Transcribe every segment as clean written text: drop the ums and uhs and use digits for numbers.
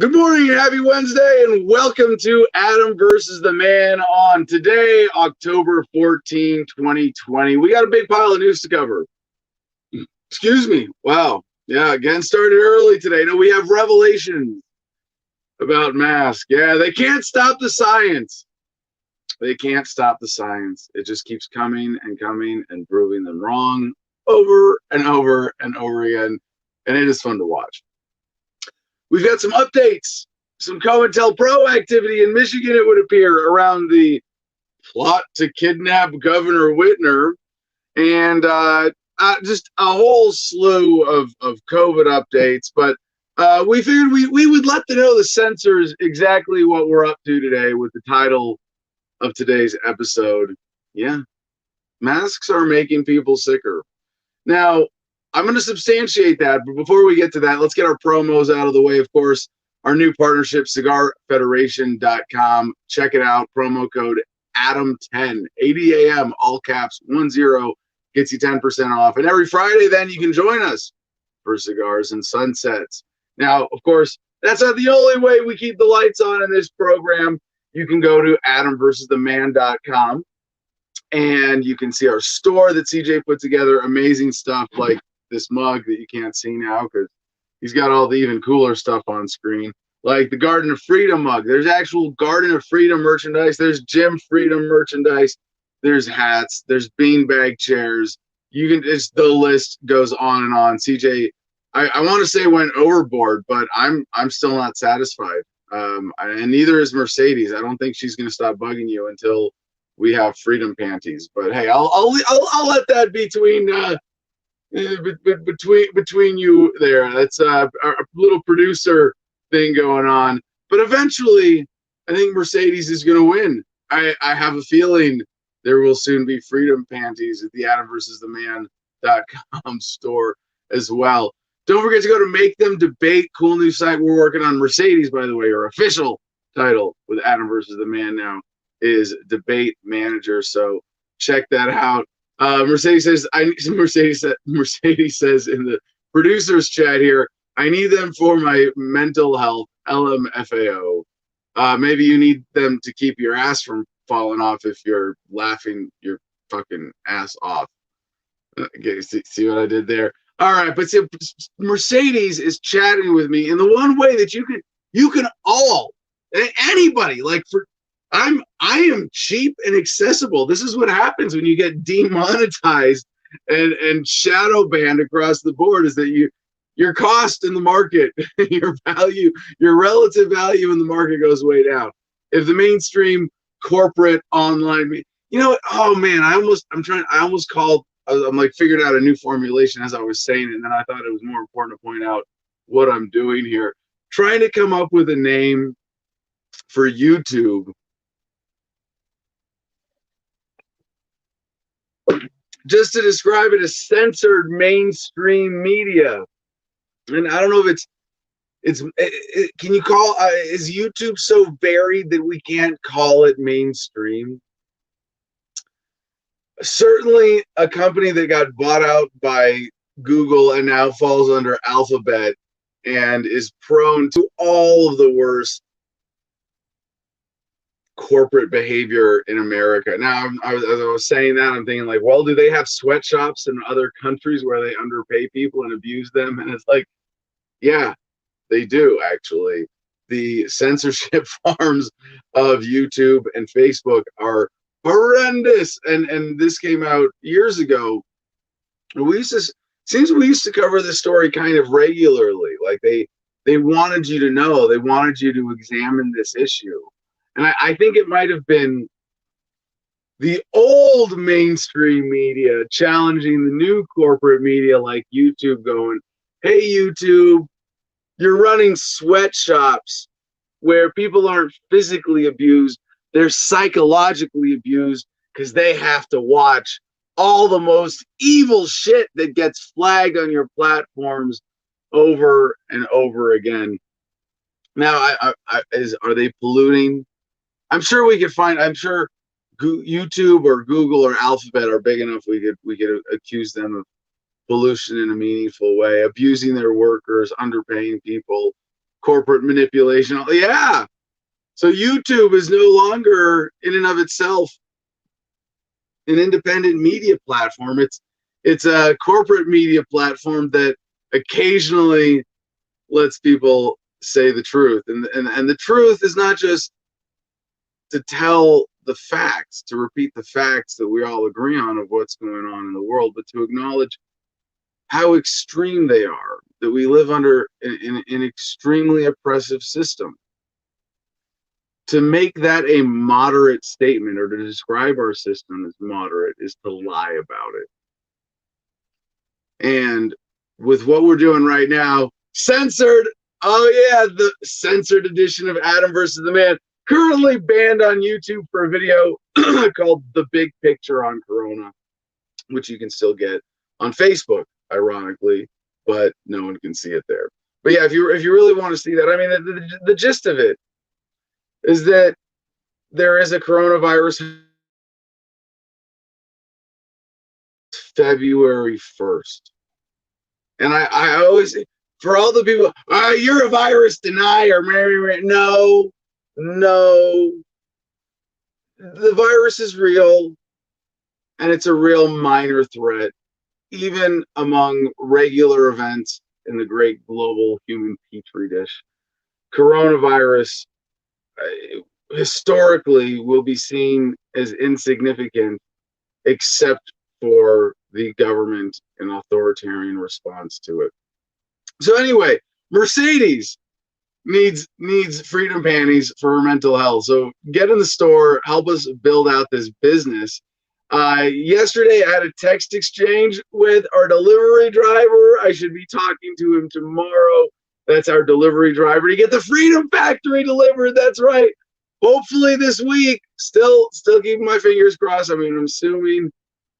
Good morning and happy Wednesday, and welcome to Adam versus the Man on today, October 14, 2020. We got a big pile of news to cover. Excuse me. Wow. Yeah, again, started early today. No, we have revelations about masks. Yeah, they can't stop the science. They can't stop the science. It just keeps coming and proving them wrong over and over and over again. And it is fun to watch. We've got some updates, some COINTELPRO activity in Michigan, it would appear, around the plot to kidnap Governor Whitmer, and just a whole slew of COVID updates. But we figured we would let the censors exactly what we're up to today with the title of today's episode. Yeah, masks are making people sicker. Now, I'm going to substantiate that, but before we get to that, let's get our promos out of the way. Of course, our new partnership, cigarfederation.com. Check it out. Promo code ADAM10, ADAM, all caps, 10, gets you 10% off. And every Friday, then, you can join us for Cigars and Sunsets. Now, of course, that's not the only way we keep the lights on in this program. You can go to adamversustheman.com, and you can see our store that CJ put together. Amazing stuff like this mug that you can't see now because he's got all the even cooler stuff on screen, like the Garden of Freedom mug. There's actual Garden of Freedom merchandise. There's Jim Freedom merchandise. There's hats. There's beanbag chairs. You can just, the list goes on and on. CJ, I want to say went overboard, but I'm still not satisfied. And neither is Mercedes. I don't think she's going to stop bugging you until we have freedom panties. But hey, I'll let that be between you there. That's a little producer thing going on. But eventually, I think Mercedes is going to win. I have a feeling there will soon be freedom panties at the AdamVersusTheMan.com store as well. Don't forget to go to Make Them Debate, cool new site. We're working on Mercedes, by the way. Our official title with Adam versus the Man now is Debate Manager. So check that out. Mercedes says Mercedes says in the producers chat here, I need them for my mental health. LMFAO. Maybe you need them to keep your ass from falling off if you're laughing your fucking ass off. Okay, see what I did there? All right, but see, Mercedes is chatting with me in the one way that you can all anybody like for. I am cheap and accessible. This is what happens when you get demonetized and shadow banned across the board, is that your cost in the market, your value, your relative value in the market goes way down. If the mainstream corporate online, oh man, I almost called, I'm like figured out a new formulation as I was saying it, and then I thought it was more important to point out what I'm doing here. Trying to come up with a name for YouTube just to describe it as censored mainstream media. And I don't know if can you call, is YouTube so varied that we can't call it mainstream? Certainly a company that got bought out by Google and now falls under Alphabet and is prone to all of the worst corporate behavior in America. Now, as I was saying that, I'm thinking like, well, do they have sweatshops in other countries where they underpay people and abuse them? And it's like, yeah, they do actually. The censorship farms of YouTube and Facebook are horrendous. And this came out years ago. We used to cover this story kind of regularly. Like they wanted you to know, they wanted you to examine this issue. And I think it might have been the old mainstream media challenging the new corporate media like YouTube, going, hey, YouTube, you're running sweatshops where people aren't physically abused. They're psychologically abused because they have to watch all the most evil shit that gets flagged on your platforms over and over again. Now, are they polluting? I'm sure we could find. I'm sure YouTube or Google or Alphabet are big enough. We could accuse them of pollution in a meaningful way, abusing their workers, underpaying people. corporate manipulation. Yeah. So YouTube is no longer in and of itself an independent media platform. It's a corporate media platform that occasionally lets people say the truth. And the truth is not just to tell the facts, to repeat the facts that we all agree on of what's going on in the world, but to acknowledge how extreme they are, that we live under an extremely oppressive system. To make that a moderate statement or to describe our system as moderate is to lie about it. And with what we're doing right now, censored, oh yeah, the censored edition of Adam versus the Man, currently banned on YouTube for a video called The Big Picture on Corona, which you can still get on Facebook, ironically, but no one can see it there. But yeah, if you really want to see that, I mean, the gist of it is that there is a coronavirus February 1st. And I always, for all the people, you're a virus denier, Mary. No. The virus is real, and it's a real minor threat, even among regular events in the great global human petri dish. Coronavirus historically will be seen as insignificant, except for the government and authoritarian response to it. So anyway, Mercedes needs freedom panties for her mental health. So get in the store, help us build out this business. Yesterday, I had a text exchange with our delivery driver. I should be talking to him tomorrow. That's our delivery driver to get the Freedom Factory delivered. That's right. Hopefully this week. Still keeping my fingers crossed. I mean, I'm assuming,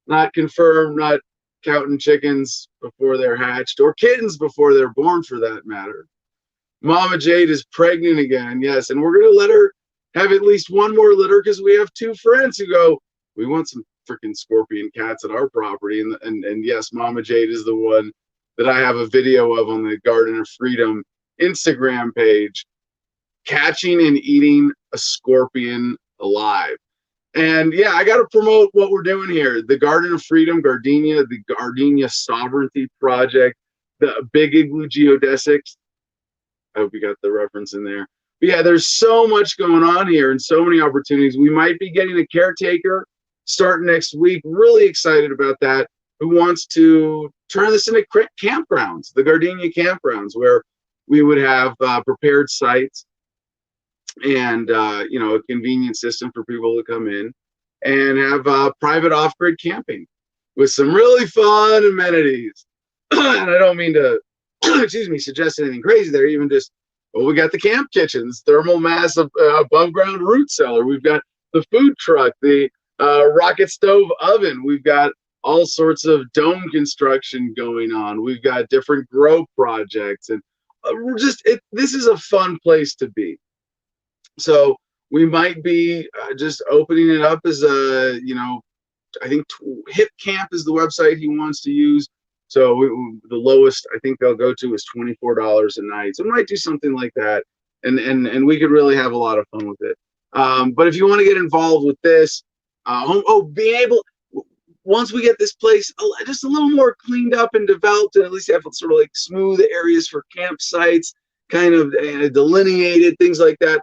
not confirmed, not counting chickens before they're hatched, or kittens before they're born, for that matter. Mama Jade is pregnant again, yes, and we're going to let her have at least one more litter because we have two friends who go, we want some freaking scorpion cats at our property. And yes, Mama Jade is the one that I have a video of on the Garden of Freedom Instagram page, catching and eating a scorpion alive. And yeah, I got to promote what we're doing here. The Garden of Freedom, Gardenia, the Gardenia Sovereignty Project, the Big Igloo Geodesics. I hope you got the reference in there. But yeah, there's so much going on here and so many opportunities. We might be getting a caretaker starting next week. Really excited about that. Who wants to turn this into campgrounds, the Gardenia campgrounds, where we would have prepared sites and a convenient system for people to come in and have private off-grid camping with some really fun amenities. And I don't mean to suggest anything crazy there. Even just, well, we got the camp kitchens, thermal mass above ground root cellar. We've got the food truck, the rocket stove oven. We've got all sorts of dome construction going on. We've got different grow projects, and this is a fun place to be. So we might be just opening it up as a, I think Hip Camp is the website he wants to use. So the lowest I think they'll go to is $24 a night. So we might do something like that, and we could really have a lot of fun with it. But if you want to get involved with this, being able, once we get this place just a little more cleaned up and developed, and at least have sort of like smooth areas for campsites, kind of delineated, things like that.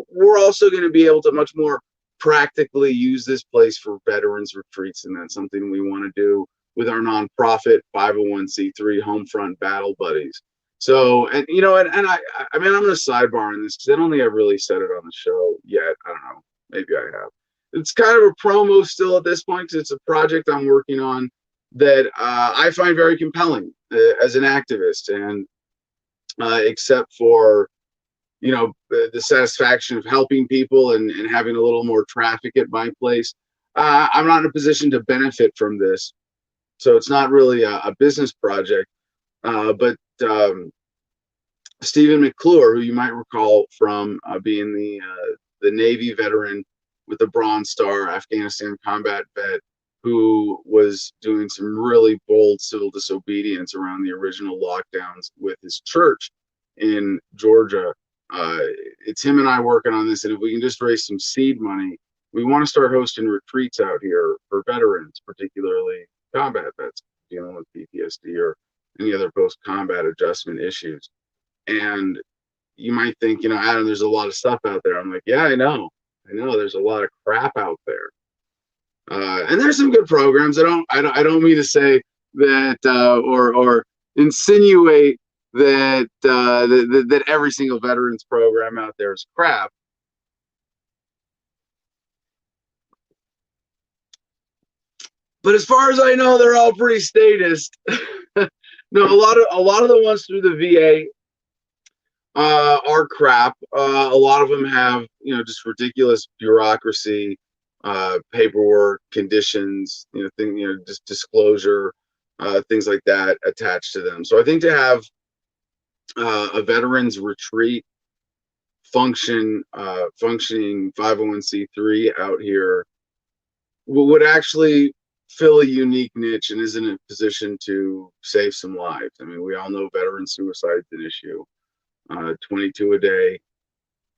We're also going to be able to much more practically use this place for veterans retreats, and that's something we want to do with our nonprofit 501c3 Homefront Battle Buddies. So, and I'm going to sidebar on this because I don't think I've really said it on the show yet. I don't know, maybe I have. It's kind of a promo still at this point because it's a project I'm working on that I find very compelling as an activist, and except for the satisfaction of helping people and having a little more traffic at my place, I'm not in a position to benefit from this. So it's not really a business project. But Stephen McClure, who you might recall from being the Navy veteran with the Bronze Star, Afghanistan combat vet, who was doing some really bold civil disobedience around the original lockdowns with his church, in Georgia. It's him and I working on this, and if we can just raise some seed money, we want to start hosting retreats out here for veterans, particularly combat vets dealing with PTSD or any other post-combat adjustment issues. And you might think, Adam, there's a lot of stuff out there. I'm like, yeah, I know, there's a lot of crap out there, and there's some good programs. I don't mean to say that or insinuate that every single veterans program out there is crap. But as far as I know, they're all pretty statist. No, a lot of the ones through the VA are crap. A lot of them have, just ridiculous bureaucracy, paperwork, conditions, just disclosure, things like that attached to them. So I think to have a veterans retreat functioning 501c3 out here would actually fill a unique niche and is in a position to save some lives. I mean, we all know veteran suicide is an issue. 22 a day.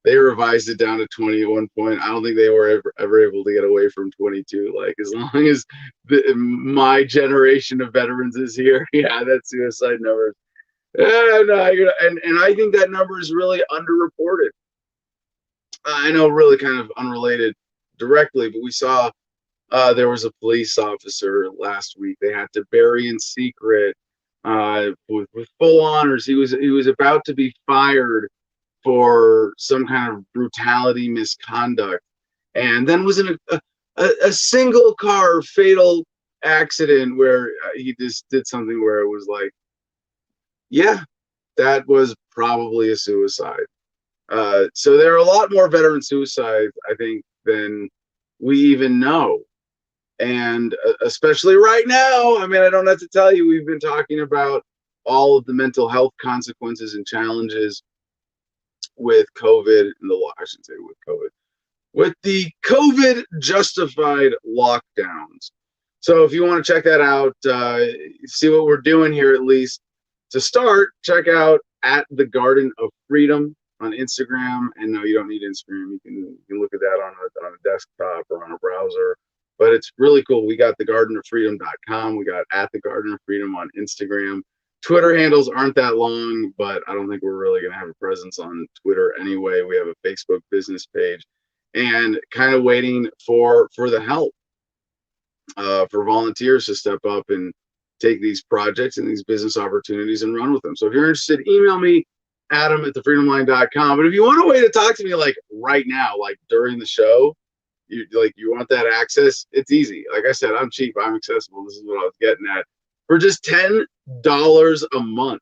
They revised it down to 20 at one point. I don't think they were ever able to get away from 22. Like, as long as my generation of veterans is here, yeah, that suicide number. And I think that number is really underreported. I know, really kind of unrelated directly, but we saw there was a police officer last week. They had to bury in secret with full honors. He was about to be fired for some kind of brutality misconduct, and then was in a single car fatal accident where he just did something where it was like, yeah, that was probably a suicide. So there are a lot more veteran suicides, I think, than we even know. And especially right now, I mean, I don't have to tell you, we've been talking about all of the mental health consequences and challenges with COVID, I shouldn't say with COVID, with the COVID justified lockdowns. So if you want to check that out, see what we're doing here, at least to start, check out at the Garden of Freedom on Instagram. And no, you don't need Instagram. You can look at that on a desktop or on a browser. But it's really cool. We got thegardenofreedom.com. We got at the Garden of Freedom on Instagram. Twitter handles aren't that long, but I don't think we're really going to have a presence on Twitter anyway. We have a Facebook business page, and kind of waiting for the help, for volunteers to step up and take these projects and these business opportunities and run with them. So if you're interested, email me, adam@thefreedomline.com. But if you want a way to talk to me like right now, like during the show, you want that access, it's easy. Like I said, I'm cheap, I'm accessible. This is what I was getting at. For just $10 a month.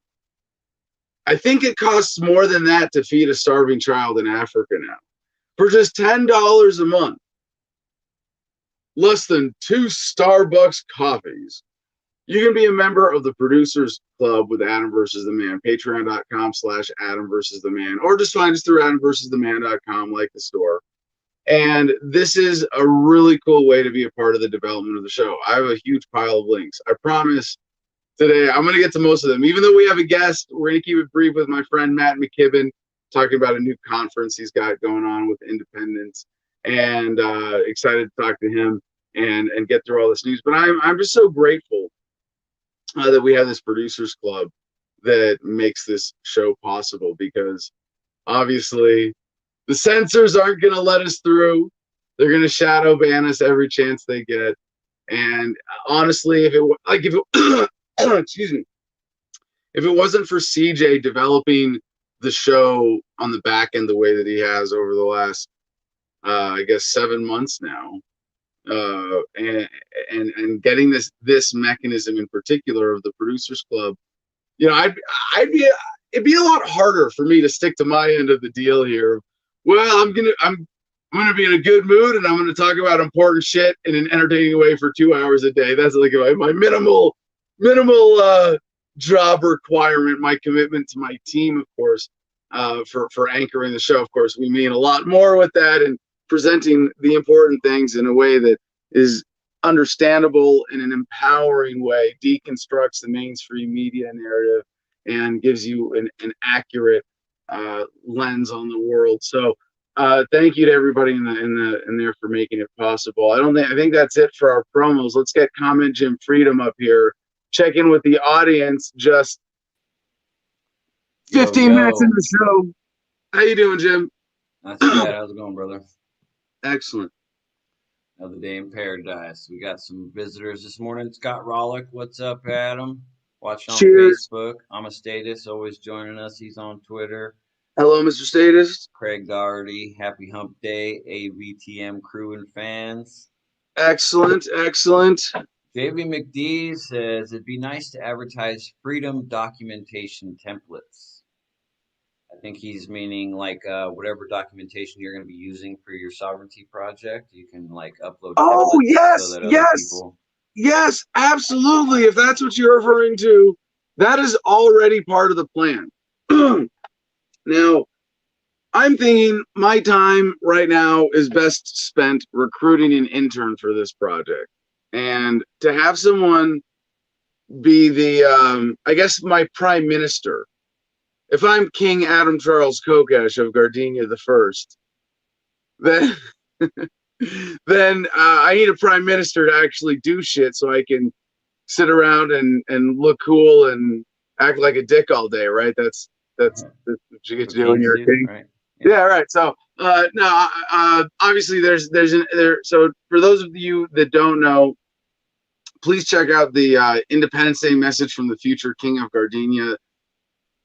I think it costs more than that to feed a starving child in Africa now. For just $10 a month, less than 2 Starbucks coffees, you can be a member of the Producers Club with Adam versus the Man. Patreon.com/Adam versus the Man, or just find us through AdamVersusTheMan.com, like the store. And this is a really cool way to be a part of the development of the show. I have a huge pile of links. I promise today I'm going to get to most of them. Even though we have a guest, we're going to keep it brief with my friend Matt McKibben, talking about a new conference he's got going on with independents, and excited to talk to him and get through all this news. But I'm just so grateful that we have this Producers Club that makes this show possible, because obviously the censors aren't going to let us through. They're going to shadow ban us every chance they get. And honestly, excuse me, if it wasn't for CJ developing the show on the back end the way that he has over the last, I guess, 7 months now, and getting this mechanism in particular of the Producers Club, it'd be a lot harder for me to stick to my end of the deal here. Well, I'm gonna be in a good mood, and I'm gonna talk about important shit in an entertaining way for 2 hours a day. That's like my minimal job requirement. My commitment to my team, of course, for anchoring the show. Of course, we mean a lot more with that, and presenting the important things in a way that is understandable in an empowering way, deconstructs the mainstream media narrative, and gives you an accurate lens on the world. So thank you to everybody in there for making it possible. I think that's it for our promos. Let's get Comment Jim Freedom up here. Check in with the audience. Just 15 minutes in the show. How you doing, Jim? Not too bad. How's it going, brother? Excellent. Another day in paradise. We got some visitors this morning. Scott Rollick. What's up, Adam? Watching on Cheers. Facebook. Amastatus always joining us. He's on Twitter. Hello, Mr. Status. Craig Doherty. Happy Hump Day. AVTM crew and fans. Excellent. Excellent. JV McD says it'd be nice to advertise freedom documentation templates. I think he's meaning like whatever documentation you're going to be using for your sovereignty project, you can like upload. Oh yes, so that yes, absolutely. If that's what you're referring to, that is already part of the plan. Now, I'm thinking my time right now is best spent recruiting an intern for this project, and to have someone be the, I guess, my prime minister. If I'm King Adam Charles Kokesh of Gardenia the First, then then I need a prime minister to actually do shit so I can sit around and look cool and act like a dick all day, right? That's what you get to do when you're a king. Right? Yeah, right. So no, obviously so for those of you that don't know, please check out the Independence Day message from the future King of Gardenia.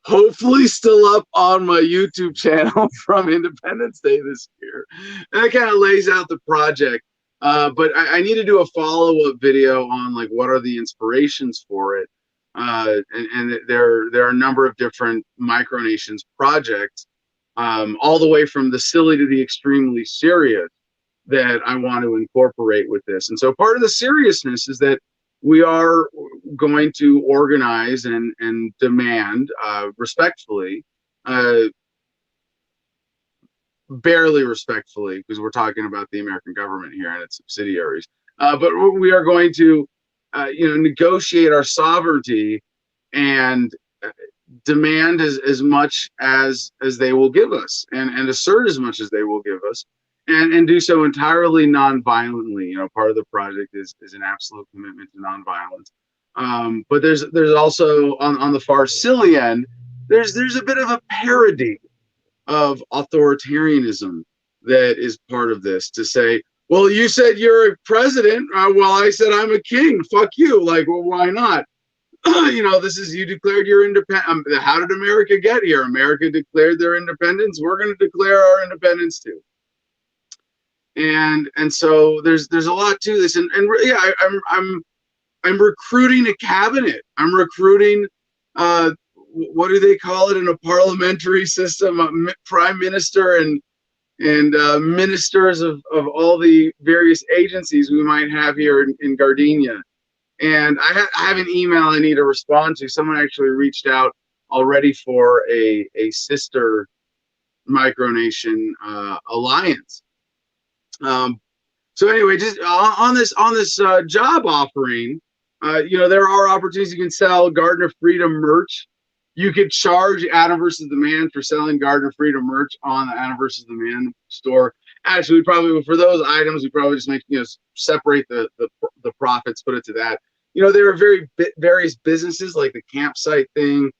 Hopefully still up on my YouTube channel from Independence Day this year. And it kind of lays out the project. But I need to do a follow-up video on like what are the inspirations for it. And there are a number of different micronations projects, all the way from the silly to the extremely serious that I want to incorporate with this. And so part of the seriousness is that we are going to organize and demand respectfully, barely respectfully, because we're talking about the American government here and its subsidiaries. But we are going to, negotiate our sovereignty and demand as much as they will give us, and assert as much as they will give us. And do so entirely non-violently. Part of the project is an absolute commitment to non-violence. But there's also on the far silly end, there's a bit of a parody of authoritarianism that is part of this. To say, well, you said you're a president, well, I said I'm a king. Fuck you. Like, well, why not? This is, you declared your independence. How did America get here? America declared their independence. We're going to declare our independence too. And so there's a lot to this, and yeah, I'm recruiting a cabinet. I'm recruiting what do they call it in a parliamentary system? A prime minister and ministers of all the various agencies we might have here in Gardenia. And I have an email I need to respond to. Someone actually reached out already for a sister micronation alliance. So anyway, just on this job offering, there are opportunities. You can sell Garden of Freedom merch. You could charge Adam versus the Man for selling Garden of Freedom merch on the Adam versus the Man store. Actually, probably for those items, we probably just make separate the profits, put it to that. There are various businesses like the campsite thing,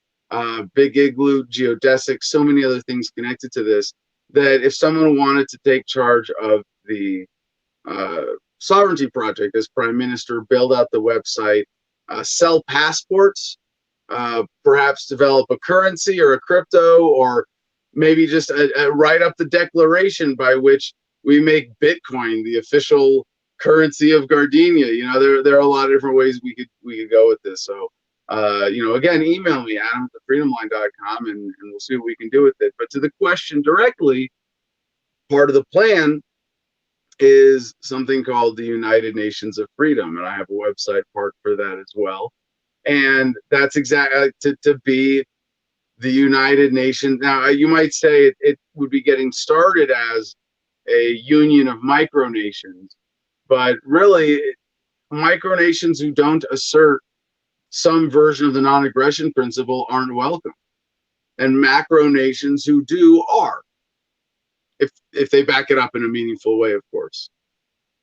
Big Igloo, Geodesic, so many other things connected to this, that if someone wanted to take charge of the sovereignty project as prime minister, build out the website, sell passports, perhaps develop a currency or a crypto, or maybe just write up the declaration by which we make Bitcoin the official currency of Gardenia. There are a lot of different ways we could go with this. So again, email me, adam@freedomline.com, and we'll see what we can do with it. But to the question directly, part of the plan is something called the United Nations of Freedom, and I have a website part for that as well. And that's exactly to be the United Nations. Now, you might say it would be getting started as a union of micronations, but really, micronations who don't assert some version of the non-aggression principle aren't welcome. And macro nations who do are, if they back it up in a meaningful way, of course.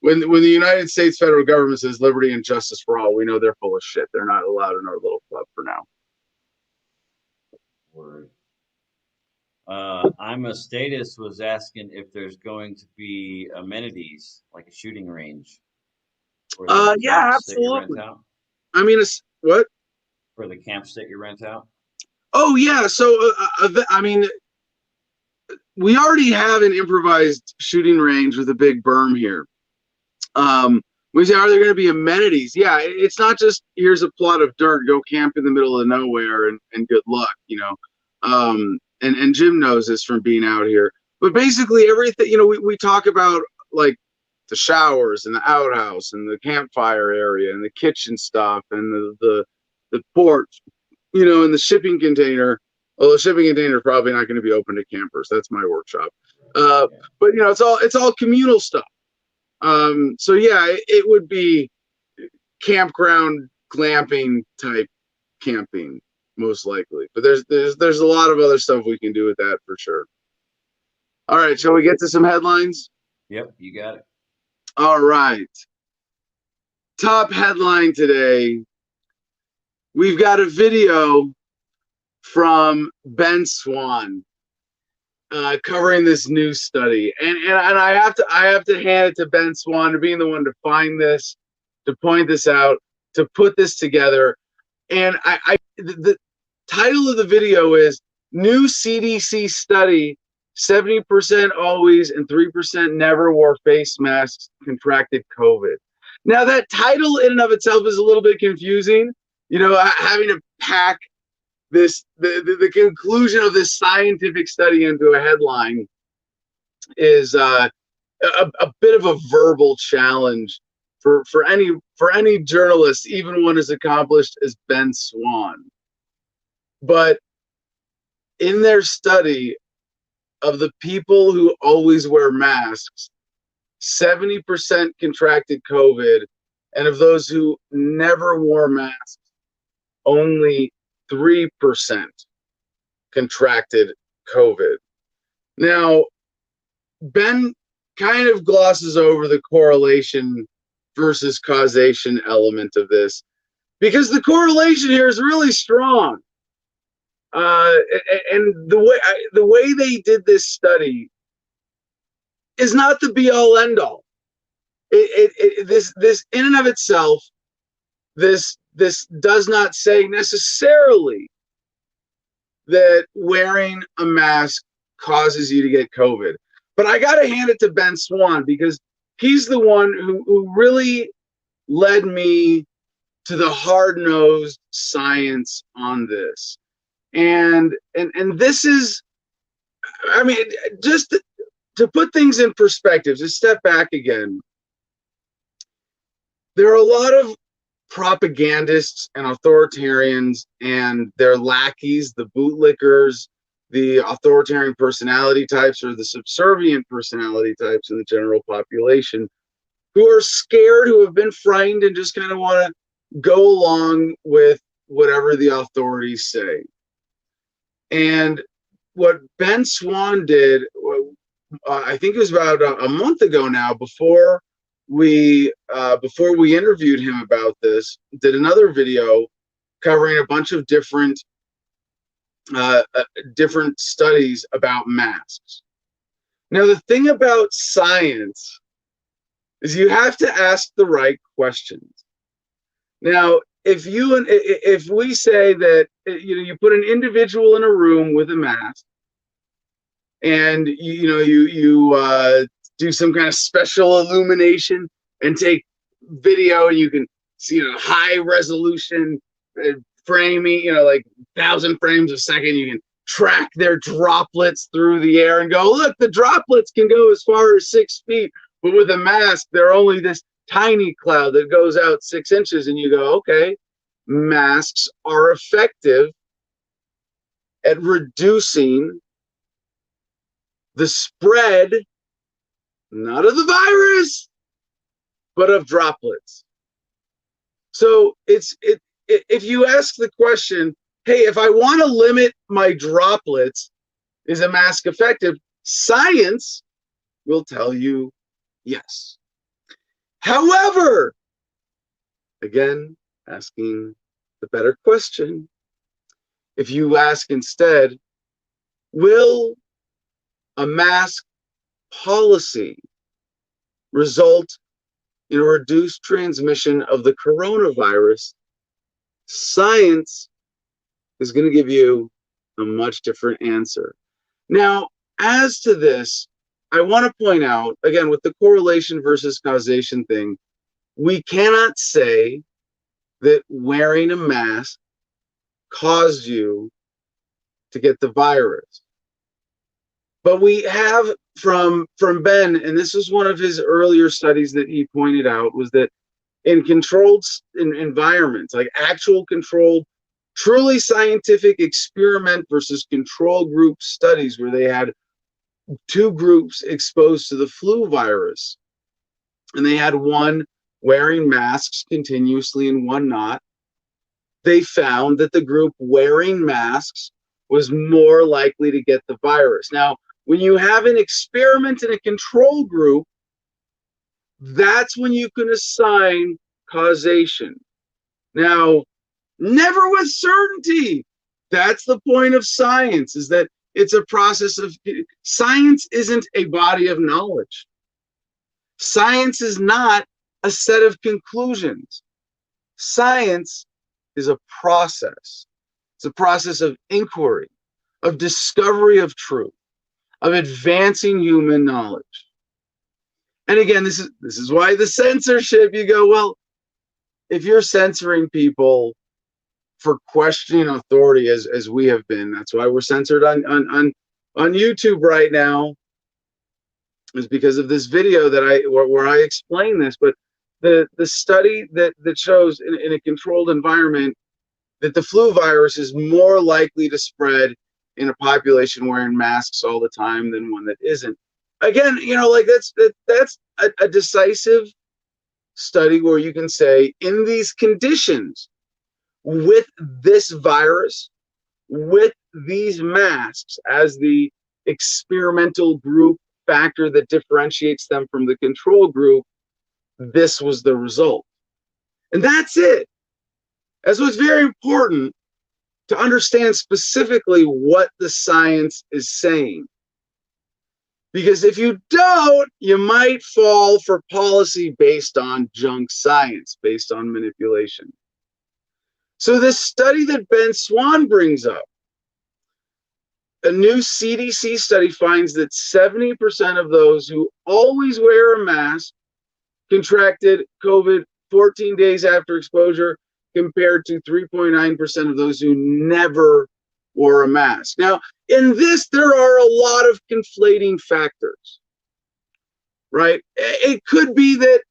When the United States federal government says liberty and justice for all, we know they're full of shit. They're not allowed in our little club for now. Word. I'm a status was asking if there's going to be amenities like a shooting range for the Yeah, camps that you absolutely. rent out. I mean, it's what? For the camps that you rent out. Oh yeah. So I mean, we already have an improvised shooting range with a big berm here. We say, are there going to be amenities? Yeah, it's not just here's a plot of dirt, go camp in the middle of nowhere and good luck, you know. And Jim knows this from being out here. But basically everything, you know, we talk about like the showers and the outhouse and the campfire area and the kitchen stuff and the porch, you know, and the shipping container. Well, the shipping container is probably not going to be open to campers. That's my workshop. But you know, it's all communal stuff. So yeah, it would be campground glamping type camping most likely. But there's a lot of other stuff we can do with that for sure. All right, shall we get to some headlines? Yep, you got it. All right. Top headline today. We've got a video from Ben Swann covering this new study, and I have to hand it to Ben Swann for being the one to find this, to point this out, to put this together. And the title of the video is New CDC Study: 70% always and 3% never wore face masks contracted COVID. Now that title in and of itself is a little bit confusing. You know, having to pack the conclusion of this scientific study into a headline is a bit of a verbal challenge for any journalist, even one as accomplished as Ben Swann. But in their study of the people who always wear masks, 70% contracted COVID, and of those who never wore masks, only 3% contracted COVID. Now, Ben kind of glosses over the correlation versus causation element of this because the correlation here is really strong. And the way they did this study is not the be all end all. This in and of itself, this does not say necessarily that wearing a mask causes you to get COVID. But I got to hand it to Ben Swann because he's the one who really led me to the hard-nosed science on this. And this is, I mean, just to put things in perspective, to step back again, there are a lot of propagandists and authoritarians and their lackeys, the bootlickers, the authoritarian personality types or the subservient personality types in the general population who are scared, who have been frightened and just kind of want to go along with whatever the authorities say. And what Ben Swann did, I think it was about a month ago now, before we interviewed him about this, did another video covering a bunch of different studies about masks. Now, the thing about science is you have to ask the right questions. Now, if we say that you put an individual in a room with a mask, and you do some kind of special illumination and take video, and you can see high resolution framing, like 1,000 frames a second. You can track their droplets through the air and go, look, the droplets can go as far as 6 feet, but with a mask, they're only this tiny cloud that goes out 6 inches. And you go, okay, masks are effective at reducing the spread, not of the virus, but of droplets. So if you ask the question, hey, if I want to limit my droplets, is a mask effective? Science will tell you yes. However, again, asking the better question, if you ask instead, will a mask policy result in a reduced transmission of the coronavirus? Science is going to give you a much different answer. Now, as to this, I want to point out, again, with the correlation versus causation thing, we cannot say that wearing a mask caused you to get the virus. But we have from Ben, and this was one of his earlier studies that he pointed out, was that in controlled environments, like actual controlled, truly scientific experiment versus control group studies where they had two groups exposed to the flu virus, and they had one wearing masks continuously and one not, they found that the group wearing masks was more likely to get the virus. Now, when you have an experiment in a control group, that's when you can assign causation. Now, never with certainty. That's the point of science, is that it's a process of science isn't a body of knowledge. Science is not a set of conclusions. Science is a process. It's a process of inquiry, of discovery of truth, of advancing human knowledge. And again, this is why the censorship, you go, well, if you're censoring people for questioning authority as we have been, that's why we're censored on YouTube right now, is because of this video that where I explain this. But the study that shows in a controlled environment that the flu virus is more likely to spread in a population wearing masks all the time than one that isn't. Again, like that's a decisive study where you can say, in these conditions, with this virus, with these masks as the experimental group factor that differentiates them from the control group, this was the result. And that's it. That's what's very important, to understand specifically what the science is saying. Because if you don't, you might fall for policy based on junk science, based on manipulation. So this study that Ben Swan brings up, a new CDC study finds that 70% of those who always wear a mask contracted COVID 14 days after exposure, compared to 3.9% of those who never wore a mask. Now, in this, there are a lot of conflating factors, right? It could be that,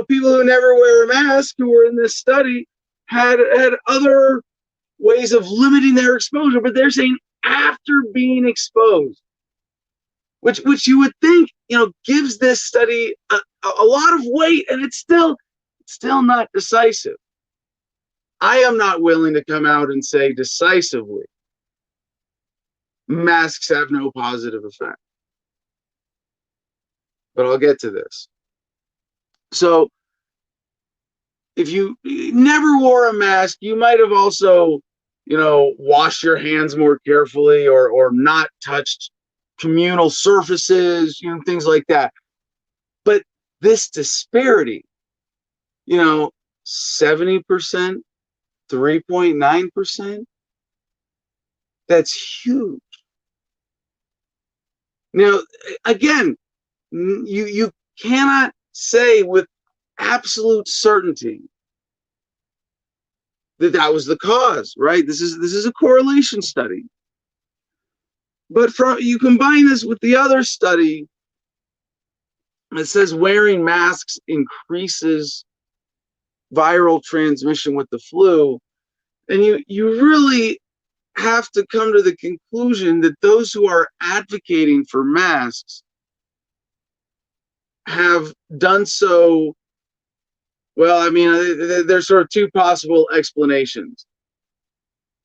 people who never wear a mask who were in this study had other ways of limiting their exposure, but they're saying after being exposed, which you would think, gives this study a lot of weight, and it's still not decisive. I am not willing to come out and say decisively masks have no positive effect. But I'll get to this. So if you never wore a mask, you might have also, washed your hands more carefully, or not touched communal surfaces, things like that. But this disparity, 70%, 3.9%, that's huge. Now, again, you cannot say with absolute certainty that was the cause, right? This is a correlation study. But you combine this with the other study that says wearing masks increases viral transmission with the flu, and you really have to come to the conclusion that those who are advocating for masks have done so Well, I mean, there's sort of two possible explanations.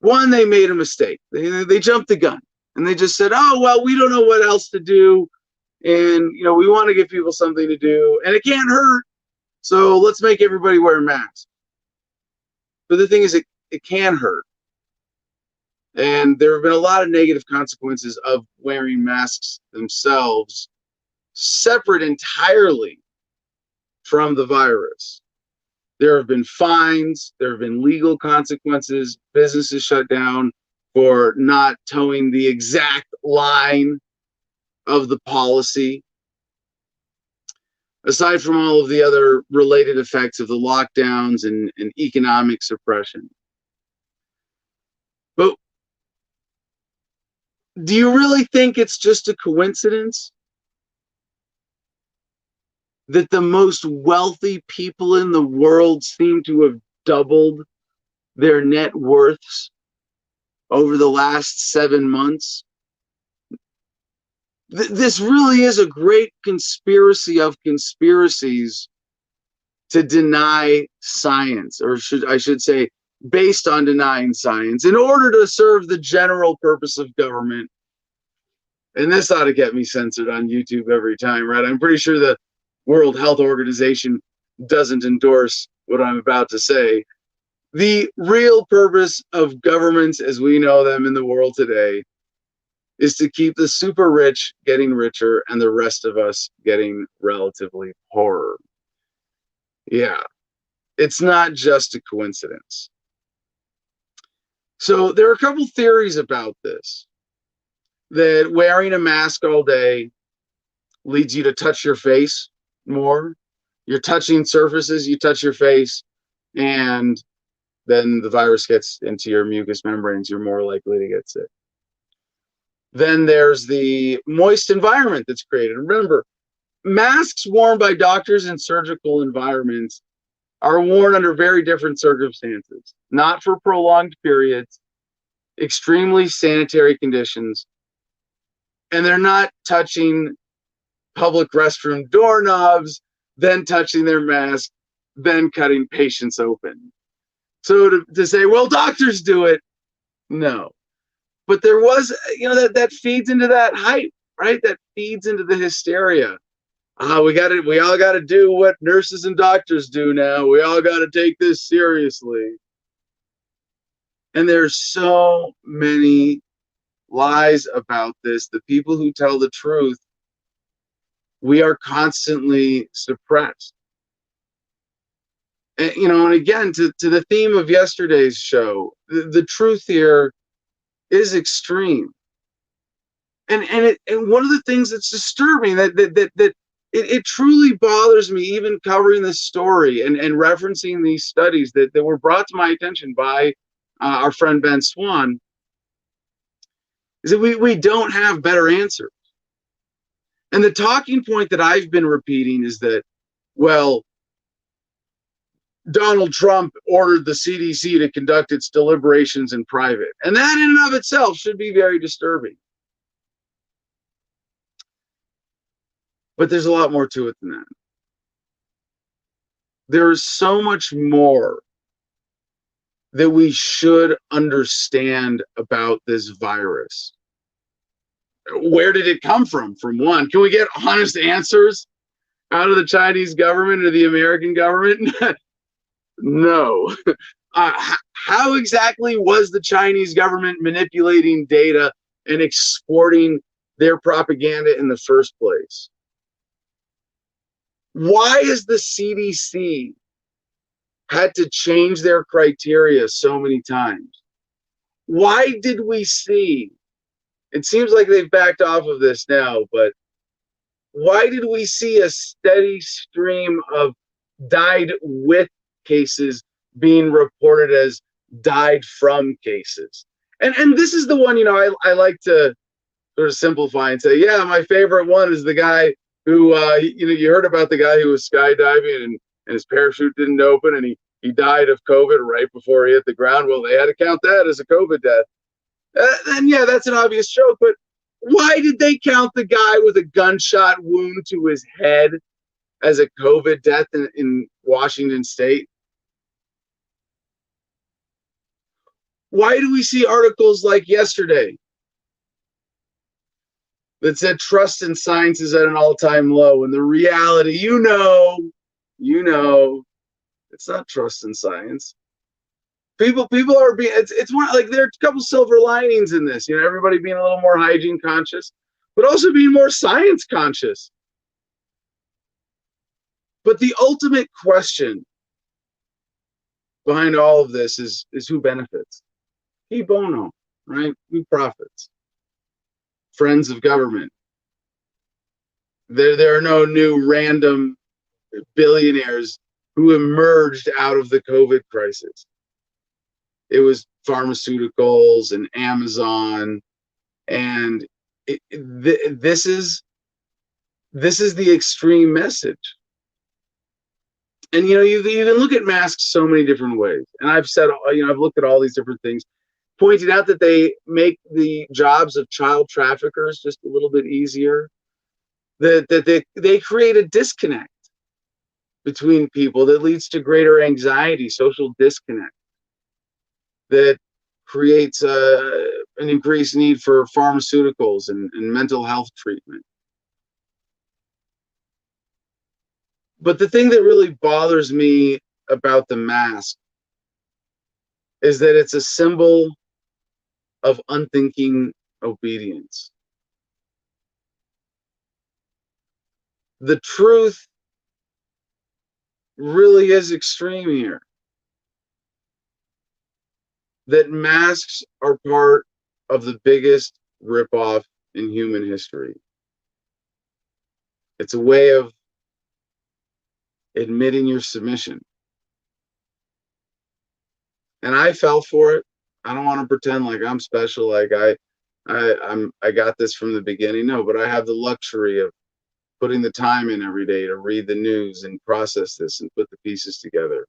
One, they made a mistake. They jumped the gun and they just said, "Oh, well, we don't know what else to do, and we want to give people something to do, and it can't hurt, so let's make everybody wear masks." But the thing is, it can hurt, and there have been a lot of negative consequences of wearing masks themselves, separate entirely from the virus. There have been fines, there have been legal consequences, businesses shut down for not towing the exact line of the policy. Aside from all of the other related effects of the lockdowns and economic suppression. But do you really think it's just a coincidence that the most wealthy people in the world seem to have doubled their net worths over the last 7 months? This really is a great conspiracy of conspiracies to deny science, or I should say, based on denying science, in order to serve the general purpose of government. And this ought to get me censored on YouTube every time, right? I'm pretty sure the World Health Organization doesn't endorse what I'm about to say. The real purpose of governments as we know them in the world today is to keep the super rich getting richer and the rest of us getting relatively poorer. Yeah, it's not just a coincidence. So there are a couple theories about this. That wearing a mask all day leads you to touch your face more. You're touching surfaces, you touch your face, and then the virus gets into your mucous membranes. You're more likely to get sick. Then there's the moist environment that's created. Remember, masks worn by doctors in surgical environments are worn under very different circumstances, not for prolonged periods, extremely sanitary conditions, and they're not touching public restroom doorknobs, then touching their mask, then cutting patients open. So to say, well, doctors do it, no. But there was, that feeds into that hype, right? That feeds into the hysteria. We all got to do what nurses and doctors do now. We all got to take this seriously. And there's so many lies about this. The people who tell the truth, we are constantly suppressed. And, and again, to the theme of yesterday's show, the truth here is extreme. And one of the things that's disturbing that it truly bothers me, even covering this story and referencing these studies that were brought to my attention by our friend Ben Swan, is that we don't have better answers. And the talking point that I've been repeating is that, well, Donald Trump ordered the CDC to conduct its deliberations in private. And that in and of itself should be very disturbing. But there's a lot more to it than that. There is so much more that we should understand about this virus. Where did it come from? From one, can we get honest answers out of the Chinese government or the American government? No. How exactly was the Chinese government manipulating data and exporting their propaganda in the first place? Why has the CDC had to change their criteria so many times? Why did we see, it seems like they've backed off of this now, but why did we see a steady stream of died with cases being reported as died from cases? And this is the one, I like to sort of simplify and say, yeah, my favorite one is the guy who, you heard about the guy who was skydiving and his parachute didn't open and he died of COVID right before he hit the ground. Well, they had to count that as a COVID death. And yeah, that's an obvious joke, but why did they count the guy with a gunshot wound to his head as a COVID death in Washington State? Why do we see articles like yesterday that said trust in science is at an all-time low, and the reality, it's not trust in science. People are being, it's one, like, there are a couple silver linings in this, everybody being a little more hygiene conscious, but also being more science conscious. But the ultimate question behind all of this is who benefits? Cui bono, right? Who profits? Friends of government. There are no new random billionaires who emerged out of the COVID crisis. It was pharmaceuticals and Amazon, and this is the extreme message. And you can look at masks so many different ways. And I've said, I've looked at all these different things, pointed out that they make the jobs of child traffickers just a little bit easier. That they create a disconnect between people that leads to greater anxiety, social disconnect, that creates an increased need for pharmaceuticals and mental health treatment. But the thing that really bothers me about the mask is that it's a symbol of unthinking obedience. The truth really is extreme here. That masks are part of the biggest ripoff in human history. It's a way of admitting your submission. And I fell for it. I don't want to pretend like I'm special, like I got this from the beginning. No, but I have the luxury of putting the time in every day to read the news and process this and put the pieces together.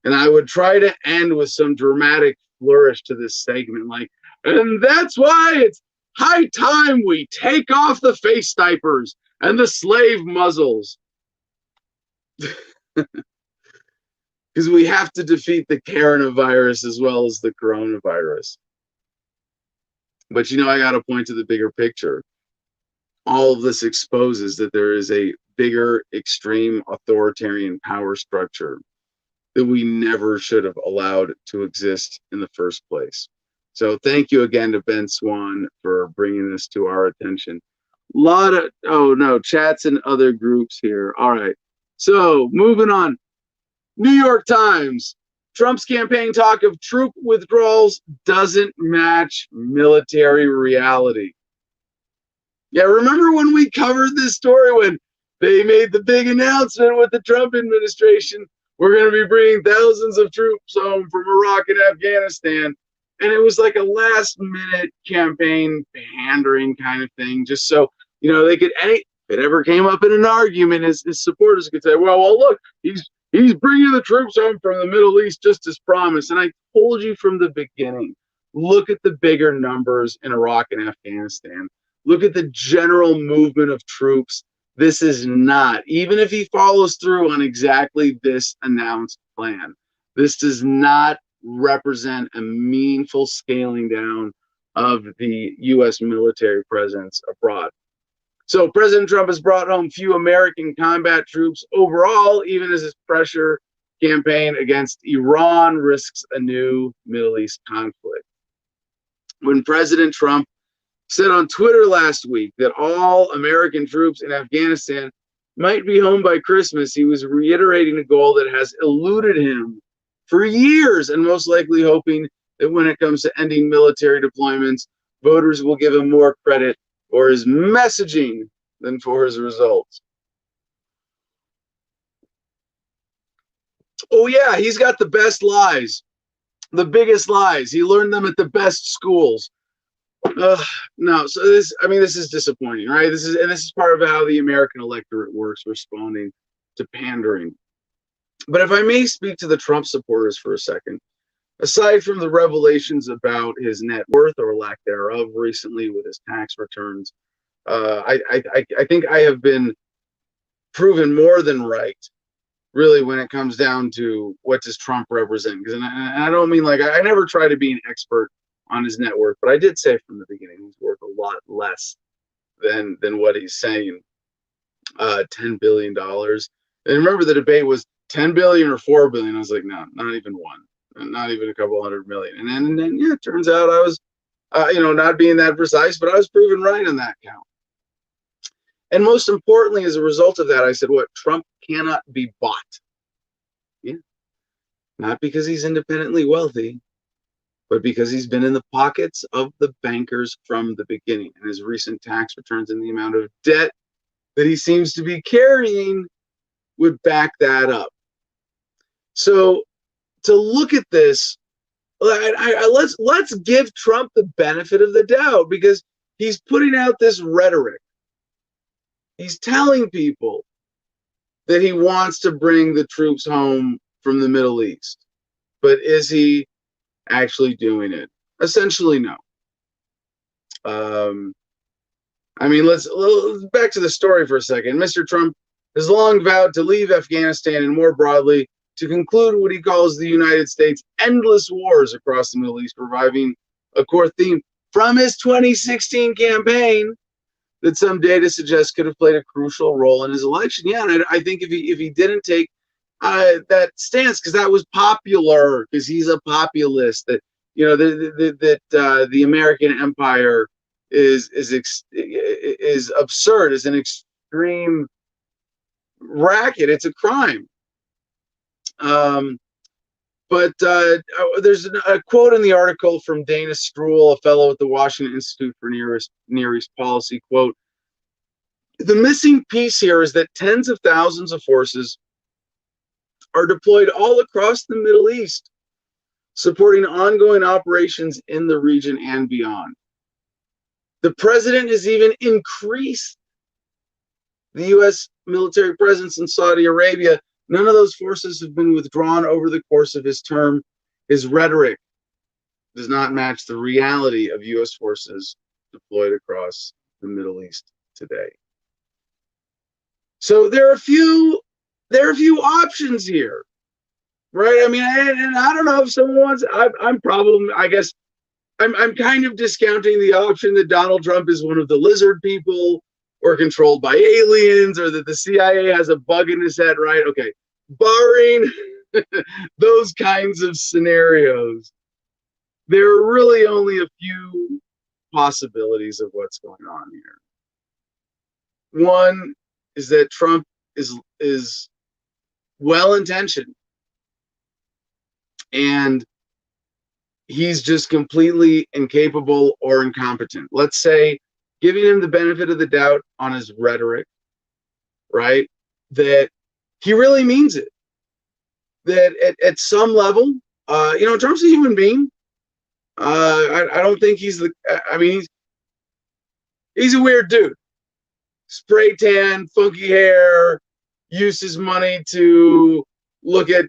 And I would try to end with some dramatic flourish to this segment, like, and that's why it's high time we take off the face diapers and the slave muzzles. Because we have to defeat the coronavirus as well as the coronavirus. But I got to point to the bigger picture. All of this exposes that there is a bigger, extreme authoritarian power structure that we never should have allowed to exist in the first place. So thank you again to Ben Swan for bringing this to our attention. A lot of, chats in other groups here. All right. So moving on. New York Times. Trump's campaign talk of troop withdrawals doesn't match military reality. Yeah, remember when we covered this story when they made the big announcement with the Trump administration? We're going to be bringing thousands of troops home from Iraq and Afghanistan. And it was like a last minute campaign pandering kind of thing, just so, they could, if it ever came up in an argument, his supporters could say, well, look, he's bringing the troops home from the Middle East just as promised. And I told you from the beginning, look at the bigger numbers in Iraq and Afghanistan. Look at the general movement of troops. This is not, even if he follows through on exactly this announced plan, this does not represent a meaningful scaling down of the U.S. military presence abroad. So President Trump has brought home few American combat troops overall, even as his pressure campaign against Iran risks a new Middle East conflict. When President Trump said on Twitter last week that all American troops in Afghanistan might be home by Christmas, he was reiterating a goal that has eluded him for years, and most likely hoping that when it comes to ending military deployments, voters will give him more credit for his messaging than for his results. Oh yeah, he's got the best lies, the biggest lies. He learned them at the best schools. No, so this is disappointing, right? This is part of how the American electorate works, responding to pandering. But if I may speak to the Trump supporters for a second, aside from the revelations about his net worth or lack thereof recently with his tax returns, I think I have been proven more than right, really, when it comes down to what does Trump represent. Because I don't mean like I never try to be an expert on his net worth, but I did say from the beginning he's worth a lot less than what he's saying. $10 billion. And remember, the debate was 10 billion or 4 billion. I was like, no, not even one, not even a couple hundred million. And then yeah, it turns out I was, not being that precise, but I was proven right on that count. And most importantly, as a result of that, I said, what? Trump cannot be bought. Yeah. Not because he's independently wealthy, but because he's been in the pockets of the bankers from the beginning. And his recent tax returns and the amount of debt that he seems to be carrying would back that up. So to look at this, let's give Trump the benefit of the doubt, because he's putting out this rhetoric. He's telling people that he wants to bring the troops home from the Middle East. But is he actually doing it? Essentially, no. I mean, let's back to the story for a second. Mr. Trump has long vowed to leave Afghanistan and, more broadly, to conclude what he calls the United States' endless wars across the Middle East, reviving a core theme from his 2016 campaign that some data suggests could have played a crucial role in his election. Yeah, and I think if he didn't take that stance, because that was popular, because he's a populist, that the American empire is absurd, is an extreme racket. It's a crime. But there's a quote in the article from Dana Stroul, a fellow at the Washington Institute for Near East Policy. Quote, the missing piece here is that tens of thousands of forces are deployed all across the Middle East, supporting ongoing operations in the region and beyond. The president has even increased the U.S. military presence in Saudi Arabia. None of those forces have been withdrawn over the course of his term. His rhetoric does not match the reality of U.S. forces deployed across the Middle East today. So there are a few options here, right? I mean, and I don't know if someone wants. I'm kind of discounting the option that Donald Trump is one of the lizard people, or controlled by aliens, or that the CIA has a bug in his head, right? Okay, barring those kinds of scenarios, there are really only a few possibilities of what's going on here. One is that Trump is well-intentioned, and he's just completely incapable or incompetent. Let's say, giving him the benefit of the doubt on his rhetoric, right, that he really means it. That at some level, Trump's a human being. I don't think he's a weird dude. Spray tan, funky hair, uses money to look at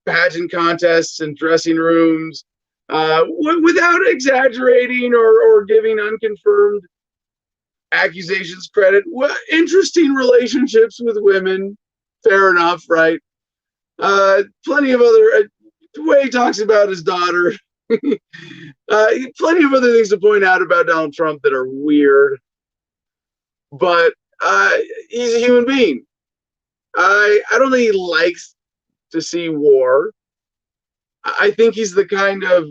pageant contests and dressing rooms without exaggerating or giving unconfirmed accusations credit. Well, interesting relationships with women, fair enough, right? Plenty of other the way he talks about his daughter. Plenty of other things to point out about Donald Trump that are weird, but he's a human being. I don't think he likes to see war. I think he's the kind of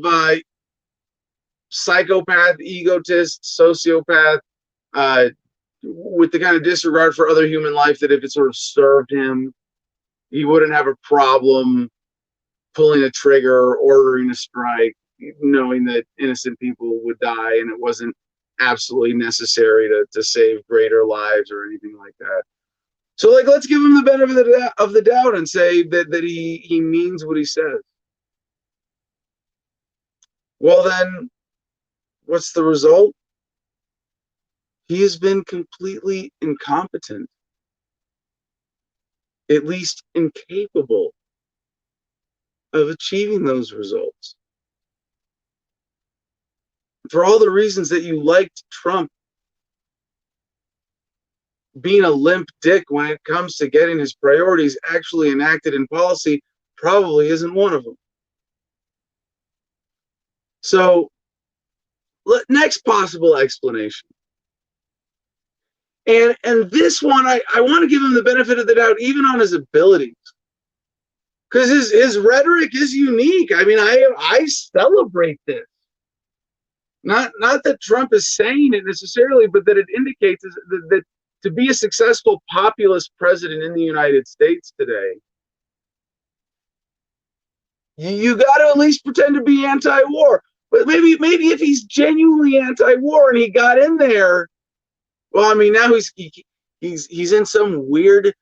psychopath, egotist, sociopath, with the kind of disregard for other human life that if it sort of served him, he wouldn't have a problem pulling a trigger, ordering a strike, knowing that innocent people would die and it wasn't absolutely necessary to save greater lives or anything like that. So, let's give him the benefit of the doubt and say that he means what he says. Well, then, what's the result? He has been completely incompetent, at least incapable of achieving those results. For all the reasons that you liked Trump, being a limp dick when it comes to getting his priorities actually enacted in policy probably isn't one of them. So, next possible explanation. And this one, I want to give him the benefit of the doubt, even on his abilities. Because his rhetoric is unique. I mean, I celebrate this. Not that Trump is saying it necessarily, but that it indicates that to be a successful populist president in the United States today, you got to at least pretend to be anti-war. But maybe if he's genuinely anti-war and he got in there, well, I mean, now he's in some weird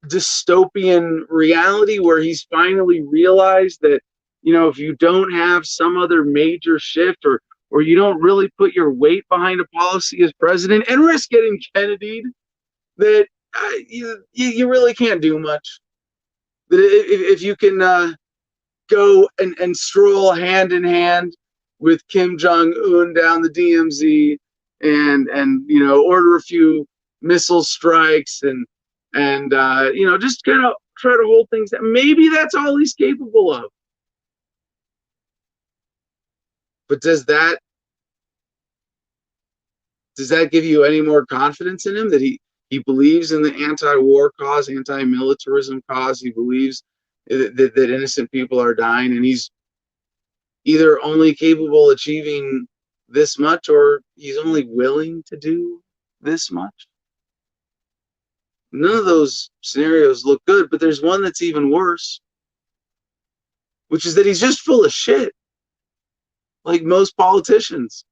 dystopian reality where he's finally realized that, if you don't have some other major shift, or you don't really put your weight behind a policy as president and risk getting Kennedy'd, that you really can't do much. That if you can go and stroll hand in hand with Kim Jong-un down the DMZ and order a few missile strikes and just kind of try to hold things down. Maybe that's all he's capable of. But does that give you any more confidence in him, that he believes in the anti-war cause, anti-militarism cause? He believes that innocent people are dying, and he's either only capable of achieving this much, or he's only willing to do this much? None of those scenarios look good, but there's one that's even worse, which is that he's just full of shit, like most politicians.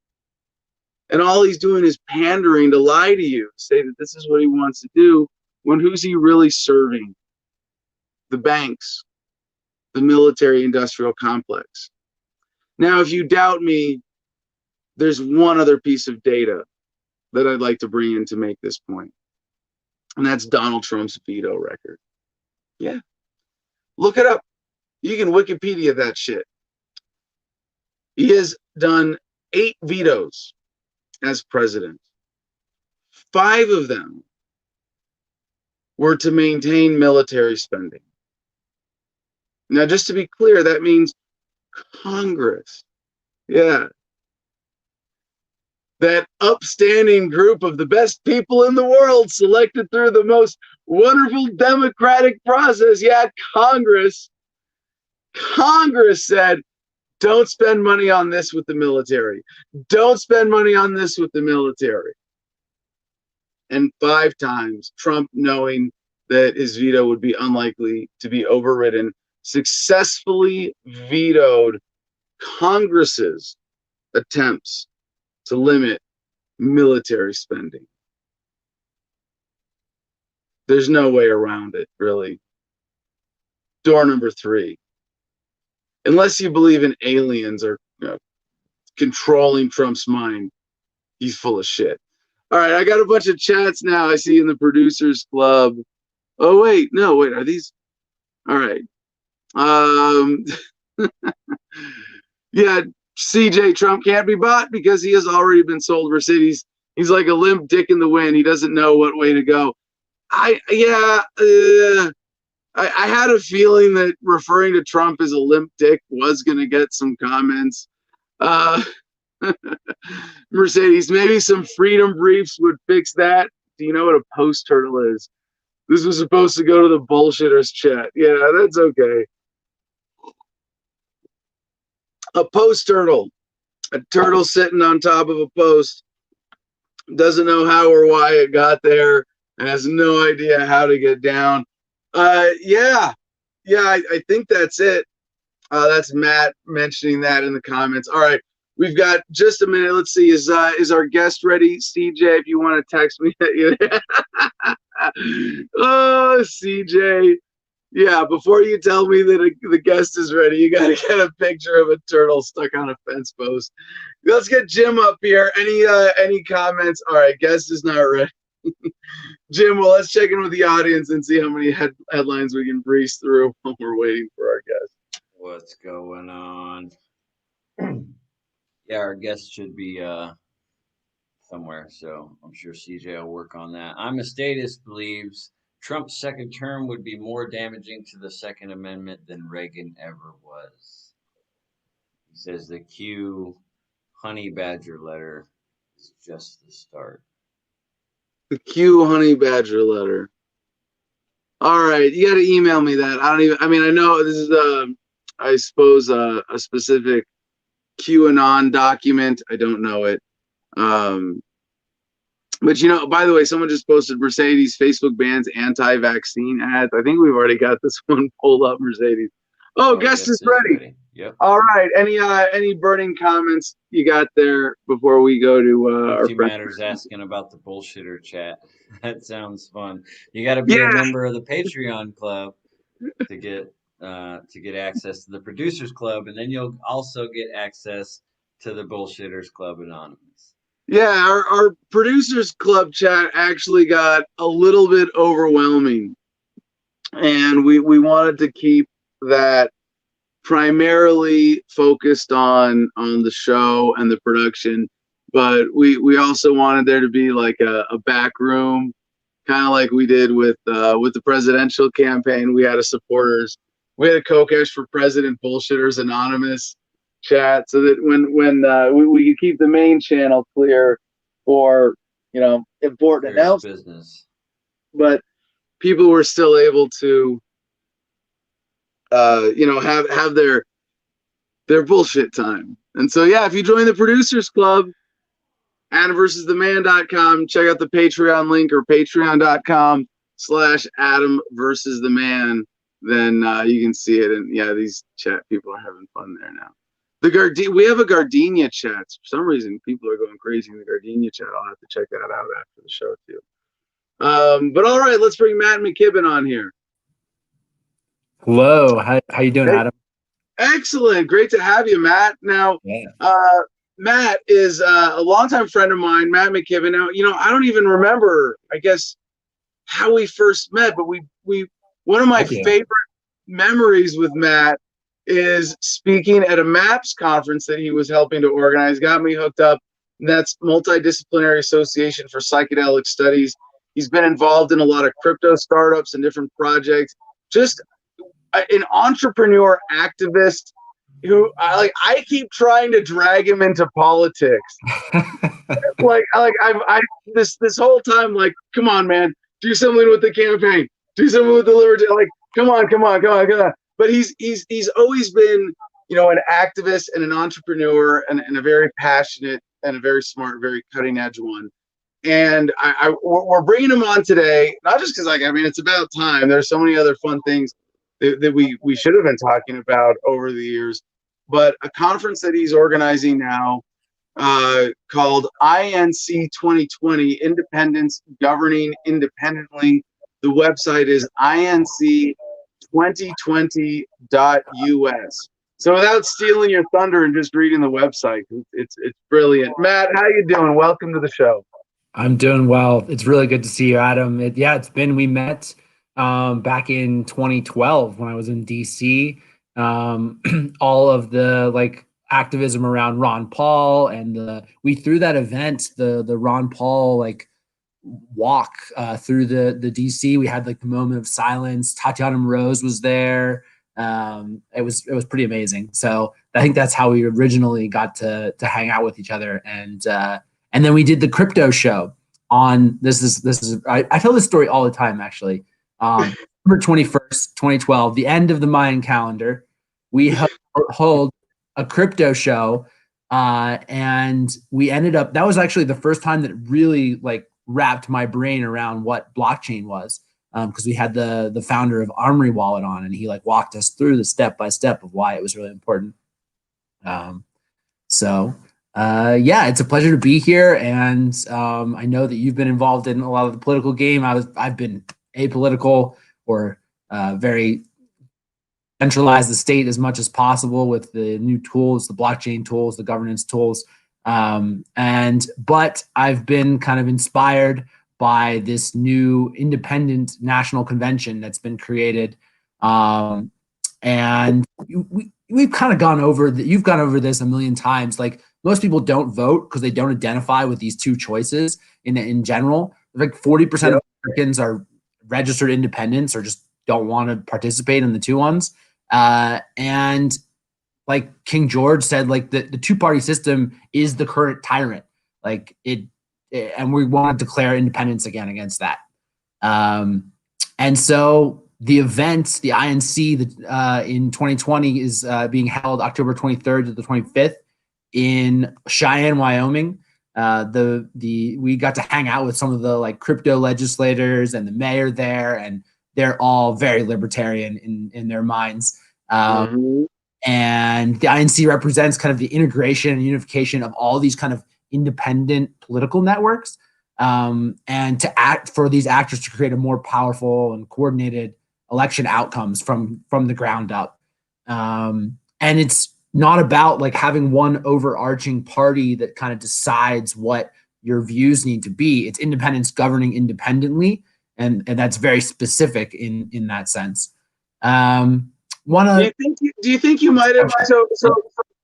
And all he's doing is pandering to lie to you, say that this is what he wants to do, when who's he really serving? The banks, the military-industrial complex. Now, if you doubt me, there's one other piece of data that I'd like to bring in to make this point. And that's Donald Trump's veto record. Yeah. Look it up. You can Wikipedia that shit. He has done 8 vetoes as president. 5 of them were to maintain military spending. Now, just to be clear, that means Congress. Yeah. That upstanding group of the best people in the world, selected through the most wonderful democratic process. Yeah, Congress said, don't spend money on this with the military. Don't spend money on this with the military. And 5 times, Trump, knowing that his veto would be unlikely to be overridden, successfully vetoed Congress's attempts to limit military spending. There's no way around it, really. Door number 3. Unless you believe in aliens or controlling Trump's mind, he's full of shit. All right, I got a bunch of chats now I see in the Producers Club. Oh, wait, no, wait, are these? All right. Yeah, CJ, Trump can't be bought because he has already been sold Mercedes. He's like a limp dick in the wind. He doesn't know what way to go. I had a feeling that referring to Trump as a limp dick was going to get some comments. Mercedes, maybe some freedom briefs would fix that. Do you know what a post turtle is? This was supposed to go to the bullshitters chat. Yeah, that's okay. A post turtle. A turtle sitting on top of a post. Doesn't know how or why it got there. And has no idea how to get down. Yeah, I think that's it. That's Matt mentioning that in the comments. All right, we've got just a minute. Let's see. Is our guest ready, CJ? If you want to text me, oh, CJ. Yeah, before you tell me that the guest is ready, you got to get a picture of a turtle stuck on a fence post. Let's get Jim up here. Any comments? All right, guest is not ready. Jim, well, let's check in with the audience and see how many headlines we can breeze through while we're waiting for our guest. What's going on? Yeah, our guest should be somewhere. So I'm sure CJ will work on that. I'm a statist believes Trump's second term would be more damaging to the Second Amendment than Reagan ever was. He says the Q Honey Badger letter is just the start. The Q Honey Badger letter. All right, you got to email me that. I mean, I know this is I suppose a specific QAnon document. I don't know it. But by the way, someone just posted Mercedes Facebook bans anti-vaccine ads. I think we've already got this one pulled up, Mercedes. Oh, guest is ready. Yep. All right. Any burning comments you got there before we go to our friend? Matters asking about the bullshitter chat. That sounds fun. You got to be a member of the Patreon club to get access to the Producers Club, and then you'll also get access to the Bullshitters Club Anonymous. Yeah, our Producers Club chat actually got a little bit overwhelming, and we wanted to keep that primarily focused on the show and the production, but we also wanted there to be like a back room, kind of like we did with the presidential campaign. We had a Kokesh for President Bullshitters Anonymous chat, so that when we could keep the main channel clear for important announcements, but people were still able to have their bullshit time. And so if you join the Producers Club, AdamVersusTheMan.com, check out the Patreon link, or patreon.com/AdamVersusTheMan, then you can see it. And these chat people are having fun there now. We have a Gardenia chat. For some reason, people are going crazy in the Gardenia chat. I'll have to check that out after the show too. But all right, let's bring Matt McKibben on here. Hello, how you doing, Adam? Excellent, great to have you, Matt. Now, Matt is a longtime friend of mine, Matt McKibben. Now, I don't even remember, I guess, how we first met, but we one of my favorite memories with Matt is speaking at a MAPS conference that he was helping to organize. Got me hooked up. That's Multidisciplinary Association for Psychedelic Studies. He's been involved in a lot of crypto startups and different projects. Just an entrepreneur activist who I keep trying to drag him into politics. This whole time, come on, man, do something with the campaign, do something with the liberty. Come on. But he's always been, an activist and an entrepreneur, and a very passionate and a very smart, very cutting edge one. And we're bringing him on today, not just because it's about time. There's so many other fun things that we should have been talking about over the years, but a conference that he's organizing now called INC 2020, Independence Governing Independently. The website is inc2020.us. So without stealing your thunder and just reading the website, it's brilliant. Matt, how you doing? Welcome to the show. I'm doing well. It's really good to see you, Adam. We met back in 2012 when I was in DC. All of the activism around Ron Paul, and we threw that event, the Ron Paul walk through the DC. We had the moment of silence. Tatiana Moroz was there. It was pretty amazing. So I think that's how we originally got to hang out with each other. And then we did the crypto show on I tell this story all the time, actually. November 21st, 2012, the end of the Mayan calendar, we hold a crypto show, and we ended up, that was actually the first time that really wrapped my brain around what blockchain was, because we had the founder of Armory Wallet on, and he walked us through the step by step of why it was really important. It's a pleasure to be here, and I know that you've been involved in a lot of the political game. I've been apolitical, or very centralize the state as much as possible with the new tools, the blockchain tools, the governance tools. But I've been kind of inspired by this new independent national convention that's been created. And we've kind of gone over you've gone over this a million times. most people don't vote because they don't identify with these two choices in general. Like 40% of Americans are registered independents or just don't want to participate in the two ones. And like King George said, like the two-party system is the current tyrant. Like and we want to declare independence again against that. And so the event, the INC, in 2020 is being held October 23rd to the 25th in Cheyenne, Wyoming. We got to hang out with some of the like crypto legislators and the mayor there, and they're all very libertarian in their minds. And the INC represents kind of the integration and unification of all these kind of independent political networks, and to act for these actors to create a more powerful and coordinated election outcomes from the ground up. And it's not about like having one overarching party that kind of decides what your views need to be. It's independents governing independently, and that's very specific in that sense. Do you think you might have so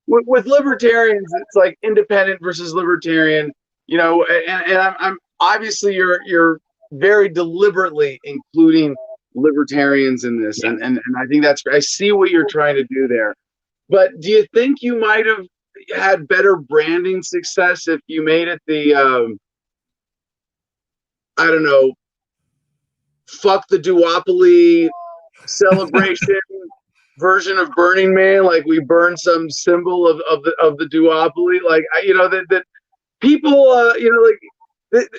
with libertarians, it's like independent versus libertarian, you know, and I'm obviously you're very deliberately including libertarians in this, and I think that's, I see what you're trying to do there. But do you think you might have had better branding success if you made it the I don't know, fuck the duopoly celebration version of Burning Man, like we burn some symbol of the duopoly, like you know that people you know, like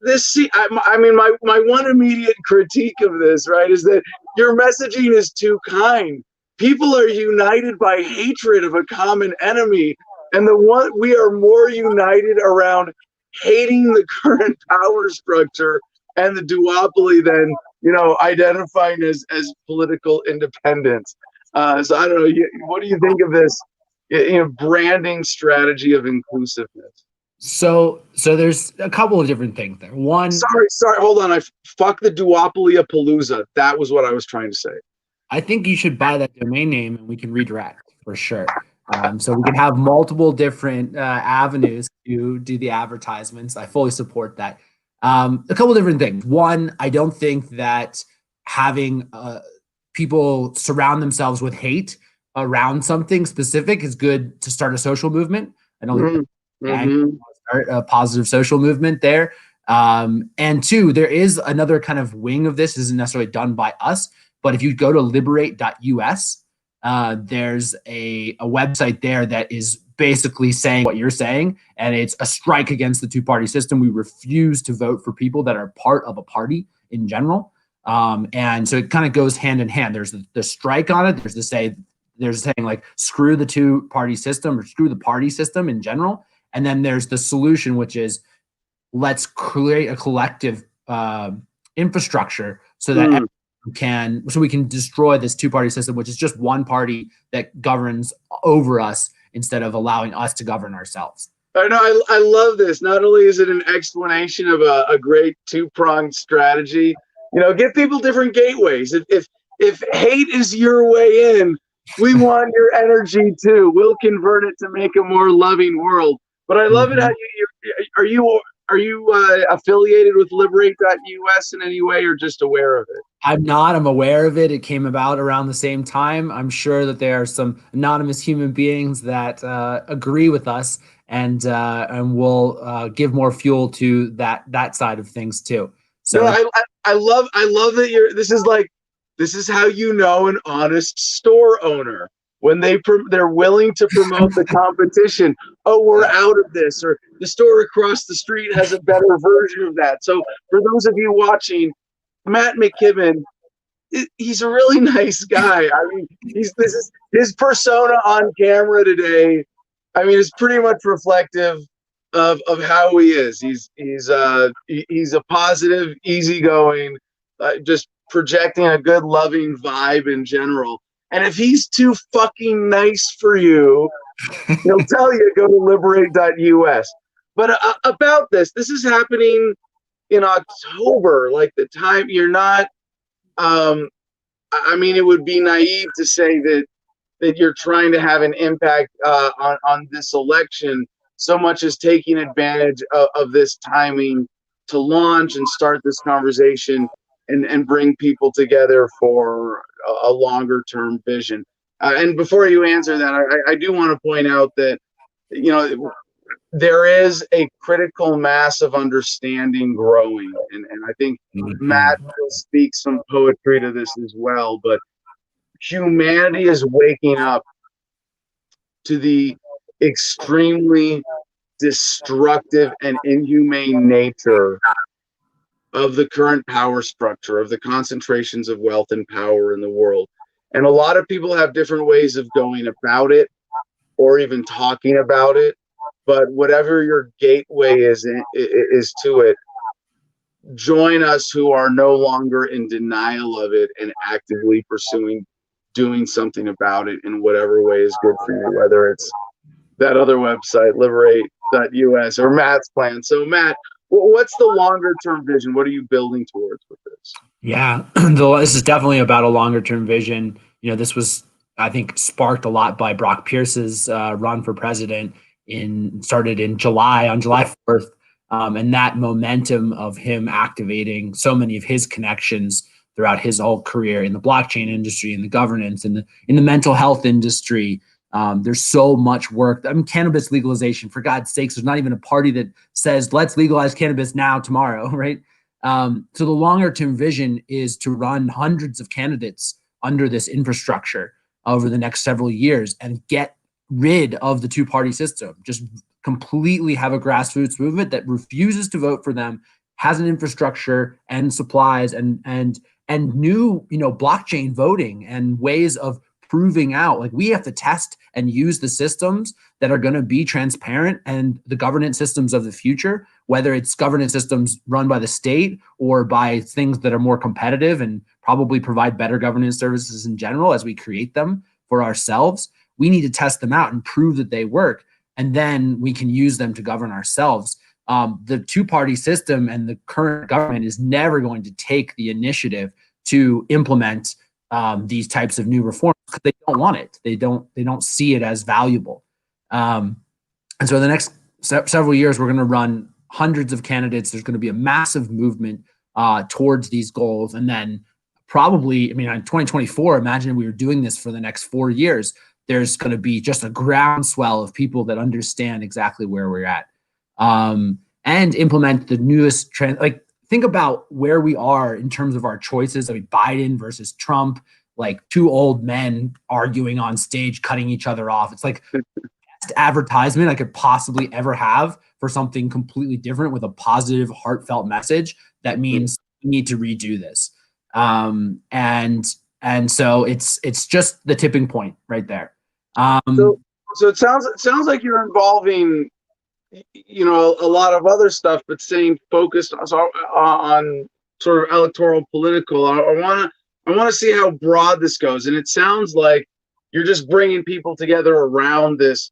this. I mean, my one immediate critique of this, right, is that your messaging is too kind. People are united by hatred of a common enemy, and we are more united around hating the current power structure and the duopoly than, you know, identifying as political independence. So I don't know. What do you think of this, you know, branding strategy of inclusiveness? So there's a couple of different things there. One, sorry, hold on. Fuck the duopoly of Palooza. That was what I was trying to say. I think you should buy that domain name and we can redirect for sure. So we can have multiple different avenues to do the advertisements. I fully support that. A couple different things. One, I don't think that having people surround themselves with hate around something specific is good to start a social movement. I don't think start a positive social movement there. And two, there is another kind of wing of this, isn't necessarily done by us, but if you go to liberate.us, there's a website there that is basically saying what you're saying, and it's a strike against the two-party system. We refuse to vote for people that are part of a party in general. And so it kind of goes hand in hand. There's the strike on it. There's saying like, screw the two-party system or screw the party system in general. And then there's the solution, which is let's create a collective infrastructure so that we can destroy this two-party system, which is just one party that governs over us instead of allowing us to govern ourselves. I know. I love this. Not only is it an explanation of a great two-pronged strategy, you know, give people different gateways. If hate is your way in, we want your energy too. We'll convert it to make a more loving world. But I love it how are you affiliated with liberate.us in any way, or just aware of it? I'm not. I'm aware of it. It came about around the same time. I'm sure that there are some anonymous human beings that agree with us and will give more fuel to that side of things too. So no, I love that this is how you know an honest store owner, when they're willing to promote the competition. Oh, we're out of this, or the store across the street has a better version of that. So for those of you watching, Matt McKibben, he's a really nice guy. I mean, this is his persona on camera today. I mean, it's pretty much reflective of how he is. He's a positive, easygoing, just projecting a good, loving vibe in general. And if he's too fucking nice for you, he'll tell you go to liberate.us. But about this is happening in October, like the time you're not. I mean, it would be naive to say that that you're trying to have an impact on this election so much as taking advantage of this timing to launch and start this conversation and bring people together for a longer term vision. And before you answer that, I do want to point out that, you know, there is a critical mass of understanding growing. And I think Matt will speak some poetry to this as well, but humanity is waking up to the extremely destructive and inhumane nature of the current power structure, of the concentrations of wealth and power in the world. And a lot of people have different ways of going about it or even talking about it. But whatever your gateway is to it, join us who are no longer in denial of it and actively pursuing doing something about it in whatever way is good for you, whether it's that other website, liberate.us, or Matt's plan. So Matt, what's the longer term vision? What are you building towards with this? Yeah, this is definitely about a longer term vision. You know, this was, I think, sparked a lot by Brock Pierce's run for president started in July, on July 4th. And that momentum of him activating so many of his connections throughout his whole career in the blockchain industry, in the governance, in the mental health industry. There's so much work. I mean, cannabis legalization, for God's sakes, there's not even a party that says, let's legalize cannabis now, tomorrow, right? So the longer term vision is to run hundreds of candidates under this infrastructure over the next several years and get rid of the two-party system. Just completely have a grassroots movement that refuses to vote for them, has an infrastructure and supplies and new, blockchain voting and ways of proving out. Like, we have to test and use the systems that are going to be transparent and the governance systems of the future, whether it's governance systems run by the state or by things that are more competitive and probably provide better governance services in general as we create them for ourselves. We need to test them out and prove that they work, and then we can use them to govern ourselves. The two-party system and the current government is never going to take the initiative to implement these types of new reforms because they don't want it. They don't see it as valuable. And so in the next several years, we're going to run hundreds of candidates. There's going to be a massive movement towards these goals. And then probably, in 2024, imagine if we were doing this for the next 4 years, there's going to be just a groundswell of people that understand exactly where we're at and implement the newest trend. Like, think about where we are in terms of our choices. I mean, Biden versus Trump, like two old men arguing on stage, cutting each other off. It's like the best advertisement I could possibly ever have for something completely different with a positive, heartfelt message that means we need to redo this. And so it's just the tipping point right there. So it sounds like you're involving, a lot of other stuff, but staying focused on sort of electoral political. I want to see how broad this goes, and it sounds like you're just bringing people together around this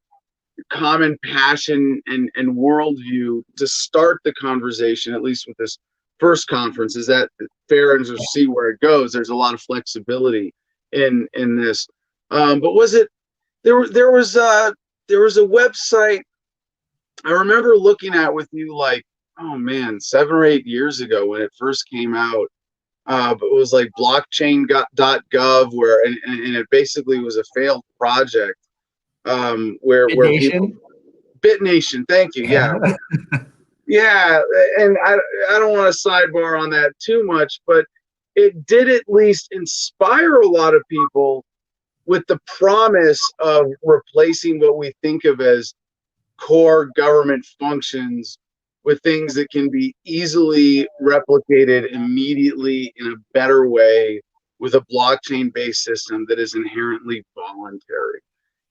common passion and worldview to start the conversation, at least with this first conference. Is that fair? And to see where it goes. There's a lot of flexibility in this. But was it there was a website I remember looking at with you, like, oh man, 7 or 8 years ago when it first came out. But it was like blockchain.gov, where and it basically was a failed project. Where people, BitNation, thank you. Yeah. Yeah, and I don't want to sidebar on that too much, but it did at least inspire a lot of people with the promise of replacing what we think of as core government functions with things that can be easily replicated immediately in a better way with a blockchain-based system that is inherently voluntary.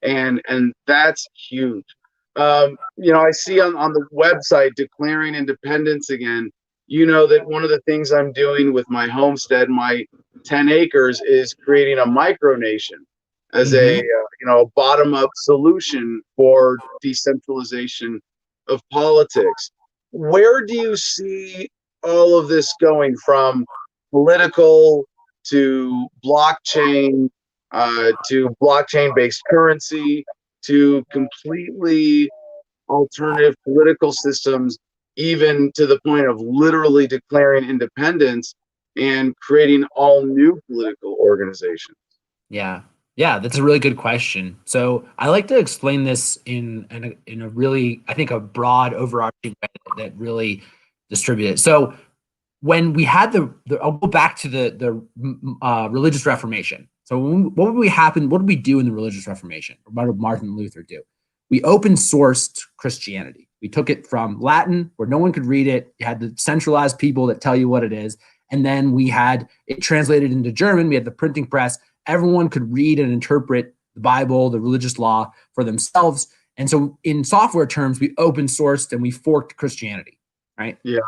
And that's huge. I see on the website Declaring Independence Again, that one of the things I'm doing with my homestead, my 10 acres, is creating a micronation as a bottom-up solution for decentralization of politics. Where do you see all of this going, from political to blockchain to blockchain-based currency, to completely alternative political systems, even to the point of literally declaring independence and creating all new political organizations. Yeah. Yeah, that's a really good question. So I like to explain this in a really, I think, a broad overarching way that really distributed. So when we had I'll go back to the religious Reformation. So what would we happen? What did we do in the religious Reformation? What did Martin Luther do? We open sourced Christianity. We took it from Latin, where no one could read it. You had the centralized people that tell you what it is, and then we had it translated into German. We had the printing press. Everyone could read and interpret the Bible, the religious law for themselves. And so in software terms, we open sourced and we forked Christianity, right? Yeah.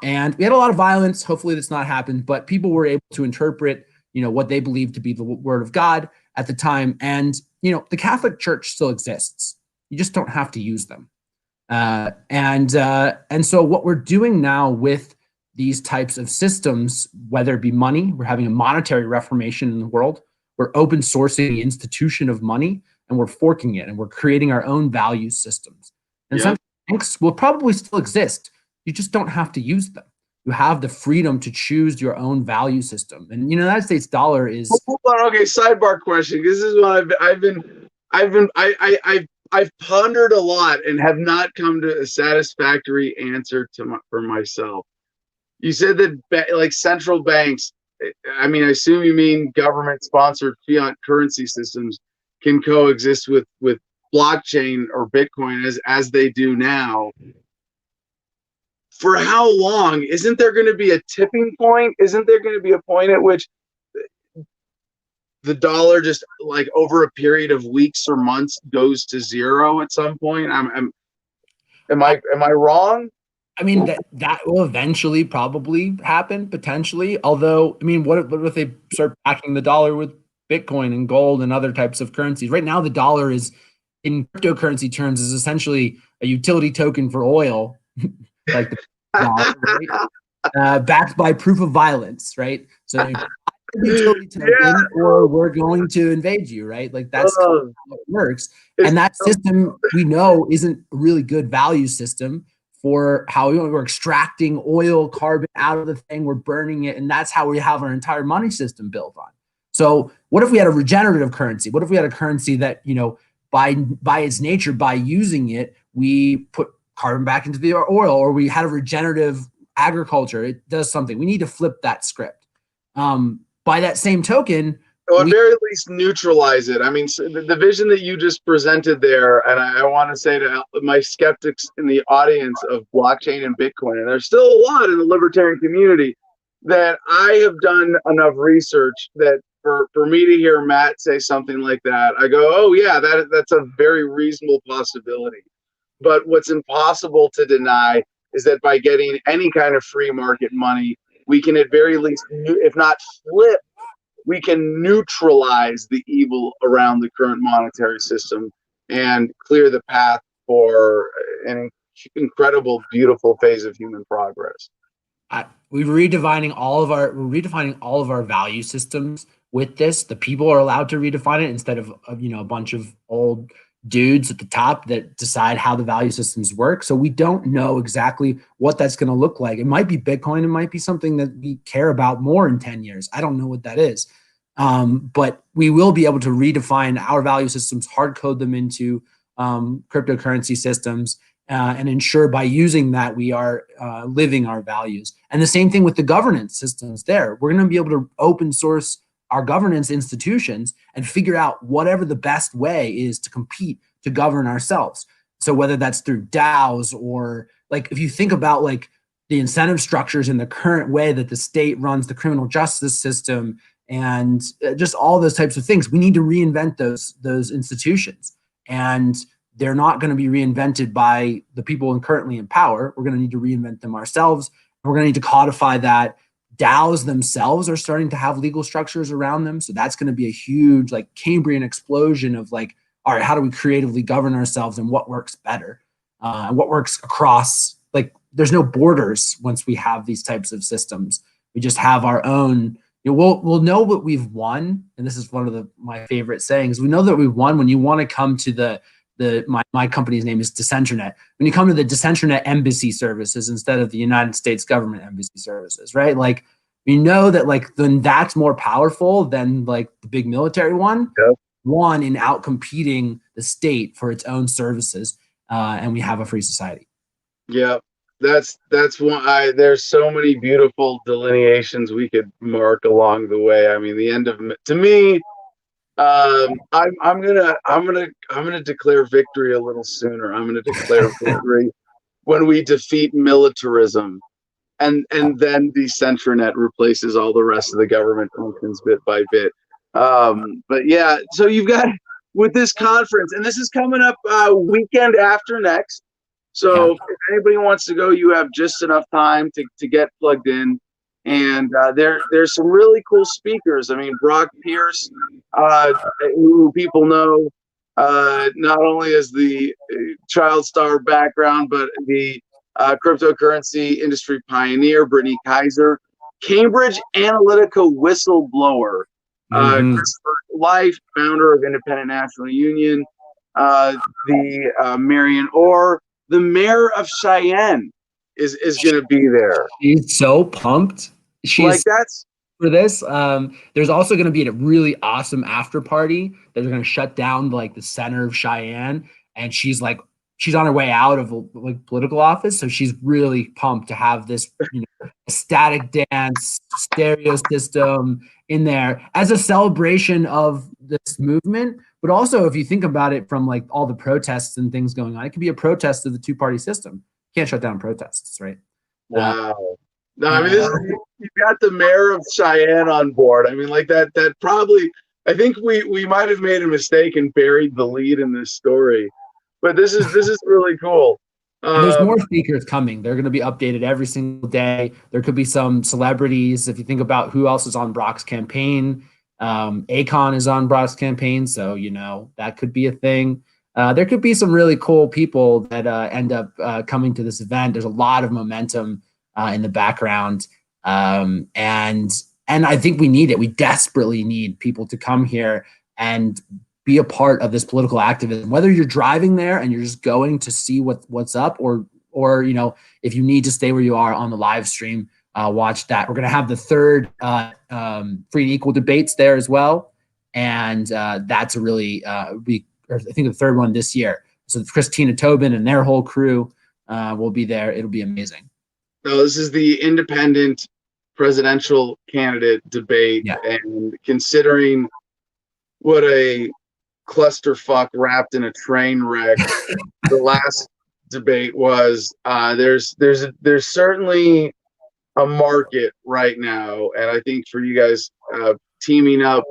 And we had a lot of violence. Hopefully that's not happened, but people were able to interpret, what they believed to be the word of God at the time. And, the Catholic Church still exists. You just don't have to use them. And so what we're doing now with these types of systems, whether it be money, we're having a monetary reformation in the world. We're open sourcing the institution of money, and we're forking it, and we're creating our own value systems. And Yeah. central banks will probably still exist. You just don't have to use them. You have the freedom to choose your own value system. And the United States dollar is Hold on, okay, sidebar question. This is what I've pondered a lot and have not come to a satisfactory answer for myself. You said that like central banks, I mean, I assume you mean government-sponsored fiat currency systems can coexist with blockchain or Bitcoin as they do now. For how long? Isn't there going to be a tipping point? Isn't there going to be a point at which the dollar just like over a period of weeks or months goes to zero at some point? Am I wrong? I mean, that will eventually probably happen, potentially. Although, I mean, what if they start backing the dollar with Bitcoin and gold and other types of currencies? Right now, the dollar is, in cryptocurrency terms, is essentially a utility token for oil, like the dollar, right? Backed by proof of violence, right? So utility token, or we're going to invade you, right? Like that's how it works. And that system we know isn't a really good value system for how we're extracting oil, carbon out of the thing, we're burning it, and that's how we have our entire money system built on. So what if we had a regenerative currency? What if we had a currency that, by its nature, by using it, we put carbon back into the oil, or we had a regenerative agriculture? It does something. We need to flip that script. By that same token, or at very least neutralize it. I mean, so the vision that you just presented there, and I want to say to my skeptics in the audience of blockchain and Bitcoin, and there's still a lot in the libertarian community, that I have done enough research that for me to hear Matt say something like that, I go, oh yeah, that's a very reasonable possibility. But what's impossible to deny is that by getting any kind of free market money, we can at very least, if not flip, we can neutralize the evil around the current monetary system and clear the path for an incredible, beautiful phase of human progress. We're redefining all of our value systems with this. The people are allowed to redefine it instead of a bunch of old dudes at the top that decide how the value systems work. So we don't know exactly what that's going to look like. It might be Bitcoin. It might be something that we care about more in 10 years. I don't know what that is. But we will be able to redefine our value systems, hard code them into cryptocurrency systems, and ensure by using that we are living our values. And the same thing with the governance systems there. We're going to be able to open source our governance institutions and figure out whatever the best way is to compete to govern ourselves. So whether that's through DAOs, or like if you think about like the incentive structures in the current way that the state runs the criminal justice system and just all those types of things, we need to reinvent those institutions. And they're not going to be reinvented by the people currently in power. We're going to need to reinvent them ourselves. We're going to need to codify that. DAOs themselves are starting to have legal structures around them. So that's going to be a huge like Cambrian explosion of like, all right, how do we creatively govern ourselves and what works better and what works across, like there's no borders once we have these types of systems. We just have our own we'll know what we've won, and this is one of my favorite sayings. We know that we won when you want to come to my company's name is Decentranet. When you come to the Decentranet embassy services instead of the United States government embassy services, right? Like we know that then that's more powerful than like the big military one. Yep. One in out competing the state for its own services, and we have a free society. Yeah, that's one. There's so many beautiful delineations we could mark along the way. I mean, the end of to me, I'm gonna declare victory a little sooner. I'm gonna declare victory when we defeat militarism, and then Decentranet replaces all the rest of the government functions bit by bit. But yeah, so you've got with this conference, and this is coming up weekend after next. So if anybody wants to go, you have just enough time to get plugged in. And there's some really cool speakers. I mean, Brock Pierce, who people know not only as the child star background, but the cryptocurrency industry pioneer, Brittany Kaiser, Cambridge Analytica whistleblower, Christopher Life, founder of Independent National Union, the Marion Orr, the mayor of Cheyenne is going to be there. She's so pumped. She's like that's for this. There's also going to be a really awesome after party that they're going to shut down like the center of Cheyenne, and she's on her way out of like political office, so she's really pumped to have this static dance stereo system in there as a celebration of this movement. But also, if you think about it from like all the protests and things going on, it could be a protest of the two-party system. You can't shut down protests, right? Wow. No, I mean, you've got the mayor of Cheyenne on board. I mean, like that probably, I think we might have made a mistake and buried the lead in this story, but this is really cool. There's more speakers coming. They're going to be updated every single day. There could be some celebrities. If you think about who else is on Brock's campaign, Akon is on Brock's campaign, so that could be a thing. There could be some really cool people that end up coming to this event. There's a lot of momentum in the background, and I think we need it. We desperately need people to come here and be a part of this political activism. Whether you're driving there and you're just going to see what's up, or if you need to stay where you are on the live stream, watch that. We're going to have the third free and equal debates there as well, and that's a really I think the third one this year. So Christina Tobin and their whole crew will be there. It'll be amazing. No, this is the independent presidential candidate debate, and considering what a clusterfuck wrapped in a train wreck the last debate was, there's certainly a market right now, and I think for you guys teaming up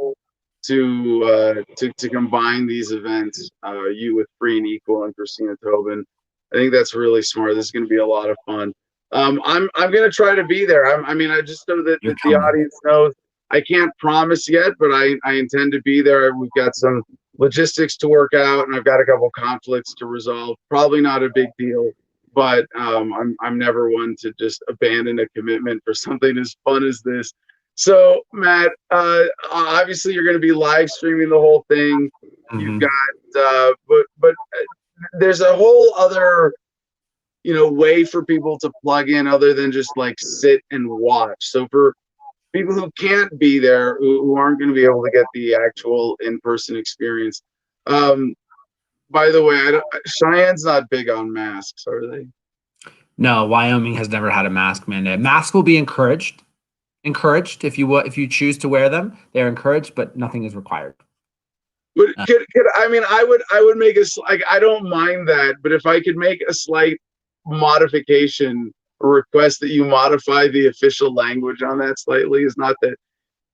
to combine these events, you with Free and Equal and Christina Tobin, I think that's really smart. This is going to be a lot of fun. I'm going to try to be there. I just know that the audience knows. I can't promise yet, but I intend to be there. We've got some logistics to work out, and I've got a couple conflicts to resolve. Probably not a big deal, but I'm never one to just abandon a commitment for something as fun as this. So, Matt, obviously you're going to be live streaming the whole thing. You've got, but there's a whole other way for people to plug in other than just like sit and watch. So for people who can't be there, who aren't going to be able to get the actual in-person experience, by the way, Cheyenne's not big on masks, are they? No, Wyoming has never had a mask mandate. Masks will be encouraged if you choose to wear them. They're encouraged, but nothing is required. But I would make I don't mind that, but if I could make a slight modification or request that you modify the official language on that slightly, is not that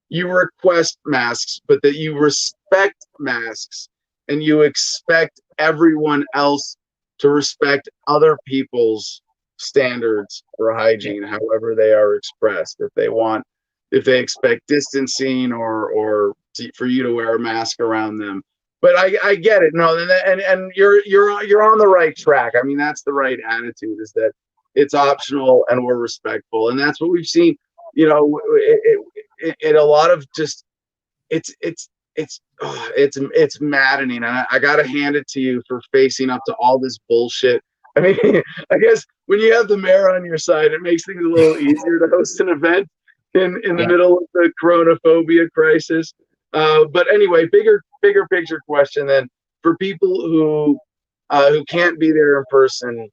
you request masks, but that you respect masks and you expect everyone else to respect other people's standards for hygiene, however they are expressed. If they expect distancing or for you to wear a mask around them. But I get it. No, and you're on the right track. I mean, that's the right attitude, is that it's optional and we're respectful, and that's what we've seen. in a lot of just it's maddening. And I got to hand it to you for facing up to all this bullshit. I mean, I guess when you have the mayor on your side, it makes things a little easier to host an event in the middle of the coronaphobia crisis. But anyway, bigger picture question then, for people who can't be there in person,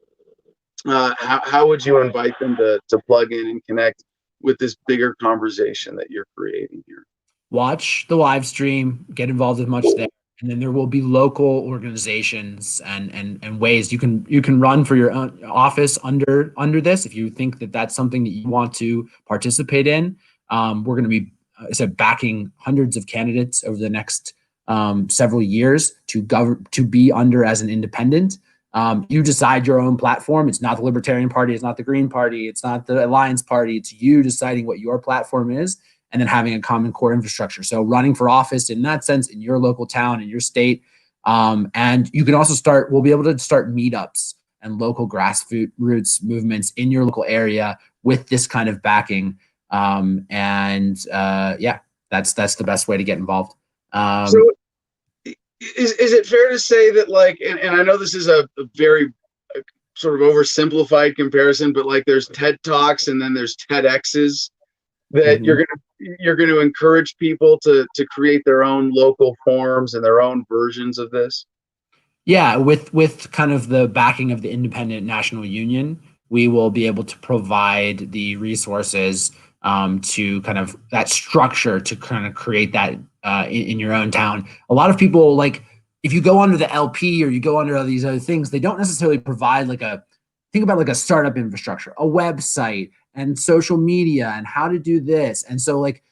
how would you invite them to plug in and connect with this bigger conversation that you're creating here? Watch the live stream, get involved as much there, and then there will be local organizations and ways you can run for your own office under this if you think that that's something that you want to participate in. We're going to be, I said, backing hundreds of candidates over the next several years to be under as an independent. You decide your own platform. It's not the Libertarian Party. It's not the Green Party. It's not the Alliance Party. It's you deciding what your platform is and then having a common core infrastructure. So running for office in that sense in your local town, in your state. And you can also we'll be able to start meetups and local grassroots movements in your local area with this kind of backing. That's the best way to get involved. So is it fair to say that, like, and I know this is a very sort of oversimplified comparison, but like there's TED Talks and then there's TEDx's, that you're gonna encourage people to create their own local forums and their own versions of this? Yeah, with kind of the backing of the Independent National Union, we will be able to provide the resources to kind of that structure to kind of create that in your own town. A lot of people, like, if you go under the LP or you go under all these other things, they don't necessarily provide think about like a startup infrastructure, a website and social media and how to do this. And so like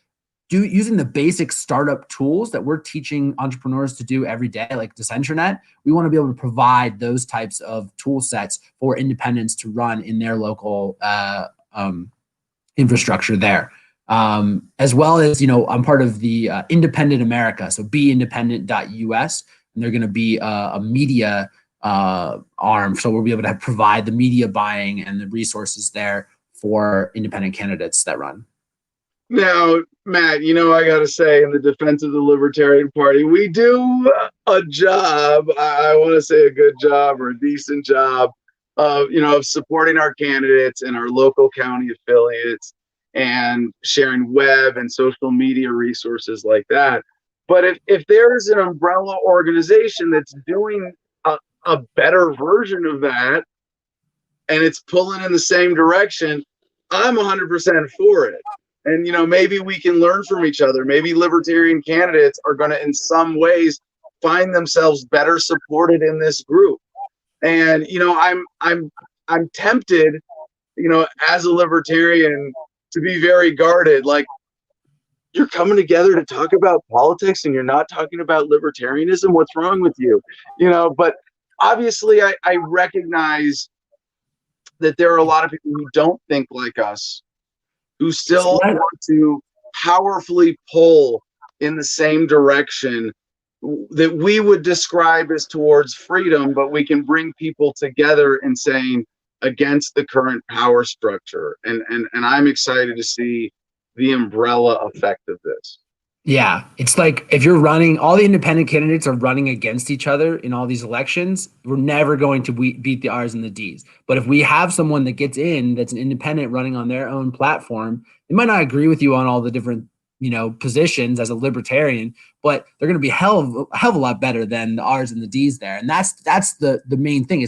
using the basic startup tools that we're teaching entrepreneurs to do every day, like Decentranet, we want to be able to provide those types of tool sets for independents to run in their local infrastructure there. As well as, I'm part of the Independent America, so beindependent.us, and they're going to be a media arm. So we'll be able to provide the media buying and the resources there for independent candidates that run. Now, Matt, I got to say, in the defense of the Libertarian Party, we do a job, I want to say a good job or a decent job of supporting our candidates and our local county affiliates and sharing web and social media resources like that. But if there's an umbrella organization that's doing a better version of that and it's pulling in the same direction, I'm 100% for it. And, maybe we can learn from each other. Maybe libertarian candidates are going to, in some ways, find themselves better supported in this group. And, I'm tempted, as a libertarian, to be very guarded. Like, you're coming together to talk about politics and you're not talking about libertarianism. What's wrong with you? But obviously I recognize that there are a lot of people who don't think like us, who still want to powerfully pull in the same direction that we would describe as towards freedom, but we can bring people together in saying against the current power structure. And I'm excited to see the umbrella effect of this. Yeah, it's like if you're running, all the independent candidates are running against each other in all these elections, we're never going to beat the R's and the D's. But if we have someone that gets in that's an independent running on their own platform, they might not agree with you on all the different positions as a libertarian, but they're going to be a hell of a lot better than the R's and the D's there. And that's the main thing.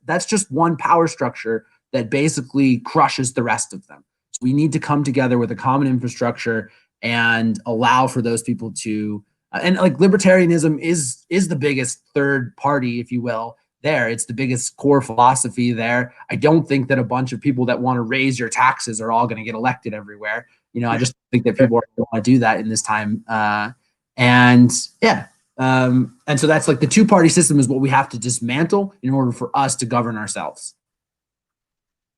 That's just one power structure that basically crushes the rest of them. So we need to come together with a common infrastructure and allow for those people to, and like libertarianism is the biggest third party, if you will, there. It's the biggest core philosophy there. I don't think that a bunch of people that want to raise your taxes are all going to get elected everywhere. I just think that people want to do that in this time. And so that's like the two-party system is what we have to dismantle in order for us to govern ourselves.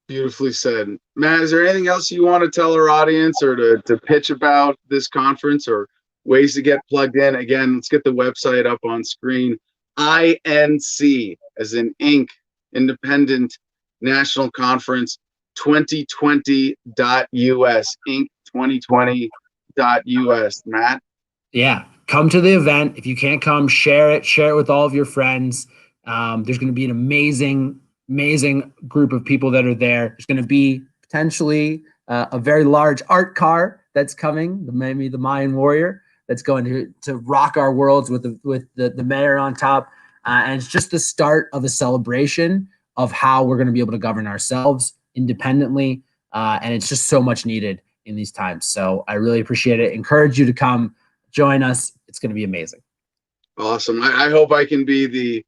Beautifully said. Matt, is there anything else you want to tell our audience or to pitch about this conference or ways to get plugged in? Again, let's get the website up on screen. INC, as in Inc., Independent National Conference 2020.us, Inc. 2020.us. .us, Matt. Yeah, come to the event. If you can't come, share it. Share it with all of your friends. There's going to be an amazing group of people that are there. There's going to be potentially a very large art car that's coming, maybe the Mayan warrior that's going to rock our worlds with the mayor on top. And it's just the start of a celebration of how we're going to be able to govern ourselves independently. And it's just so much needed in these times. So I really appreciate it. Encourage you to come join us. It's going to be amazing. Awesome. I hope I can be the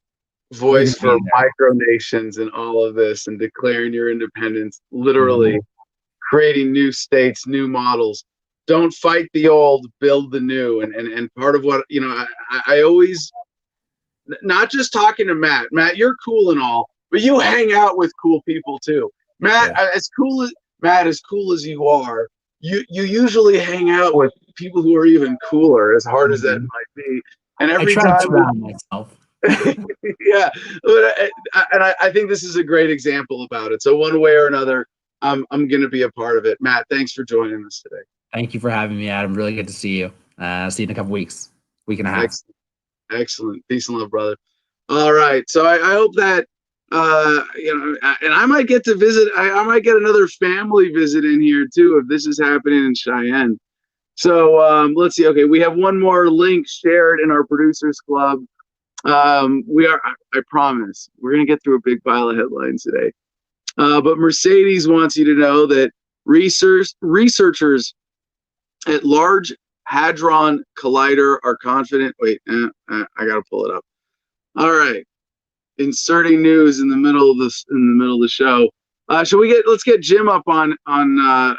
voice for micronations in all of this and declaring your independence, literally creating new states, new models. Don't fight the old, build the new. And part of what, I always, not just talking to Matt, you're cool and all, but you hang out with cool people too. Matt, as cool as you are, you usually hang out with people who are even cooler, as hard as that might be. And every I try time to surround myself. yeah, and I think this is a great example about it. So one way or another, I'm going to be a part of it. Matt, thanks for joining us today. Thank you for having me, Adam. Really good to see you. See you in a couple weeks, week and a half. Excellent. Peace and love, brother. All right. So I hope that and I might get to visit. I might get another family visit in here too if this is happening in Cheyenne. So let's see. Okay, we have one more link shared in our producers club. I promise we're going to get through a big pile of headlines today. But Mercedes wants you to know that researchers at Large Hadron Collider are confident. Wait, I got to pull it up. All right. Inserting news in the middle of the show. Let's get Jim up on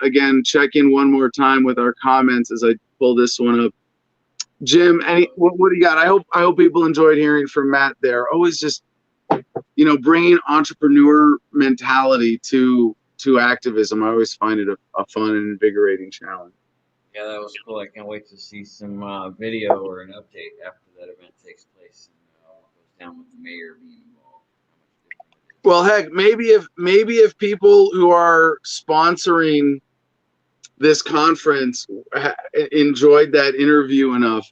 again, check in one more time with our comments as I pull this one up. Jim, what do you got? I hope people enjoyed hearing from Matt there. Always just, bringing entrepreneur mentality to activism. I always find it a fun and invigorating challenge. Yeah, that was cool. I can't wait to see some video or an update after that event takes place and what goes down with the mayor being involved. Well, heck, maybe if people who are sponsoring this conference enjoyed that interview enough,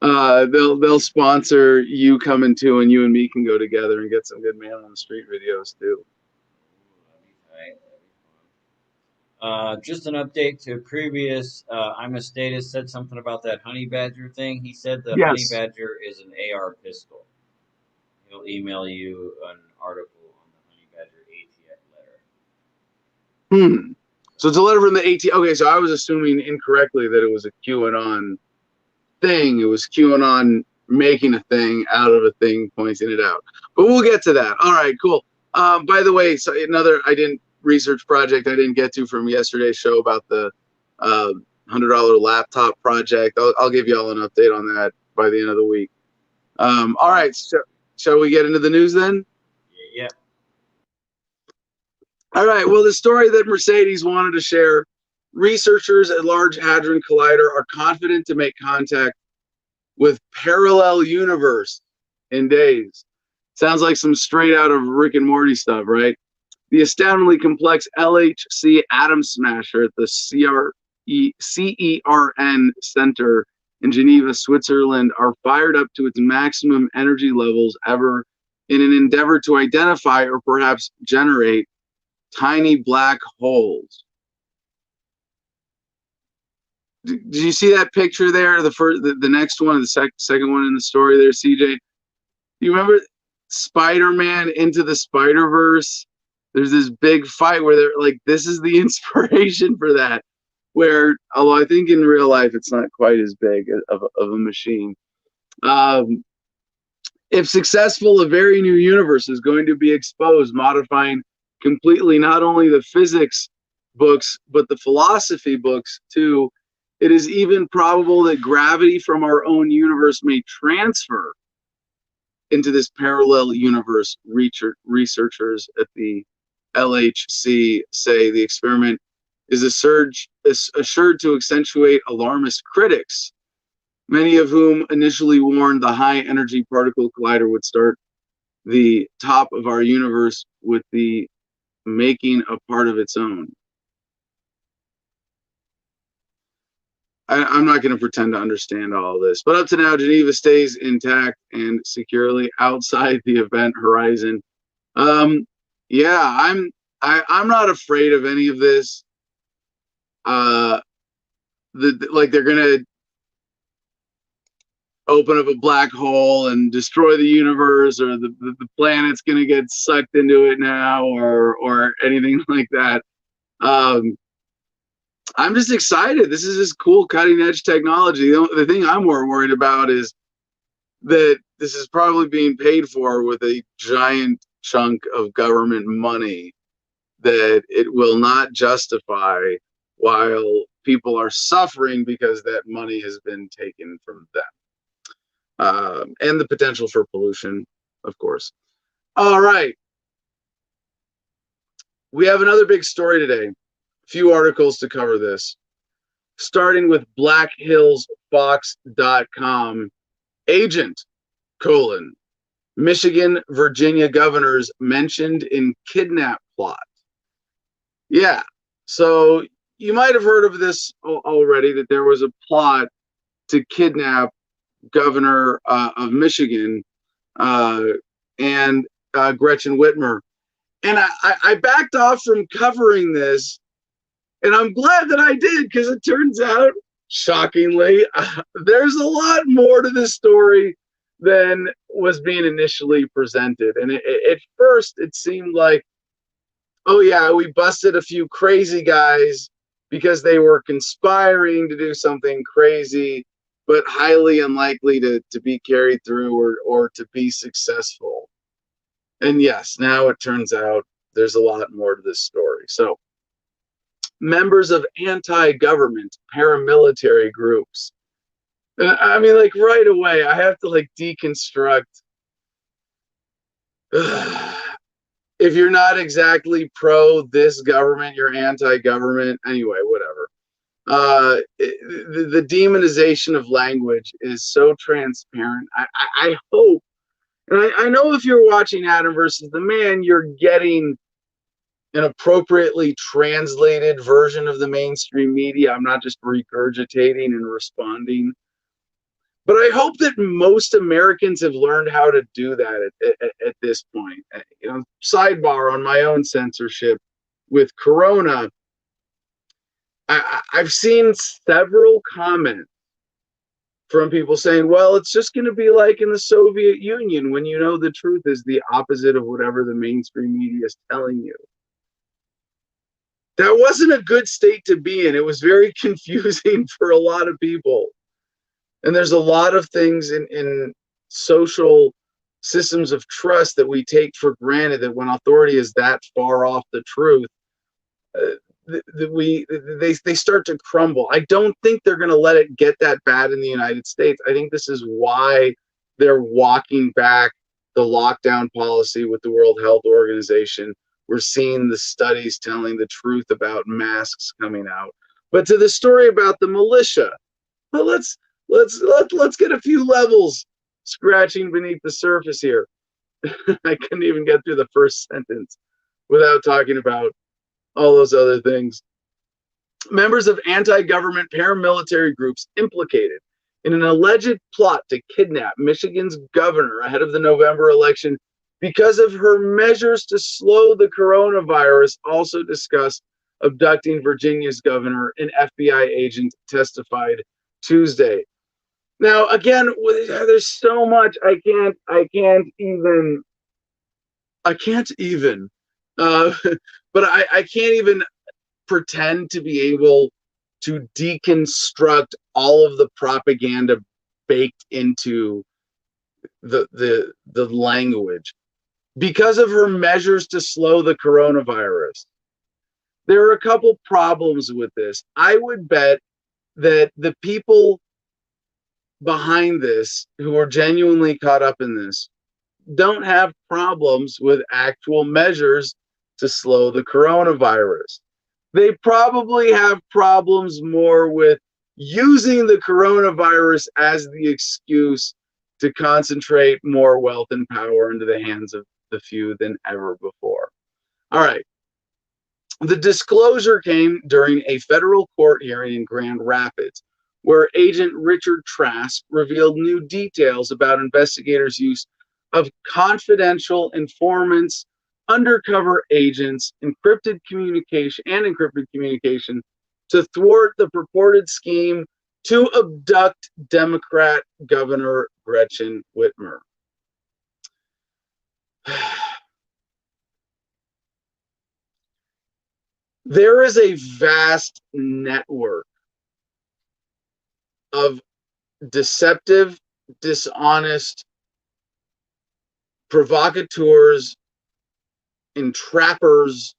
they'll sponsor you coming too, and you and me can go together and get some good man on the street videos too. Just an update to previous. I'm a Status said something about that honey badger thing. He said the honey badger is an AR pistol. He'll email you an article on the honey badger AT letter. So it's a letter from the AT. Okay, so I was assuming incorrectly that it was a QAnon thing. It was QAnon making a thing out of a thing, pointing it out. But we'll get to that. All right, cool. By the way, so another research project I didn't get to from yesterday's show about the $100 laptop project. I'll give you all an update on that by the end of the week. All right, so shall we get into the news then? Yeah. All right, well, the story that Mercedes wanted to share, researchers at Large Hadron Collider are confident to make contact with parallel universe in days. Sounds like some straight out of Rick and Morty stuff, right? The astoundingly complex LHC atom smasher at the CERN Center in Geneva, Switzerland, are fired up to its maximum energy levels ever in an endeavor to identify or perhaps generate tiny black holes. Did you see that picture there? The next one, the second one in the story there, CJ? Do you remember Spider-Man Into the Spider-Verse? There's this big fight where they're like, this is the inspiration for that. Where, although I think in real life it's not quite as big of a machine. If successful, a very new universe is going to be exposed, modifying completely not only the physics books, but the philosophy books too. It is even probable that gravity from our own universe may transfer into this parallel universe. Researchers at the LHC say the experiment is assured to accentuate alarmist critics, many of whom initially warned the high energy particle collider would start the top of our universe with the making a part of its own. I'm not going to pretend to understand all of this, but up to now, Geneva stays intact and securely outside the event horizon. Yeah, I'm not afraid of any of this. Like they're gonna open up a black hole and destroy the universe, or the planet's gonna get sucked into it now, or anything like that. I'm just excited. This is just cool, cutting edge technology. The thing I'm more worried about is that this is probably being paid for with a giant chunk of government money that it will not justify, while people are suffering because that money has been taken from them. And the potential for pollution, of course. All right. We have another big story today. A few articles to cover this. Starting with blackhillsfox.com. Agent, Michigan, Virginia governors mentioned in kidnap plot. Yeah, so you might have heard of this already, that there was a plot to kidnap governor of Michigan and Gretchen Whitmer. And I backed off from covering this, and I'm glad that I did, because it turns out, shockingly, there's a lot more to this story than was being initially presented. And at first, it seemed like, oh yeah, we busted a few crazy guys because they were conspiring to do something crazy, but highly unlikely to be carried through or to be successful. And yes, now it turns out there's a lot more to this story. So, members of anti-government paramilitary groups. I mean, like, right away, I have to, like, deconstruct. If you're not exactly pro this government, you're anti-government. Anyway, whatever. The demonization of language is so transparent. I hope, and I know if you're watching Adam versus the Man, you're getting an appropriately translated version of the mainstream media. I'm not just regurgitating and responding. But I hope that most Americans have learned how to do that at this point. You know, sidebar on my own censorship with Corona. I've seen several comments from people saying, well, it's just going to be like in the Soviet Union, when you know the truth is the opposite of whatever the mainstream media is telling you. That wasn't a good state to be in. It was very confusing for a lot of people. And there's a lot of things in social systems of trust that we take for granted, that when authority is that far off the truth, they start to crumble. I don't think they're going to let it get that bad in the United States. I think this is why they're walking back the lockdown policy with the World Health Organization. We're seeing the studies telling the truth about masks coming out. But to the story about the militia, well, let's get a few levels scratching beneath the surface here. I couldn't even get through the first sentence without talking about all those other things. Members of anti-government paramilitary groups implicated in an alleged plot to kidnap Michigan's governor ahead of the November election because of her measures to slow the coronavirus, also discussed abducting Virginia's governor, an FBI agent testified Tuesday. Now, again, there's so much I can't even. But I can't even pretend to be able to deconstruct all of the propaganda baked into the language because of her measures to slow the coronavirus. There are a couple problems with this. I would bet that the people behind this, who are genuinely caught up in this, don't have problems with actual measures to slow the coronavirus. They probably have problems more with using the coronavirus as the excuse to concentrate more wealth and power into the hands of the few than ever before. All right. The disclosure came during a federal court hearing in Grand Rapids, where Agent Richard Trask revealed new details about investigators' use of confidential informants, undercover agents, encrypted communication to thwart the purported scheme to abduct Democrat Governor Gretchen Whitmer. There is a vast network of deceptive, dishonest provocateurs, entrappers,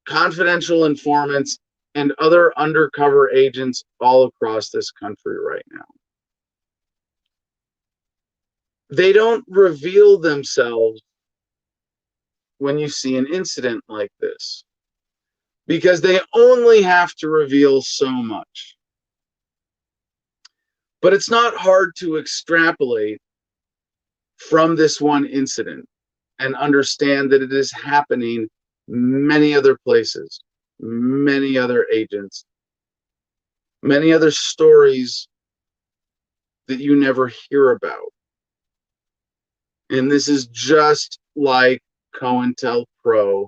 confidential informants, and other undercover agents all across this country right now. They don't reveal themselves when you see an incident like this, because they only have to reveal so much. But it's not hard to extrapolate from this one incident and understand that it is happening many other places, many other agents, many other stories that you never hear about. And this is just like COINTELPRO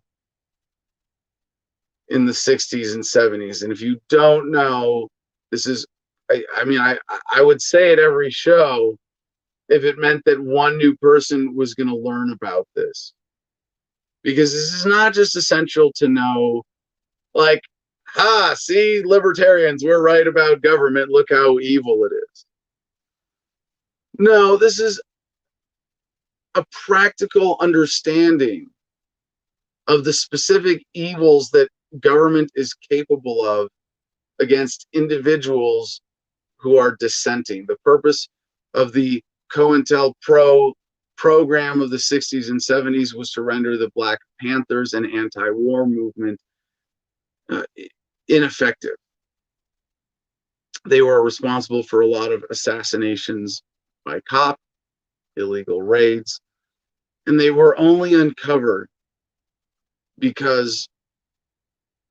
in the 60s and 70s. And if you don't know, this is, I would say at every show if it meant that one new person was going to learn about this. Because this is not just essential to know, like, see, libertarians, we're right about government, look how evil it is. No, this is a practical understanding of the specific evils that government is capable of against individuals who are dissenting. The purpose of the COINTELPRO program of the 60s and 70s was to render the Black Panthers and anti-war movement ineffective. They were responsible for a lot of assassinations by cops, illegal raids, and they were only uncovered because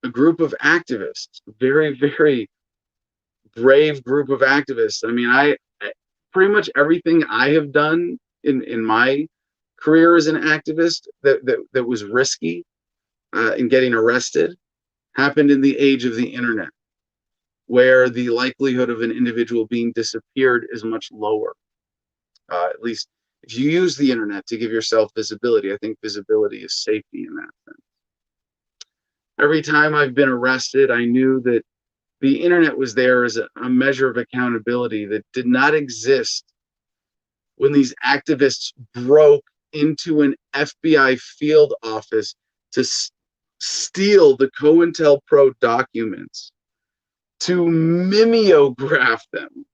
a group of activists, very, very brave group of activists. I mean, I pretty much everything I have done in my career as an activist that was risky in getting arrested happened in the age of the internet, where the likelihood of an individual being disappeared is much lower. At least if you use the internet to give yourself visibility, I think visibility is safety in that sense. Every time I've been arrested, I knew that the internet was there as a measure of accountability that did not exist when these activists broke into an FBI field office to steal the COINTELPRO documents, to mimeograph them.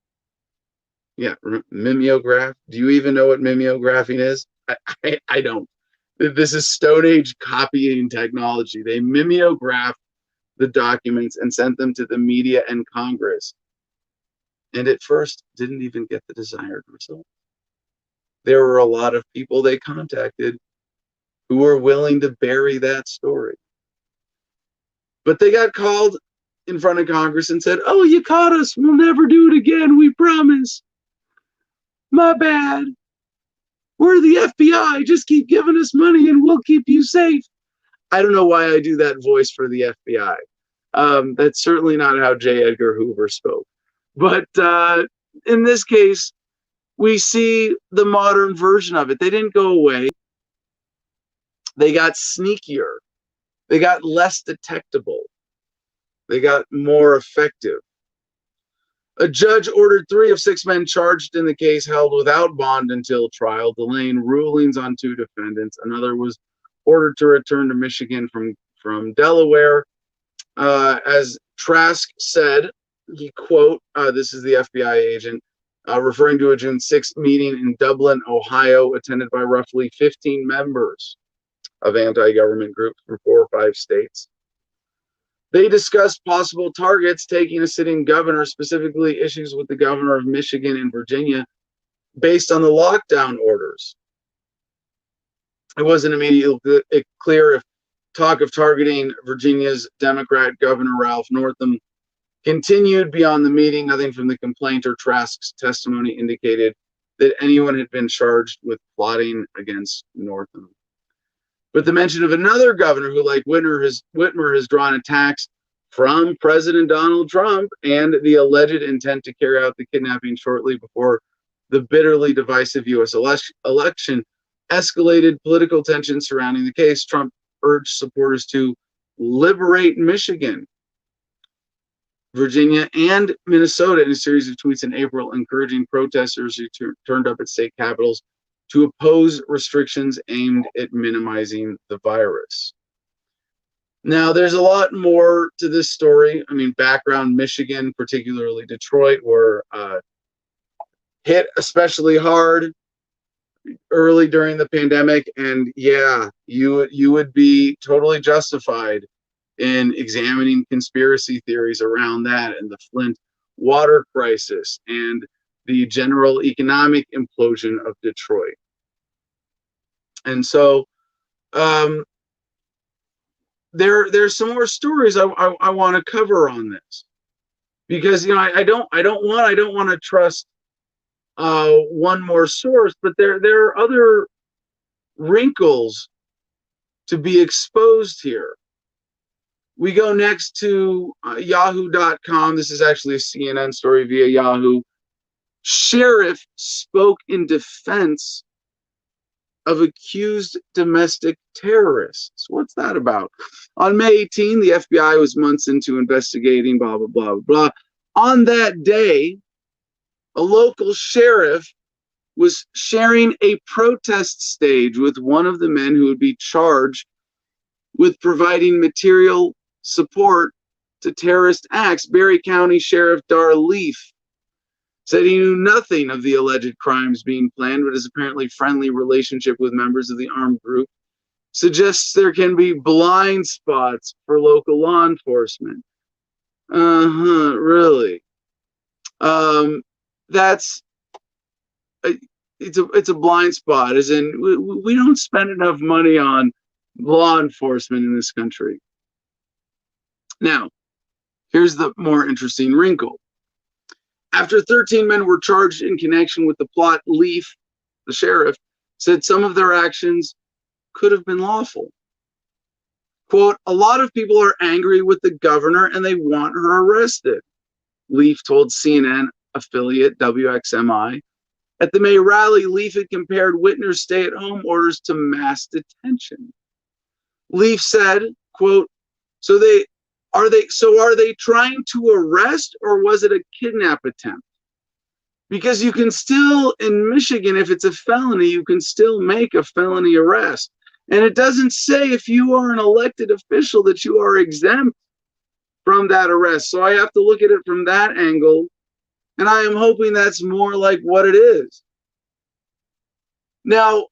Yeah, mimeograph. Do you even know what mimeographing is? I don't. This is Stone Age copying technology. They mimeographed the documents and sent them to the media and Congress. And at first didn't even get the desired result. There were a lot of people they contacted who were willing to bury that story. But they got called in front of Congress and said, "Oh, you caught us. We'll never do it again. We promise. My bad. We're the FBI. Just keep giving us money and we'll keep you safe." I don't know why I do that voice for the FBI. That's certainly not how J. Edgar Hoover spoke. But in this case, we see the modern version of it. They didn't go away. They got sneakier. They got less detectable. They got more effective. A judge ordered 3 of 6 men charged in the case held without bond until trial, delaying rulings on 2 defendants. Another was ordered to return to Michigan from Delaware. As Trask said, he quote, this is the FBI agent, referring to a June 6th meeting in Dublin, Ohio, attended by roughly 15 members of anti-government groups from 4 or 5 states. They discussed possible targets taking a sitting governor, specifically issues with the governor of Michigan and Virginia, based on the lockdown orders. It wasn't immediately clear if talk of targeting Virginia's Democrat Governor Ralph Northam continued beyond the meeting. Nothing from the complaint or Trask's testimony indicated that anyone had been charged with plotting against Northam. But the mention of another governor who, like Whitmer, has drawn attacks from President Donald Trump and the alleged intent to carry out the kidnapping shortly before the bitterly divisive U.S. election escalated political tension surrounding the case. Trump urged supporters to liberate Michigan, Virginia, and Minnesota in a series of tweets in April, encouraging protesters who turned up at state capitals to oppose restrictions aimed at minimizing the virus. Now, there's a lot more to this story. I mean, background: Michigan, particularly Detroit, were hit especially hard early during the pandemic. And yeah, you would be totally justified in examining conspiracy theories around that, and the Flint water crisis, and the general economic implosion of Detroit. And so there's some more stories I want to cover on this, because I don't want to trust one more source, but there are other wrinkles to be exposed here. We go next to yahoo.com. This is actually a CNN story via Yahoo. Sheriff spoke in defense of accused domestic terrorists. What's that about? On May 18, the FBI was months into investigating, blah, blah, blah, blah. On that day, a local sheriff was sharing a protest stage with one of the men who would be charged with providing material support to terrorist acts. Berry County Sheriff Dar Leaf said he knew nothing of the alleged crimes being planned, but his apparently friendly relationship with members of the armed group suggests there can be blind spots for local law enforcement. Really? It's a blind spot, as in we don't spend enough money on law enforcement in this country. Now, here's the more interesting wrinkle. After 13 men were charged in connection with the plot, Leaf, the sheriff, said some of their actions could have been lawful. Quote, a lot of people are angry with the governor and they want her arrested, Leaf told CNN affiliate WXMI. At the May rally, Leaf had compared Whitmer's stay-at-home orders to mass detention. Leaf said, quote, are they trying to arrest, or was it a kidnap attempt? Because you can still, in Michigan, if it's a felony, you can still make a felony arrest. And it doesn't say if you are an elected official that you are exempt from that arrest. So I have to look at it from that angle. And I am hoping that's more like what it is. Now,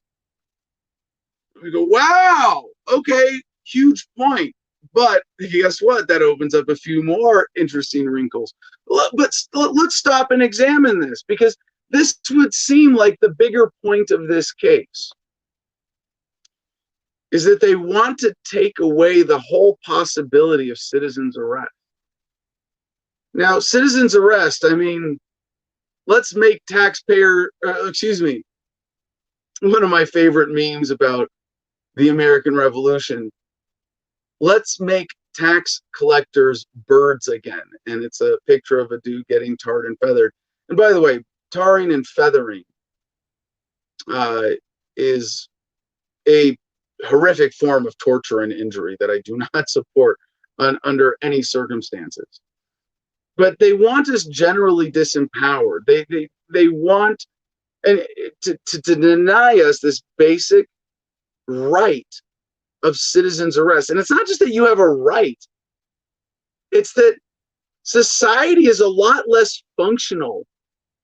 we go, wow, okay, huge point. But guess what? That opens up a few more interesting wrinkles. But let's stop and examine this, because this would seem like the bigger point of this case is that they want to take away the whole possibility of citizen's arrest. Now, citizen's arrest, I mean, let's make one of my favorite memes about the American Revolution. Let's make tax collectors birds again. And it's a picture of a dude getting tarred and feathered. And by the way, tarring and feathering is a horrific form of torture and injury that I do not support under any circumstances. But they want us generally disempowered. They want to deny us this basic right of citizen's arrest. And it's not just that you have a right, it's that society is a lot less functional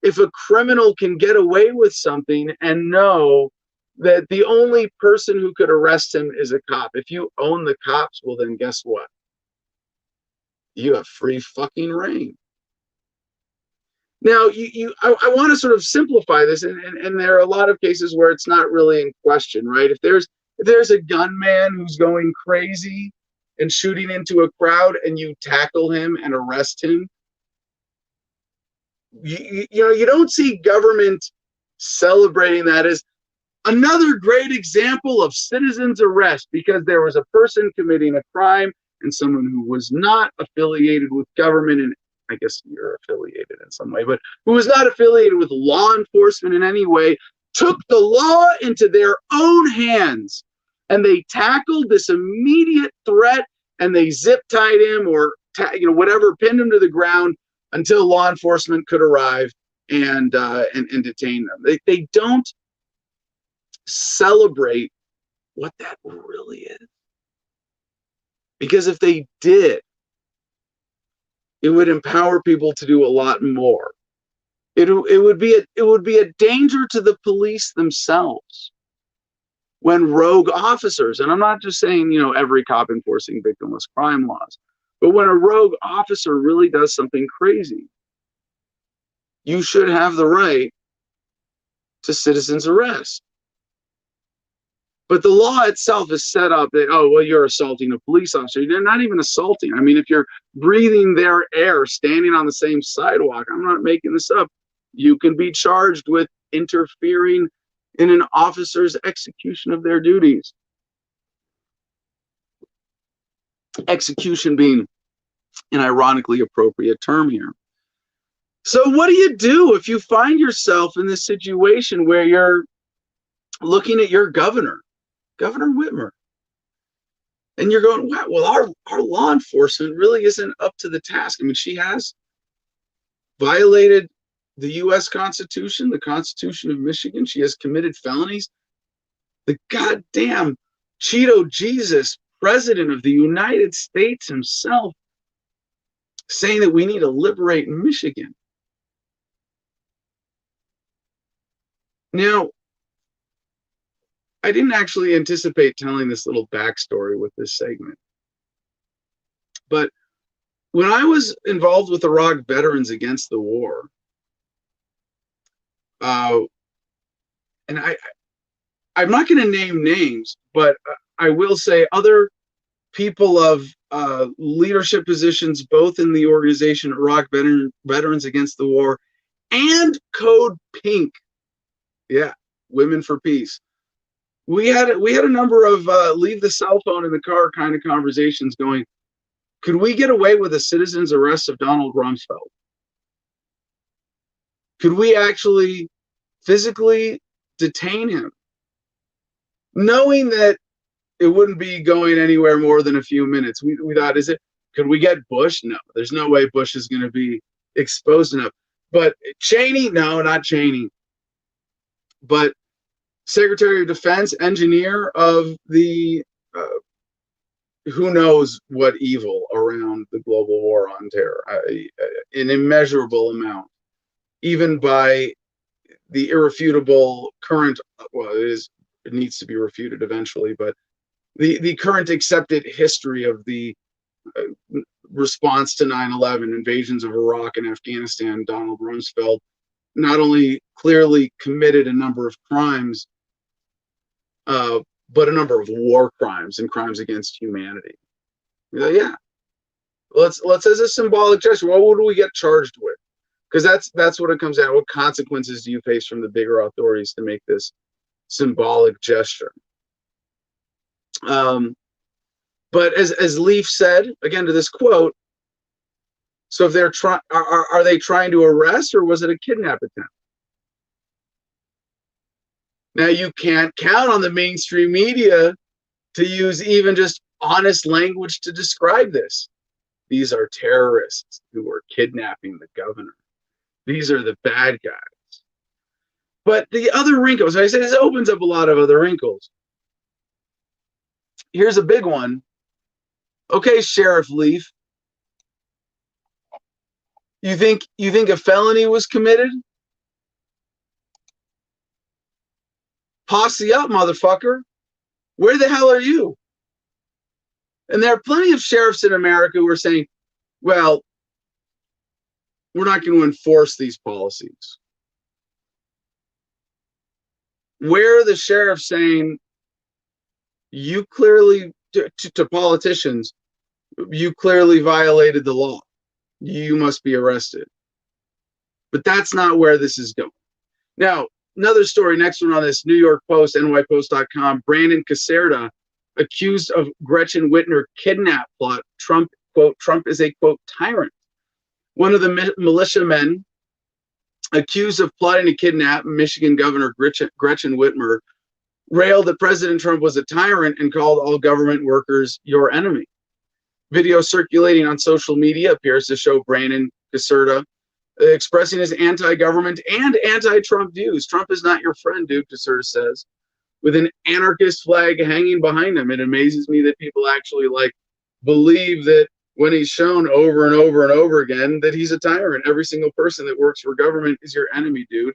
if a criminal can get away with something and know that the only person who could arrest him is a cop. If you own the cops, well, then guess what? You have free fucking reign. Now, I want to sort of simplify this, and there are a lot of cases where it's not really in question, right? If there's a gunman who's going crazy and shooting into a crowd and you tackle him and arrest him, you don't see government celebrating that as another great example of citizens arrest because there was a person committing a crime and someone who was not affiliated with government, and I guess you're affiliated in some way, but who was not affiliated with law enforcement in any way, took the law into their own hands, and they tackled this immediate threat, and they zip tied him or whatever, pinned him to the ground until law enforcement could arrive and detain them. They don't celebrate what that really is, because if they did, it would empower people to do a lot more. It would be a danger to the police themselves when rogue officers, and I'm not just saying every cop enforcing victimless crime laws, but when a rogue officer really does something crazy, you should have the right to citizen's arrest. But the law itself is set up that, oh, well, you're assaulting a police officer. You're not even assaulting. I mean, if you're breathing their air, standing on the same sidewalk, I'm not making this up, you can be charged with interfering in an officer's execution of their duties. Execution being an ironically appropriate term here. So what do you do if you find yourself in this situation where you're looking at your Governor Whitmer, and you're going, wow, well, our law enforcement really isn't up to the task. I mean, she has violated the U.S. Constitution, the Constitution of Michigan. She has committed felonies. The goddamn Cheeto Jesus, President of the United States himself, saying that we need to liberate Michigan. Now, I didn't actually anticipate telling this little backstory with this segment, but when I was involved with Iraq Veterans Against the War, and I'm not going to name names, but I will say other people of leadership positions, both in the organization Iraq Veterans Against the War and Code Pink, yeah, Women for Peace. We had a number of leave the cell phone in the car kind of conversations going, could we get away with a citizen's arrest of Donald Rumsfeld? Could we actually physically detain him? Knowing that it wouldn't be going anywhere more than a few minutes. We thought, could we get Bush? No, there's no way Bush is going to be exposed enough. But Cheney? No, not Cheney. But Secretary of Defense, engineer of the who knows what evil around the global war on terror, an immeasurable amount, even by the irrefutable current, well, it needs to be refuted eventually, but the current accepted history of the response to 9/11, invasions of Iraq and Afghanistan. Donald Rumsfeld not only clearly committed a number of crimes, but a number of war crimes and crimes against humanity. Yeah, let's as a symbolic gesture. What would we get charged with? Because that's what it comes down. What consequences do you face from the bigger authorities to make this symbolic gesture? But as Leaf said, again to this quote, so if they're are they trying to arrest, or was it a kidnap attempt? Now, you can't count on the mainstream media to use even just honest language to describe this. These are terrorists who are kidnapping the governor. These are the bad guys. But the other wrinkles, I said, this opens up a lot of other wrinkles. Here's a big one. Okay, Sheriff Leaf, you think a felony was committed? Posse up, motherfucker. Where the hell are you? And there are plenty of sheriffs in America who are saying, well, we're not going to enforce these policies. Where are the sheriffs saying, you clearly, to politicians, you clearly violated the law. You must be arrested. But that's not where this is going. Now, another story, next one on this, New York Post, nypost.com, Brandon Caserta, accused of Gretchen Whitmer kidnap plot. Trump, quote, Trump is a, quote, tyrant. One of the militiamen accused of plotting to kidnap Michigan Governor Gretchen Whitmer railed that President Trump was a tyrant and called all government workers your enemy. Video circulating on social media appears to show Brandon Caserta expressing his anti-government and anti-Trump views. Trump is not your friend, dude, Caserta says, with an anarchist flag hanging behind him. It amazes me that people actually believe that when he's shown over and over and over again that he's a tyrant. Every single person that works for government is your enemy, dude.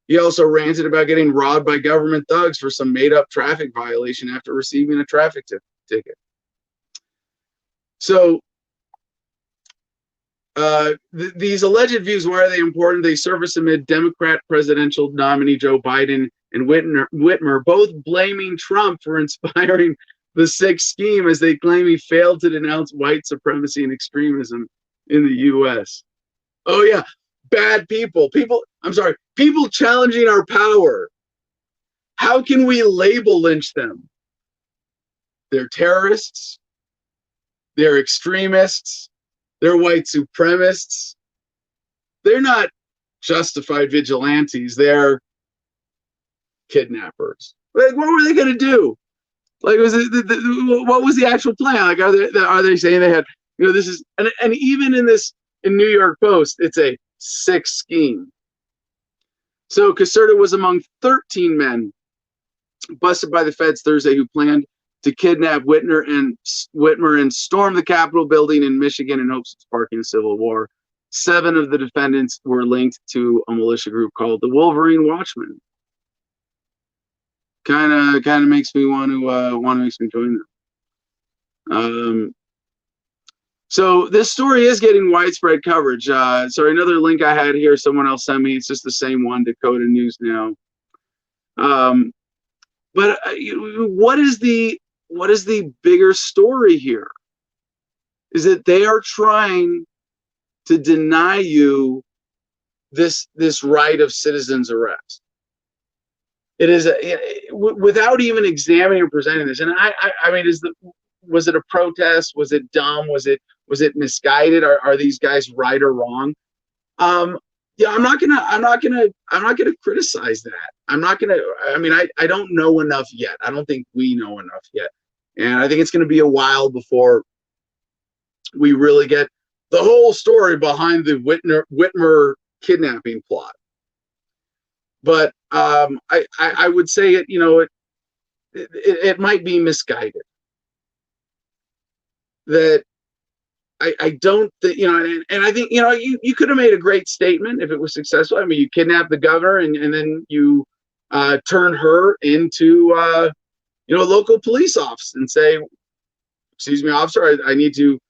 He also ranted about getting robbed by government thugs for some made-up traffic violation after receiving a traffic ticket. So these alleged views, why are they important? They surface amid Democrat presidential nominee Joe Biden and Whitmer both blaming Trump for inspiring the Sixth Scheme, as they claim he failed to denounce white supremacy and extremism in the U.S. Oh yeah, bad people. People challenging our power. How can we label lynch them? They're terrorists. They're extremists. They're white supremacists. They're not justified vigilantes. They're kidnappers. What were they going to do? What was the actual plan? Are they saying they had, this is, and even in New York Post, it's a Sixth Scheme. So Caserta was among 13 men busted by the feds Thursday who planned to kidnap Whitmer and storm the Capitol building in Michigan in hopes of sparking a civil war. 7 of the defendants were linked to a militia group called the Wolverine Watchmen. Kind of makes me want to join them. So this story is getting widespread coverage. Sorry, another link I had here, someone else sent me. It's just the same one, Dakota News Now. But what is the bigger story here? Is that they are trying to deny you this right of citizen's arrest. It is without even examining or presenting this. And I mean, was it a protest? Was it dumb? Was it misguided? Are these guys right or wrong? Yeah, I'm not gonna criticize that. I don't know enough yet. I don't think we know enough yet. And I think it's gonna be a while before we really get the whole story behind the Whitmer kidnapping plot. But I would say it might be misguided. That I don't think, and I think, you could have made a great statement if it was successful. I mean, you kidnap the governor and then you turn her into, a local police officer and say, excuse me, officer, I need to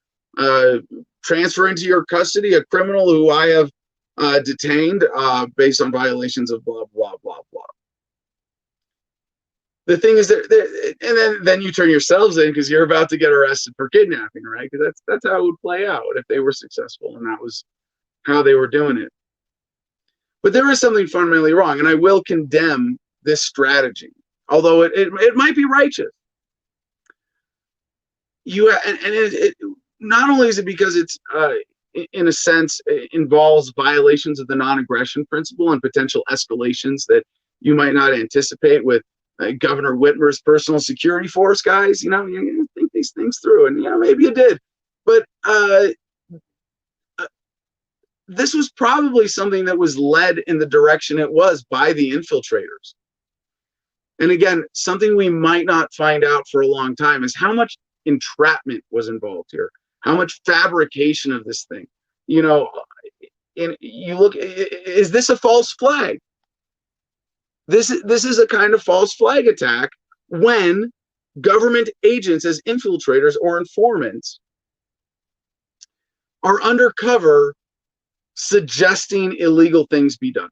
transfer into your custody a criminal who I have detained based on violations of blah, blah, blah, blah. The thing is that, and then you turn yourselves in because you're about to get arrested for kidnapping, right? Because that's how it would play out if they were successful, and that was how they were doing it. But there is something fundamentally wrong, and I will condemn this strategy, although it might be righteous. It not only is it because it's in a sense involves violations of the non-aggression principle and potential escalations that you might not anticipate with Governor Whitmer's personal security force guys. You think these things through, and maybe you did, but this was probably something that was led in the direction it was by the infiltrators. And again, something we might not find out for a long time is how much entrapment was involved here, how much fabrication of this thing. And you look, is this a false flag? This is a kind of false flag attack when government agents as infiltrators or informants are undercover suggesting illegal things be done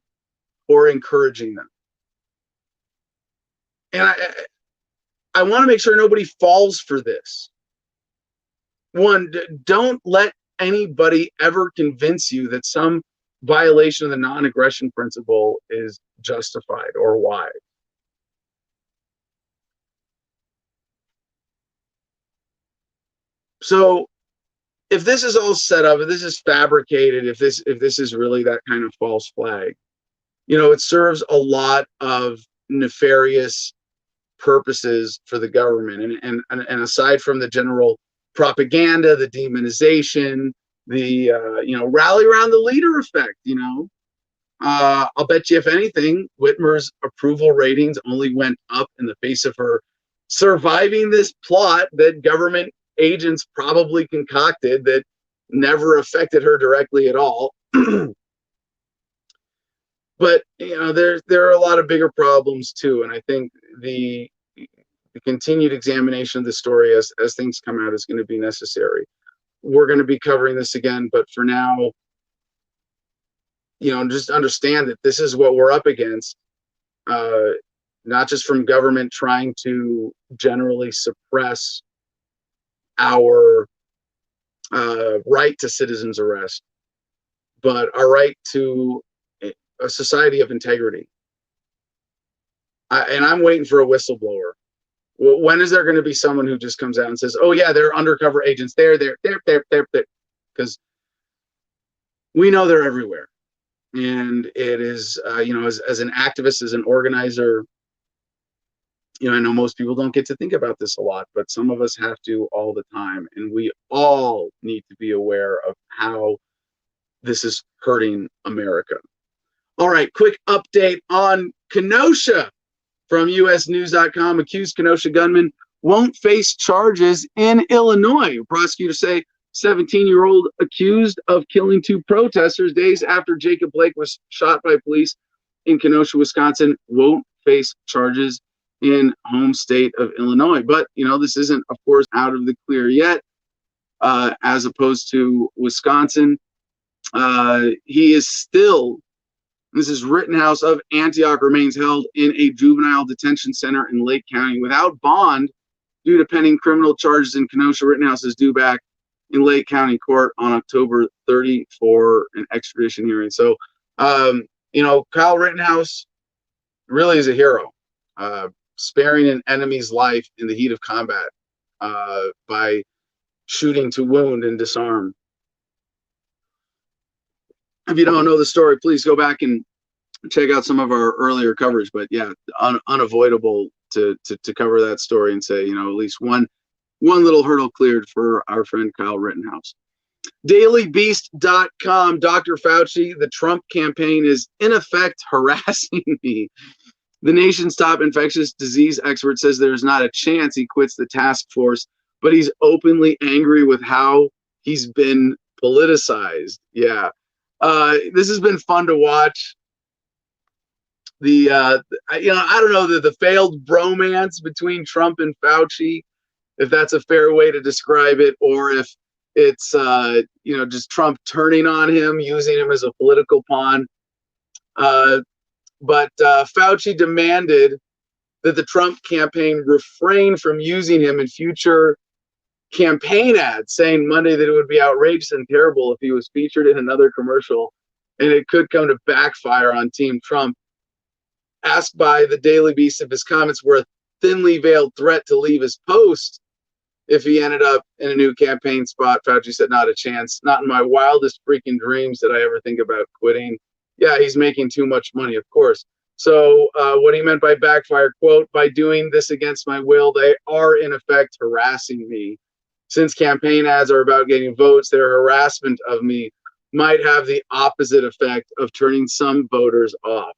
or encouraging them. And I want to make sure nobody falls for this. One, don't let anybody ever convince you that some violation of the non-aggression principle is justified or why. So if this is all set up, if this is fabricated, if this is really that kind of false flag, it serves a lot of nefarious purposes for the government. And aside from the general propaganda, the demonization, the rally around the leader effect, I'll bet you, if anything, Whitmer's approval ratings only went up in the face of her surviving this plot that government agents probably concocted that never affected her directly at all. But there are a lot of bigger problems too, and I think the continued examination of the story as things come out is going to be necessary. We're going to be covering this again, but for now, just understand that this is what we're up against, not just from government trying to generally suppress our right to citizens arrest, but our right to a society of integrity. And I'm waiting for a whistleblower. When is there going to be someone who just comes out and says, "Oh yeah, they're undercover agents. They're," because we know they're everywhere. And it is, as an activist, as an organizer, I know most people don't get to think about this a lot, but some of us have to all the time. And we all need to be aware of how this is hurting America. All right, quick update on Kenosha from usnews.com. Accused Kenosha gunman won't face charges in Illinois. Prosecutors say 17-year-old accused of killing 2 protesters days after Jacob Blake was shot by police in Kenosha, Wisconsin, won't face charges in home state of Illinois. But, this isn't, of course, out of the clear yet, as opposed to Wisconsin. He is still, Mrs. Rittenhouse of Antioch remains held in a juvenile detention center in Lake County without bond due to pending criminal charges in Kenosha. Rittenhouse is due back in Lake County Court on October 30 for an extradition hearing. So, Kyle Rittenhouse really is a hero, sparing an enemy's life in the heat of combat by shooting to wound and disarm. If you don't know the story, please go back and check out some of our earlier coverage. But yeah, unavoidable to cover that story and say, at least one little hurdle cleared for our friend Kyle Rittenhouse. DailyBeast.com. Dr. Fauci, the Trump campaign is in effect harassing me. The nation's top infectious disease expert says there's not a chance he quits the task force, but he's openly angry with how he's been politicized. Yeah. This has been fun to watch. I don't know, the failed bromance between Trump and Fauci, if that's a fair way to describe it, or if it's just Trump turning on him, using him as a political pawn. But Fauci demanded that the Trump campaign refrain from using him in future campaign ads, saying Monday that it would be outrageous and terrible if he was featured in another commercial, and it could come to backfire on Team Trump. Asked by the Daily Beast if his comments were a thinly veiled threat to leave his post if he ended up in a new campaign spot, Fauci said, "Not a chance. Not in my wildest freaking dreams did I ever think about quitting." Yeah, he's making too much money, of course. So what he meant by backfire, quote, "By doing this against my will, they are in effect harassing me. Since campaign ads are about getting votes, their harassment of me might have the opposite effect of turning some voters off."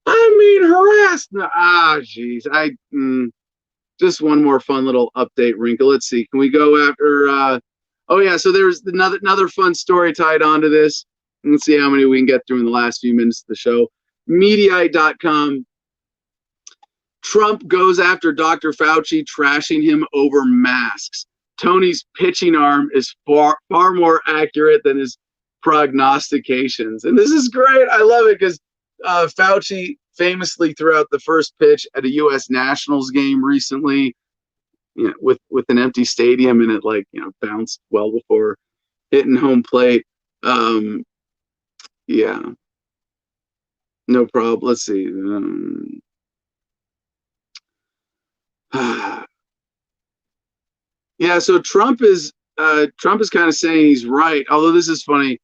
I mean, harassed. Geez. Just one more fun little update wrinkle. Let's see. Can we go after? Oh yeah. So there's another fun story tied onto this. Let's see how many we can get through in the last few minutes of the show. Mediaite.com. Trump goes after Dr. Fauci, trashing him over masks. Tony's pitching arm is far more accurate than his prognostications. And this is great. I love it because Fauci famously threw out the first pitch at a U.S. Nationals game recently, with an empty stadium, and it bounced well before hitting home plate. Yeah, no problem. Let's see. Yeah, so Trump is kind of saying he's right. Although this is funny,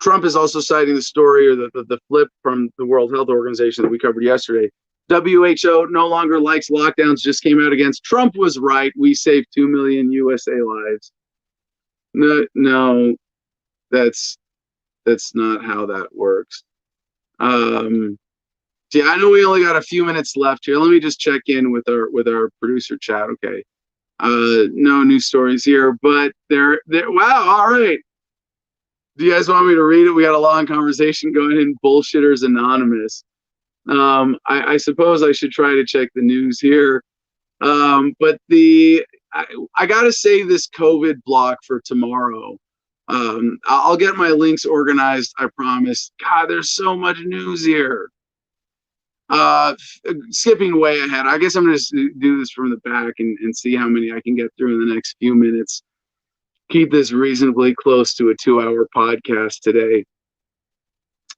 Trump is also citing the story or the flip from the World Health Organization that we covered yesterday. WHO no longer likes lockdowns, just came out against. Trump was right. We saved 2 million USA lives. No, that's not how that works. Yeah, I know we only got a few minutes left here. Let me just check in with our producer chat. Okay. No new stories here, but they're wow, all right. Do you guys want me to read it? We got a long conversation going in Bullshitters Anonymous. I suppose I should try to check the news here. But I gotta save this COVID block for tomorrow. I'll get my links organized, I promise. God, there's so much news here. Skipping way ahead, I guess I'm gonna just do this from the back and see how many I can get through in the next few minutes. Keep this reasonably close to a 2-hour podcast today.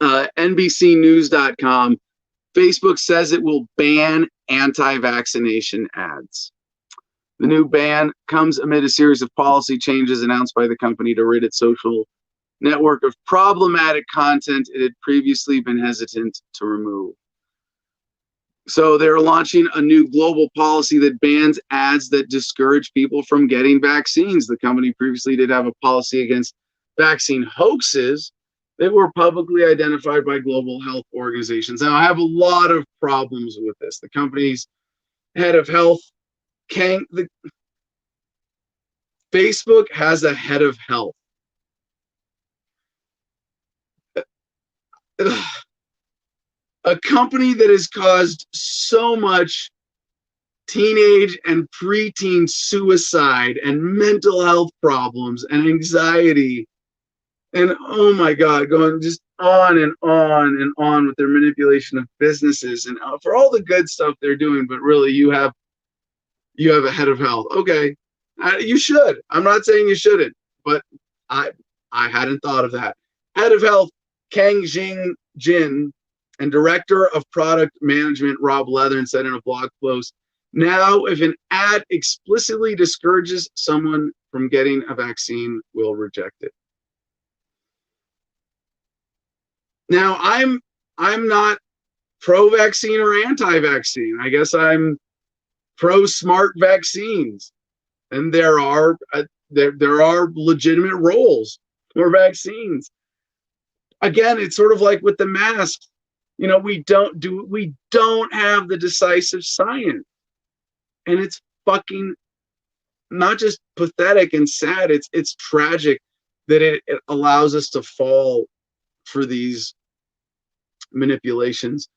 NBCnews.com. Facebook says it will ban anti-vaccination ads. The new ban comes amid a series of policy changes announced by the company to rid its social network of problematic content it had previously been hesitant to remove. So they're launching a new global policy that bans ads that discourage people from getting vaccines. The company previously did have a policy against vaccine hoaxes that were publicly identified by global health organizations. Now, I have a lot of problems with this. The company's head of health, Facebook has a head of health. A company that has caused so much teenage and preteen suicide and mental health problems and anxiety, and oh my God, going just on and on and on with their manipulation of businesses and for all the good stuff they're doing, but really you have a head of health. Okay, you should. I'm not saying you shouldn't, but I hadn't thought of that. Head of health Kang Jin and Director of Product Management Rob Leathern said in a blog post, now if an ad explicitly discourages someone from getting a vaccine, we'll reject it. Now I'm not pro-vaccine or anti-vaccine. I guess I'm pro-smart vaccines, and there are legitimate roles for vaccines. Again, it's sort of like with the masks. You know, we don't have the decisive science, and it's fucking not just pathetic and sad. It's tragic that it allows us to fall for these manipulations.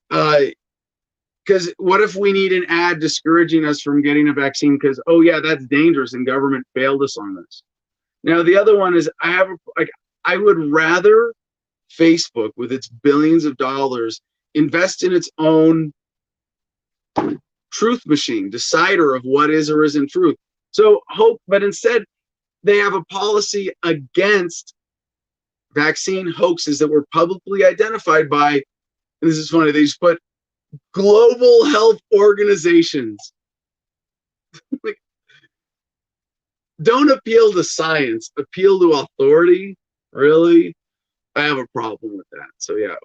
Because what if we need an ad discouraging us from getting a vaccine because, oh yeah, that's dangerous and government failed us on this. Now the other one is I would rather Facebook with its billions of dollars invest in its own truth machine, decider of what is or isn't truth. But instead they have a policy against vaccine hoaxes that were publicly identified by, and this is funny, they just put global health organizations. Like, don't appeal to science, appeal to authority. Really? I have a problem with that. So yeah,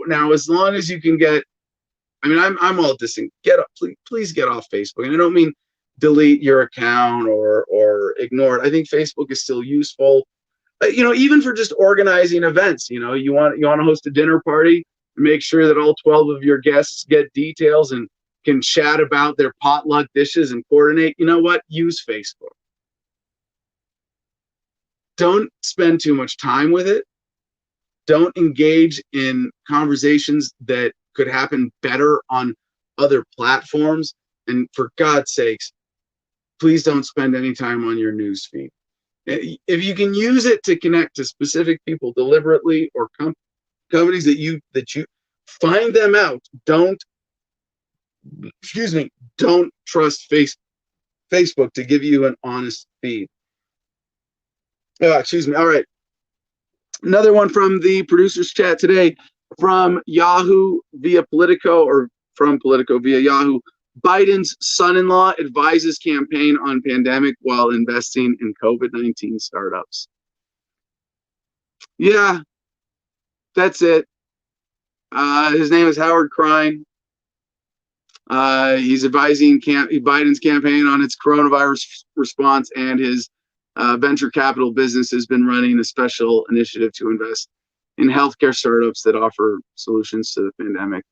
now as long as you can get, I mean, I'm all distant. Get up, please get off Facebook. And I don't mean delete your account or ignore it. I think Facebook is still useful. You know, even for just organizing events. You know, you want to host a dinner party, make sure that all 12 of your guests get details and can chat about their potluck dishes and coordinate. You know what? Use Facebook. Don't spend too much time with it. Don't engage in conversations that could happen better on other platforms. And for God's sakes, please don't spend any time on your news feed. If you can use it to connect to specific people deliberately or companies that you find them out, don't trust Facebook to give you an honest feed. Excuse me. All right. Another one from the producers chat today from Yahoo via Politico, or from Politico via Yahoo. Biden's son-in-law advises campaign on pandemic while investing in COVID-19 startups. Yeah, that's it. His name is Howard Krein. He's advising Biden's campaign on its coronavirus response, and his venture capital business has been running a special initiative to invest in healthcare startups that offer solutions to the pandemic.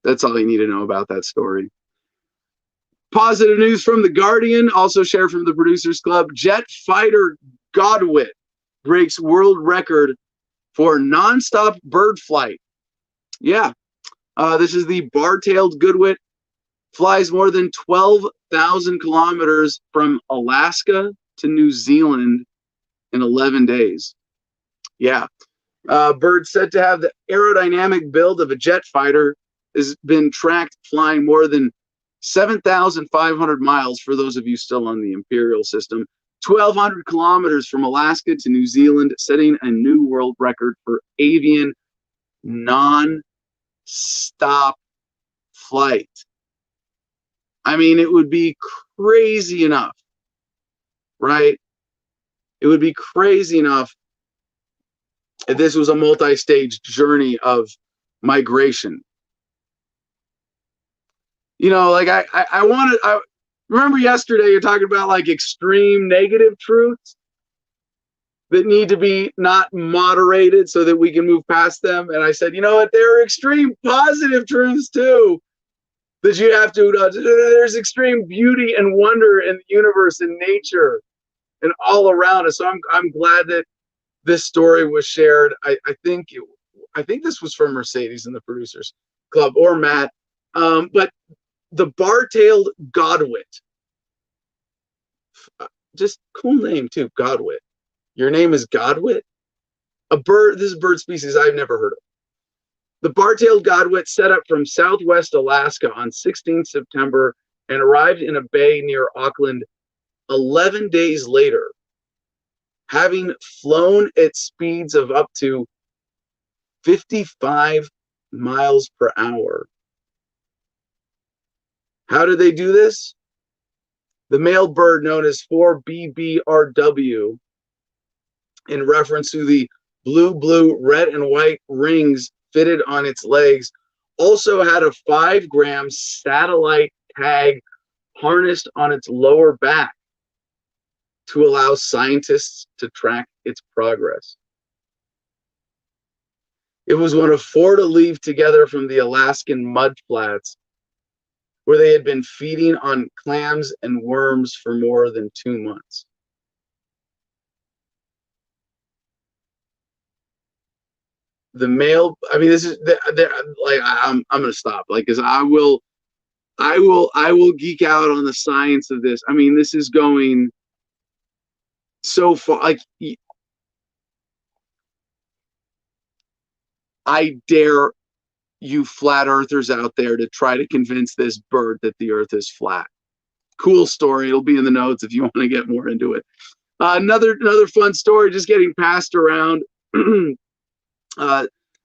That's all you need to know about that story. Positive news from The Guardian, also shared from the Producers Club. Jet fighter Godwit breaks world record for nonstop bird flight. Yeah, this is the bar-tailed Godwit. Flies more than 12,000 kilometers from Alaska to New Zealand in 11 days. Yeah. Bird said to have the aerodynamic build of a jet fighter has been tracked flying more than 7,500 miles, for those of you still on the imperial system, 1,200 kilometers from Alaska to New Zealand, setting a new world record for avian non-stop flight. I mean, it would be crazy enough, right? It would be crazy enough if this was a multi-stage journey of migration. You know, like I remember yesterday you're talking about like extreme negative truths that need to be not moderated so that we can move past them. And I said, you know what? There are extreme positive truths too that you have to, there's extreme beauty and wonder in the universe and nature and all around us. So I'm glad that this story was shared. I think this was from Mercedes and the Producers Club, or Matt. But the bar-tailed Godwit, just cool name too, Godwit. Your name is Godwit? A bird, this is a bird species I've never heard of. The bar-tailed Godwit set up from southwest Alaska on 16 September and arrived in a bay near Auckland 11 days later, having flown at speeds of up to 55 miles per hour. How did they do this? The male bird, known as 4BBRW, in reference to the blue, red, and white rings fitted on its legs, also had a 5-gram satellite tag harnessed on its lower back to allow scientists to track its progress. It was one of 4 to leave together from the Alaskan mudflats, where they had been feeding on clams and worms for more than 2 months. The male, I mean, this is like I'm gonna stop, like, because I will geek out on the science of this. I mean, this is going so far. Like, I dare you flat earthers out there to try to convince this bird that the earth is flat. Cool story. It'll be in the notes if you want to get more into it. Another fun story just getting passed around,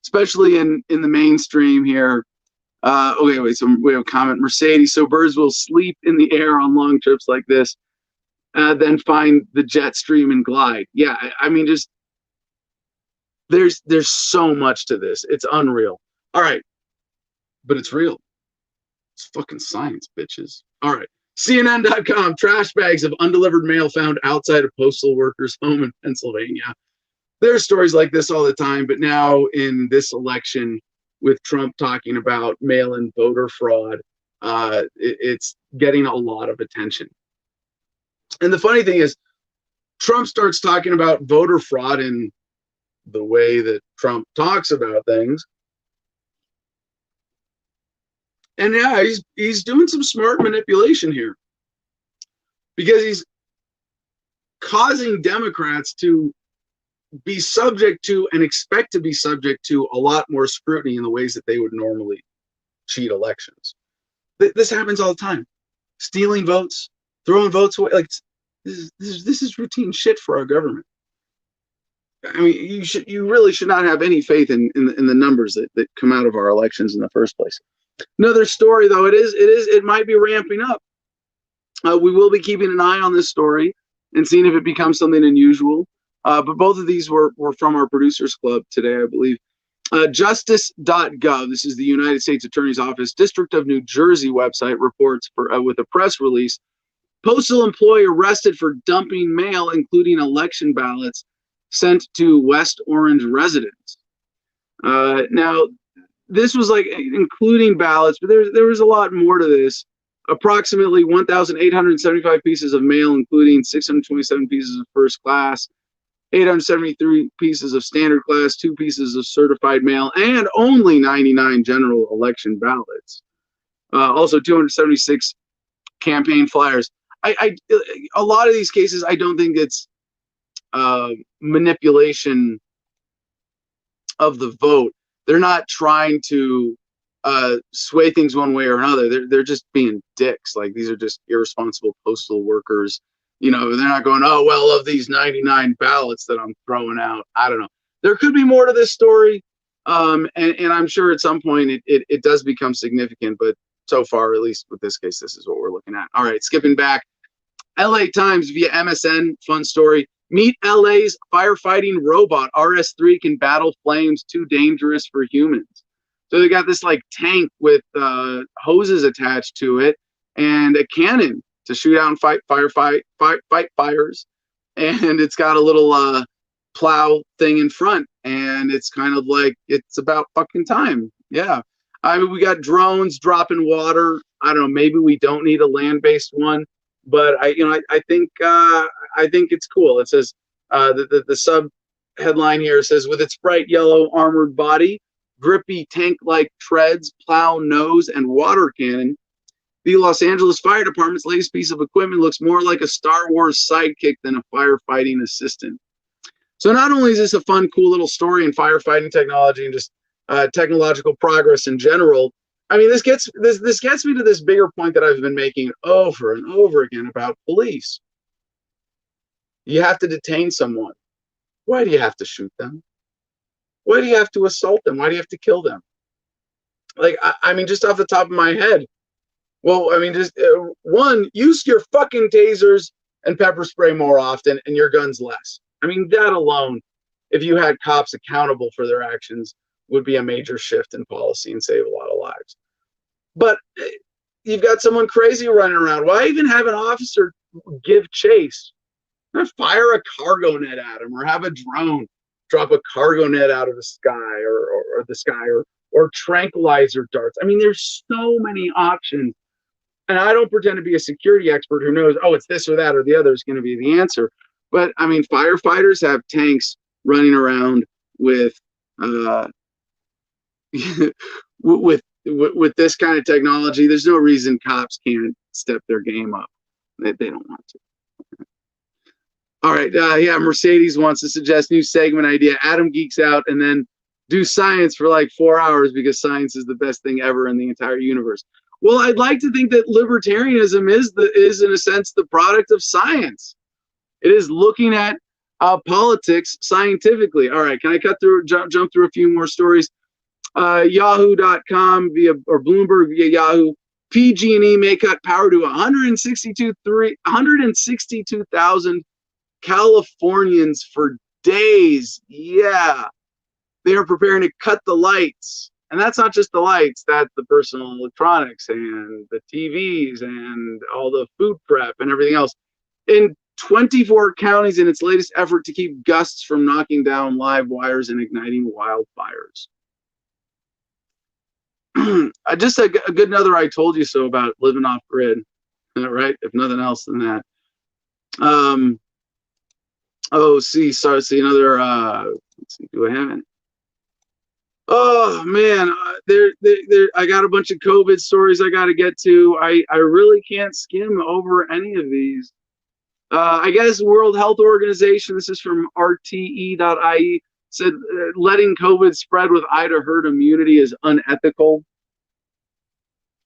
especially in the mainstream here. Okay, wait, so we have a comment. Mercedes, so birds will sleep in the air on long trips like this, then find the jet stream and glide. Yeah, I mean, just there's so much to this. It's unreal. All right, but it's real. It's fucking science, bitches. All right. CNN.com, trash bags of undelivered mail found outside a postal worker's home in Pennsylvania. There's stories like this all the time, but now in this election, with Trump talking about mail-in voter fraud, it's getting a lot of attention. And the funny thing is, Trump starts talking about voter fraud in the way that Trump talks about things. And yeah, he's doing some smart manipulation here, because he's causing Democrats to be subject to and expect to be subject to a lot more scrutiny in the ways that they would normally cheat elections. This happens all the time. Stealing votes, throwing votes away. Like, this is routine shit for our government. I mean, you really should not have any faith in the numbers that come out of our elections in the first place. Another story, though, it might be ramping up. We will be keeping an eye on this story and seeing if it becomes something unusual. But both of these were from our producers club today, I believe. Justice.gov, this is the United States Attorney's Office, District of New Jersey website, reports with a press release. Postal employee arrested for dumping mail, including election ballots, sent to West Orange residents. Now, this was like including ballots, but there was a lot more to this. Approximately 1,875 pieces of mail, including 627 pieces of first class, 873 pieces of standard class, 2 pieces of certified mail, and only 99 general election ballots. Also 276 campaign flyers. A lot of these cases, I don't think it's manipulation of the vote. They're not trying to sway things one way or another. They're just being dicks. Like, these are just irresponsible postal workers. You know, they're not going, oh, well, of these 99 ballots that I'm throwing out, I don't know. There could be more to this story. And I'm sure at some point it does become significant, but so far, at least with this case, this is what we're looking at. All right, skipping back. LA Times via MSN, fun story. Meet LA's firefighting robot. RS3 can battle flames too dangerous for humans. So they got this like tank with hoses attached to it and a cannon to shoot out and fight fires. And it's got a little plow thing in front. And it's kind of like, it's about fucking time. Yeah. I mean, we got drones dropping water. I don't know. Maybe we don't need a land-based one, but I think it's cool. It says the sub headline here says, with its bright yellow armored body, grippy tank-like treads, plow nose, and water cannon, the Los Angeles Fire Department's latest piece of equipment looks more like a Star Wars sidekick than a firefighting assistant. So not only is this a fun, cool little story in firefighting technology and just technological progress in general, I mean, this gets me to this bigger point that I've been making over and over again about police. You have to detain someone. Why do you have to shoot them? Why do you have to assault them? Why do you have to kill them? Like, I mean, just off the top of my head. Well, I mean, just one, use your fucking tasers and pepper spray more often and your guns less. I mean, that alone, if you had cops accountable for their actions, would be a major shift in policy and save a lot of lives. But you've got someone crazy running around. Why even have an officer give chase? Fire a cargo net at him, or have a drone drop a cargo net out of the sky, or the sky, or tranquilizer darts. I mean, there's so many options. And I don't pretend to be a security expert who knows, oh, it's this or that or the other is going to be the answer. But I mean, firefighters have tanks running around with with this kind of technology. There's no reason cops can't step their game up. They don't want to. All right. Yeah, Mercedes wants to suggest new segment idea. Adam geeks out and then do science for like 4 hours because science is the best thing ever in the entire universe. Well, I'd like to think that libertarianism is in a sense the product of science. It is looking at politics scientifically. All right, can I jump through a few more stories? Yahoo.com or Bloomberg via Yahoo. PG&E may cut power to 162,000 Californians for days. Yeah, they are preparing to cut the lights. And that's not just the lights, that's the personal electronics and the TVs and all the food prep and everything else. In 24 counties in its latest effort to keep gusts from knocking down live wires and igniting wildfires. Just a good another I told you so about living off grid, right? If nothing else than that. See another, let's see, do I have it? Oh man, I got a bunch of COVID stories I got to get to. I really can't skim over any of these. I guess World Health Organization, this is from RTE.ie, said letting COVID spread with Ida herd immunity is unethical.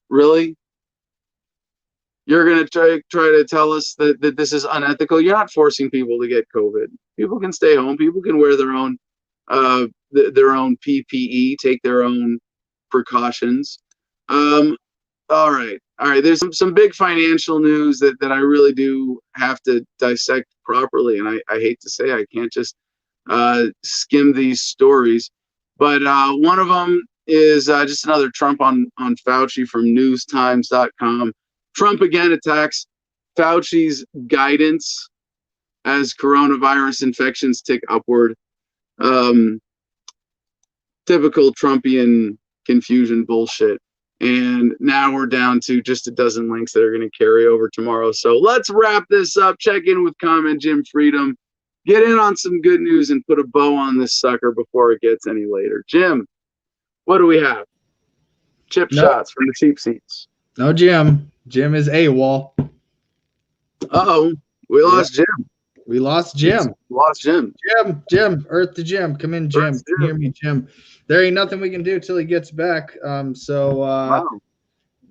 Really? You're going to try to tell us that this is unethical? You're not forcing people to get COVID. People can stay home. People can wear their own their own PPE, take their own precautions. All right. There's some big financial news that I really do have to dissect properly, and I hate to say I can't just skim these stories, but one of them is just another Trump on Fauci from newstimes.com. Trump again attacks Fauci's guidance as coronavirus infections tick upward. Typical Trumpian confusion bullshit. And now we're down to just a dozen links that are going to carry over tomorrow. So let's wrap this up. Check in with Comment Jim Freedom. Get in on some good news and put a bow on this sucker before it gets any later. Jim, what do we have? Chip shots from the cheap seats. No, Jim. Jim is AWOL. Uh-oh. We lost Jim. We lost Jim. Lost Jim. Jim. Earth to Jim. Come in, Jim. Can you hear me, Jim? There ain't nothing we can do till he gets back. Wow.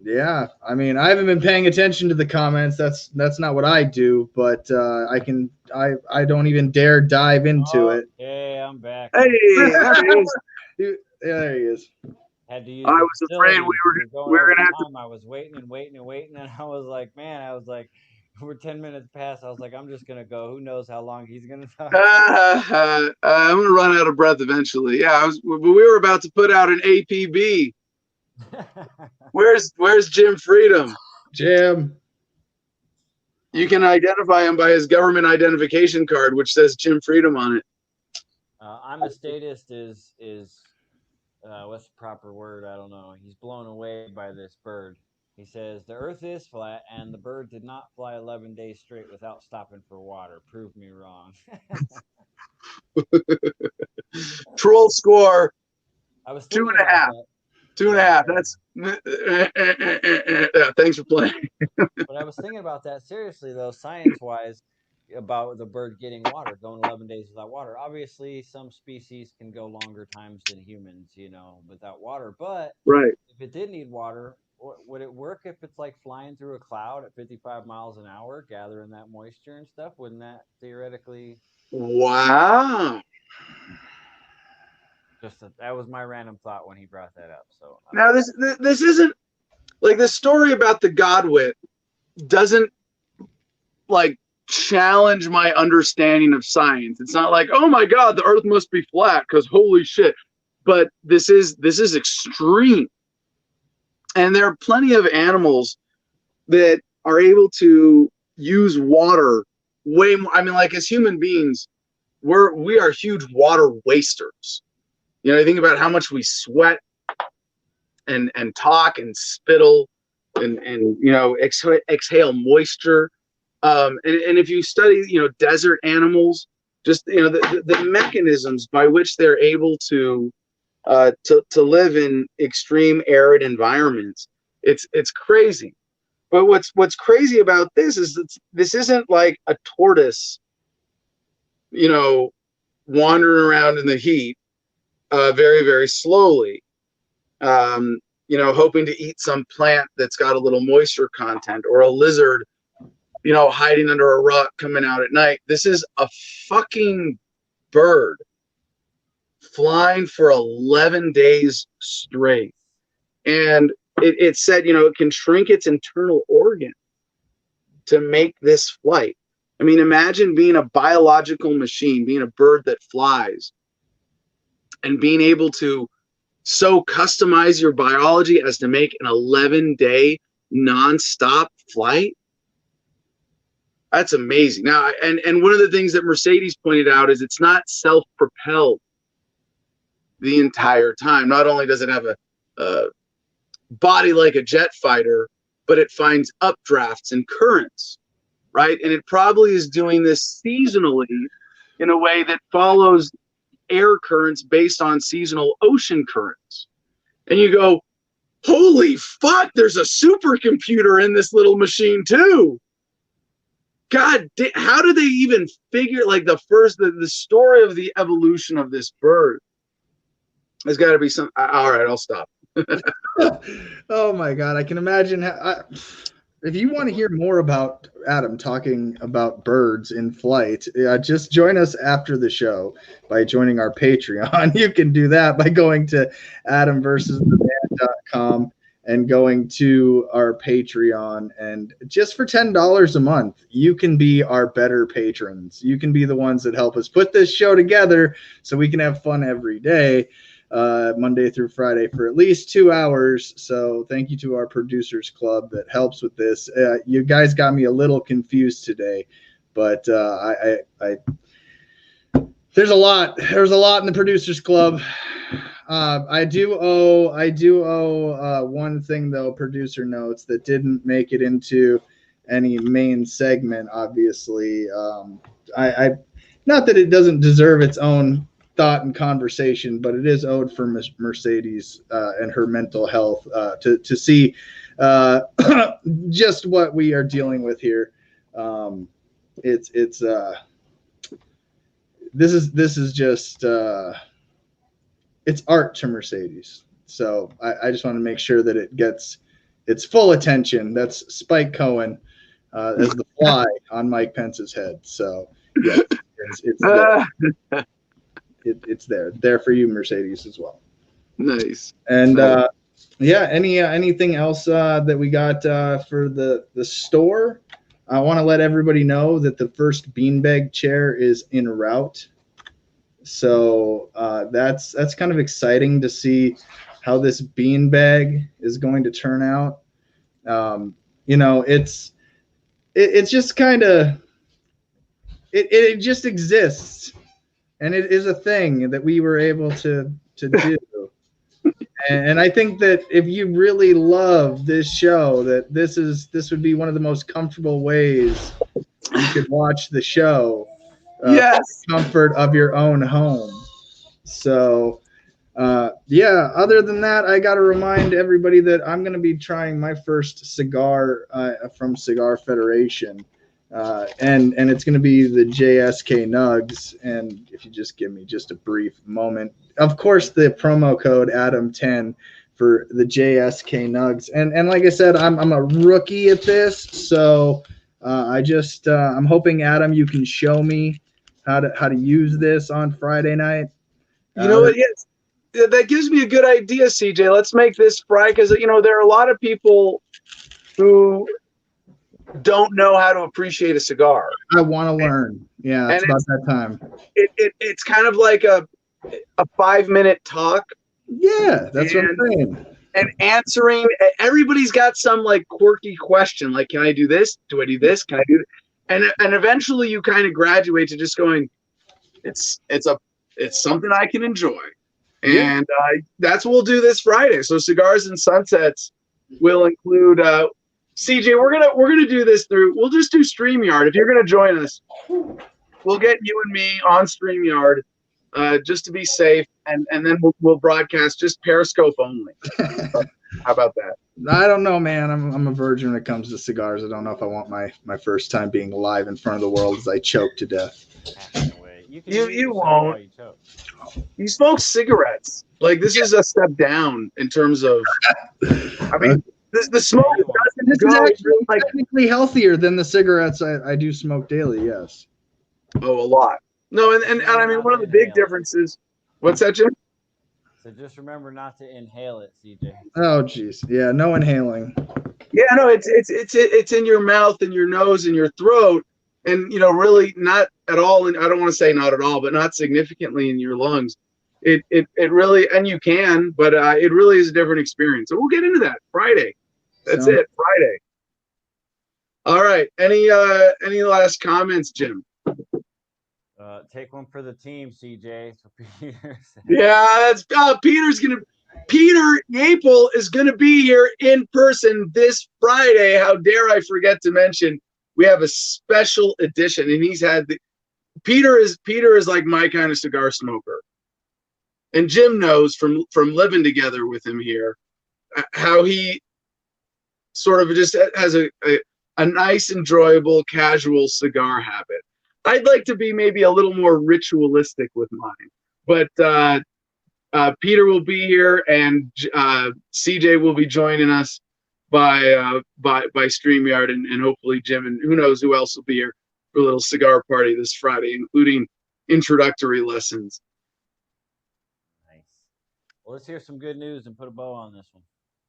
Yeah. I mean, I haven't been paying attention to the comments. That's not what I do, but I don't even dare dive into it. Hey, I'm back. Hey, there he is. There he is. Had to use I was afraid we were gonna have to. I was waiting, and I was like, man, we're 10 minutes past. I was like, I'm just gonna go. Who knows how long he's gonna talk? I'm gonna run out of breath eventually. Yeah, we were about to put out an APB. Where's Jim Freedom? Jim. You can identify him by his government identification card, which says Jim Freedom on it. I'm a statist. Is what's the proper word? I don't know. He's blown away by this bird. He says the Earth is flat, and the bird did not fly 11 days straight without stopping for water. Prove me wrong. Troll score. I was 2.5. 2.5. That's thanks for playing. But I was thinking about that seriously, though, science-wise, about the bird getting water, going 11 days without water. Obviously, some species can go longer times than humans, without water. But right, if it did need water, would it work if it's like flying through a cloud at 55 miles an hour, gathering that moisture and stuff? Wouldn't that theoretically? Wow. That was my random thought when he brought that up. So now this isn't like the story about the Godwit doesn't like challenge my understanding of science. It's not like, oh my God, the Earth must be flat because holy shit. But this is extreme, and there are plenty of animals that are able to use water way more. I mean, like as human beings, we are huge water wasters. You think about how much we sweat and talk and spittle and exhale moisture. And if you study, desert animals, just, the mechanisms by which they're able to live in extreme arid environments, it's crazy. But what's crazy about this is that this isn't like a tortoise, wandering around in the heat, very, very slowly, hoping to eat some plant that's got a little moisture content, or a lizard, hiding under a rock coming out at night. This is a fucking bird flying for 11 days straight. And it said, it can shrink its internal organ to make this flight. I mean, imagine being a biological machine, being a bird that flies, and being able to so customize your biology as to make an 11-day nonstop flight. That's amazing. Now, and one of the things that Mercedes pointed out is it's not self-propelled the entire time. Not only does it have a body like a jet fighter, but it finds updrafts and currents, right? And it probably is doing this seasonally in a way that follows air currents based on seasonal ocean currents. And you go, holy fuck, there's a supercomputer in this little machine too. God, how did they even figure, like the story of the evolution of this bird? There's got to be some. All right, I'll stop. Oh my God, I can imagine. if you want to hear more about Adam talking about birds in flight, just join us after the show by joining our Patreon. You can do that by going to adamversustheman.com and going to our Patreon. And just for $10 a month, you can be our better patrons. You can be the ones that help us put this show together so we can have fun every day. Monday through Friday for at least 2 hours. So thank you to our producers club that helps with this. You guys got me a little confused today, but there's a lot in the producers club. I do owe one thing though, producer notes that didn't make it into any main segment. Obviously, I not that it doesn't deserve its own thought and conversation, but it is owed for Mercedes and her mental health to see just what we are dealing with here. This is just it's art to Mercedes. So I just want to make sure that it gets its full attention. That's Spike Cohen as the fly on Mike Pence's head. So yeah, it's there. It's there for you, Mercedes, as well. Nice. And anything else that we got for the store? I want to let everybody know that the first beanbag chair is en route. So that's kind of exciting to see how this beanbag is going to turn out. It's just kind of it just exists. And it is a thing that we were able to do. And I think that if you really love this show, that this would be one of the most comfortable ways you could watch the show. Yes. From the comfort of your own home. So, other than that, I got to remind everybody that I'm going to be trying my first cigar from Cigar Federation. And it's going to be the JSK Nugs. And if you just give me just a brief moment, of course, the promo code Adam10 for the JSK Nugs. And like I said, I'm a rookie at this. So I'm hoping, Adam, you can show me how to use this on Friday night. You know what? Yes, that gives me a good idea, CJ. Let's make this Friday, because there are a lot of people who don't know how to appreciate a cigar. I want to learn. Yeah, it's about that time. It's kind of like a 5-minute talk. Yeah, that's what I'm saying. And answering, everybody's got some like quirky question, like, can I do this? Do I do this? Can I do that? And eventually you kind of graduate to just going, it's something I can enjoy. And that's what we'll do this Friday. So Cigars and Sunsets will include CJ, we're gonna do this we'll just do StreamYard. If you're gonna join us, we'll get you and me on StreamYard just to be safe, and then we'll broadcast just Periscope only. How about that? I don't know, man. I'm a virgin when it comes to cigars. I don't know if I want my first time being live in front of the world as I choke to death. You won't. You smoke cigarettes. Like, this is a step down in terms of. I mean. The smoke this is actually technically healthier than the cigarettes I do smoke daily. Yes. Oh, a lot. No, and I mean, one of the big differences. What's that, Jim? So just remember not to inhale it, CJ. Oh, geez. Yeah, no inhaling. Yeah, no, it's in your mouth and your nose and your throat, and really not at all. And I don't want to say not at all, but not significantly in your lungs. It really, and you can, but it really is a different experience. So we'll get into that Friday. That's it, Friday. All right. Any last comments, Jim? Take one for the team, CJ. So Peter said. Yeah, that's Peter Yapel is gonna be here in person this Friday. How dare I forget to mention we have a special edition, and Peter is like my kind of cigar smoker. And Jim knows from living together with him here how he sort of just has a nice, enjoyable, casual cigar habit. I'd like to be maybe a little more ritualistic with mine, but Peter will be here and CJ will be joining us. StreamYard, and hopefully Jim and who knows who else will be here for a little cigar party this Friday, including introductory lessons. Nice. Well, let's hear some good news and put a bow on this one.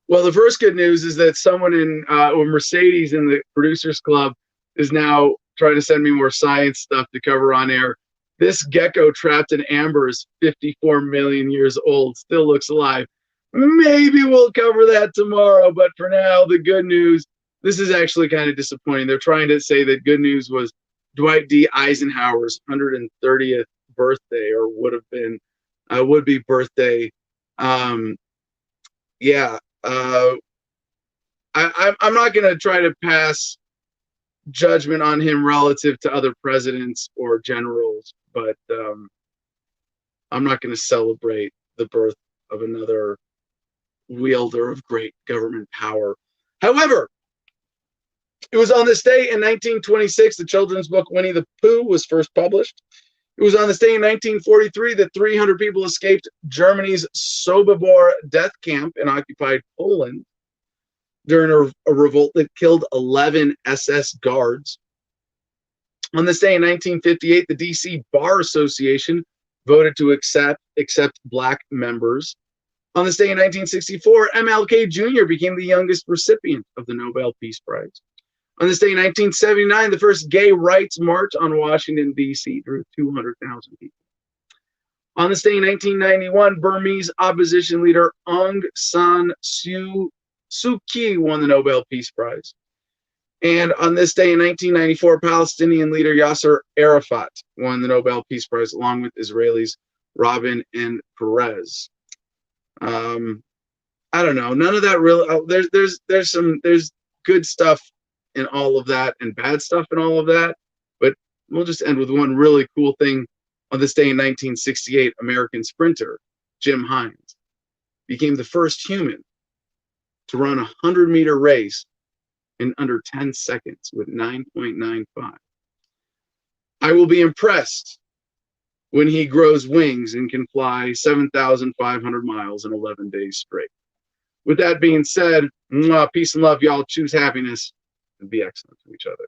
Well, the first good news is that someone in or Mercedes in the Producers Club is now trying to send me more science stuff to cover on air. This gecko trapped in amber is 54 million years old, still looks alive. Maybe we'll cover that tomorrow, but for now, the good news, this is actually kind of disappointing. They're trying to say that good news was Dwight D. Eisenhower's 130th birthday, or would be birthday. Yeah. I'm not going to try to pass judgment on him relative to other presidents or generals, but I'm not going to celebrate the birth of another wielder of great government power. However, it was on this day in 1926 the children's book Winnie the Pooh was first published. It was on this day in 1943 that 300 people escaped Germany's Sobibor death camp in occupied Poland during a revolt that killed 11 SS guards. On this day in 1958, the DC Bar Association voted to accept black members. On this day in 1964, MLK Jr. became the youngest recipient of the Nobel Peace Prize. On this day in 1979, the first gay rights march on Washington, D.C. drew 200,000 people. On this day in 1991, Burmese opposition leader Aung San Suu Kyi won the Nobel Peace Prize. And on this day in 1994, Palestinian leader Yasser Arafat won the Nobel Peace Prize along with Israelis Rabin and Peres. I don't know. None of that really. There's good stuff in all of that and bad stuff in all of that. But we'll just end with one really cool thing. On this day in 1968, American sprinter Jim Hines became the first human to run a 100-meter race in under 10 seconds with 9.95. I will be impressed when he grows wings and can fly 7,500 miles in 11 days straight. With that being said, peace and love, y'all. Choose happiness and be excellent to each other.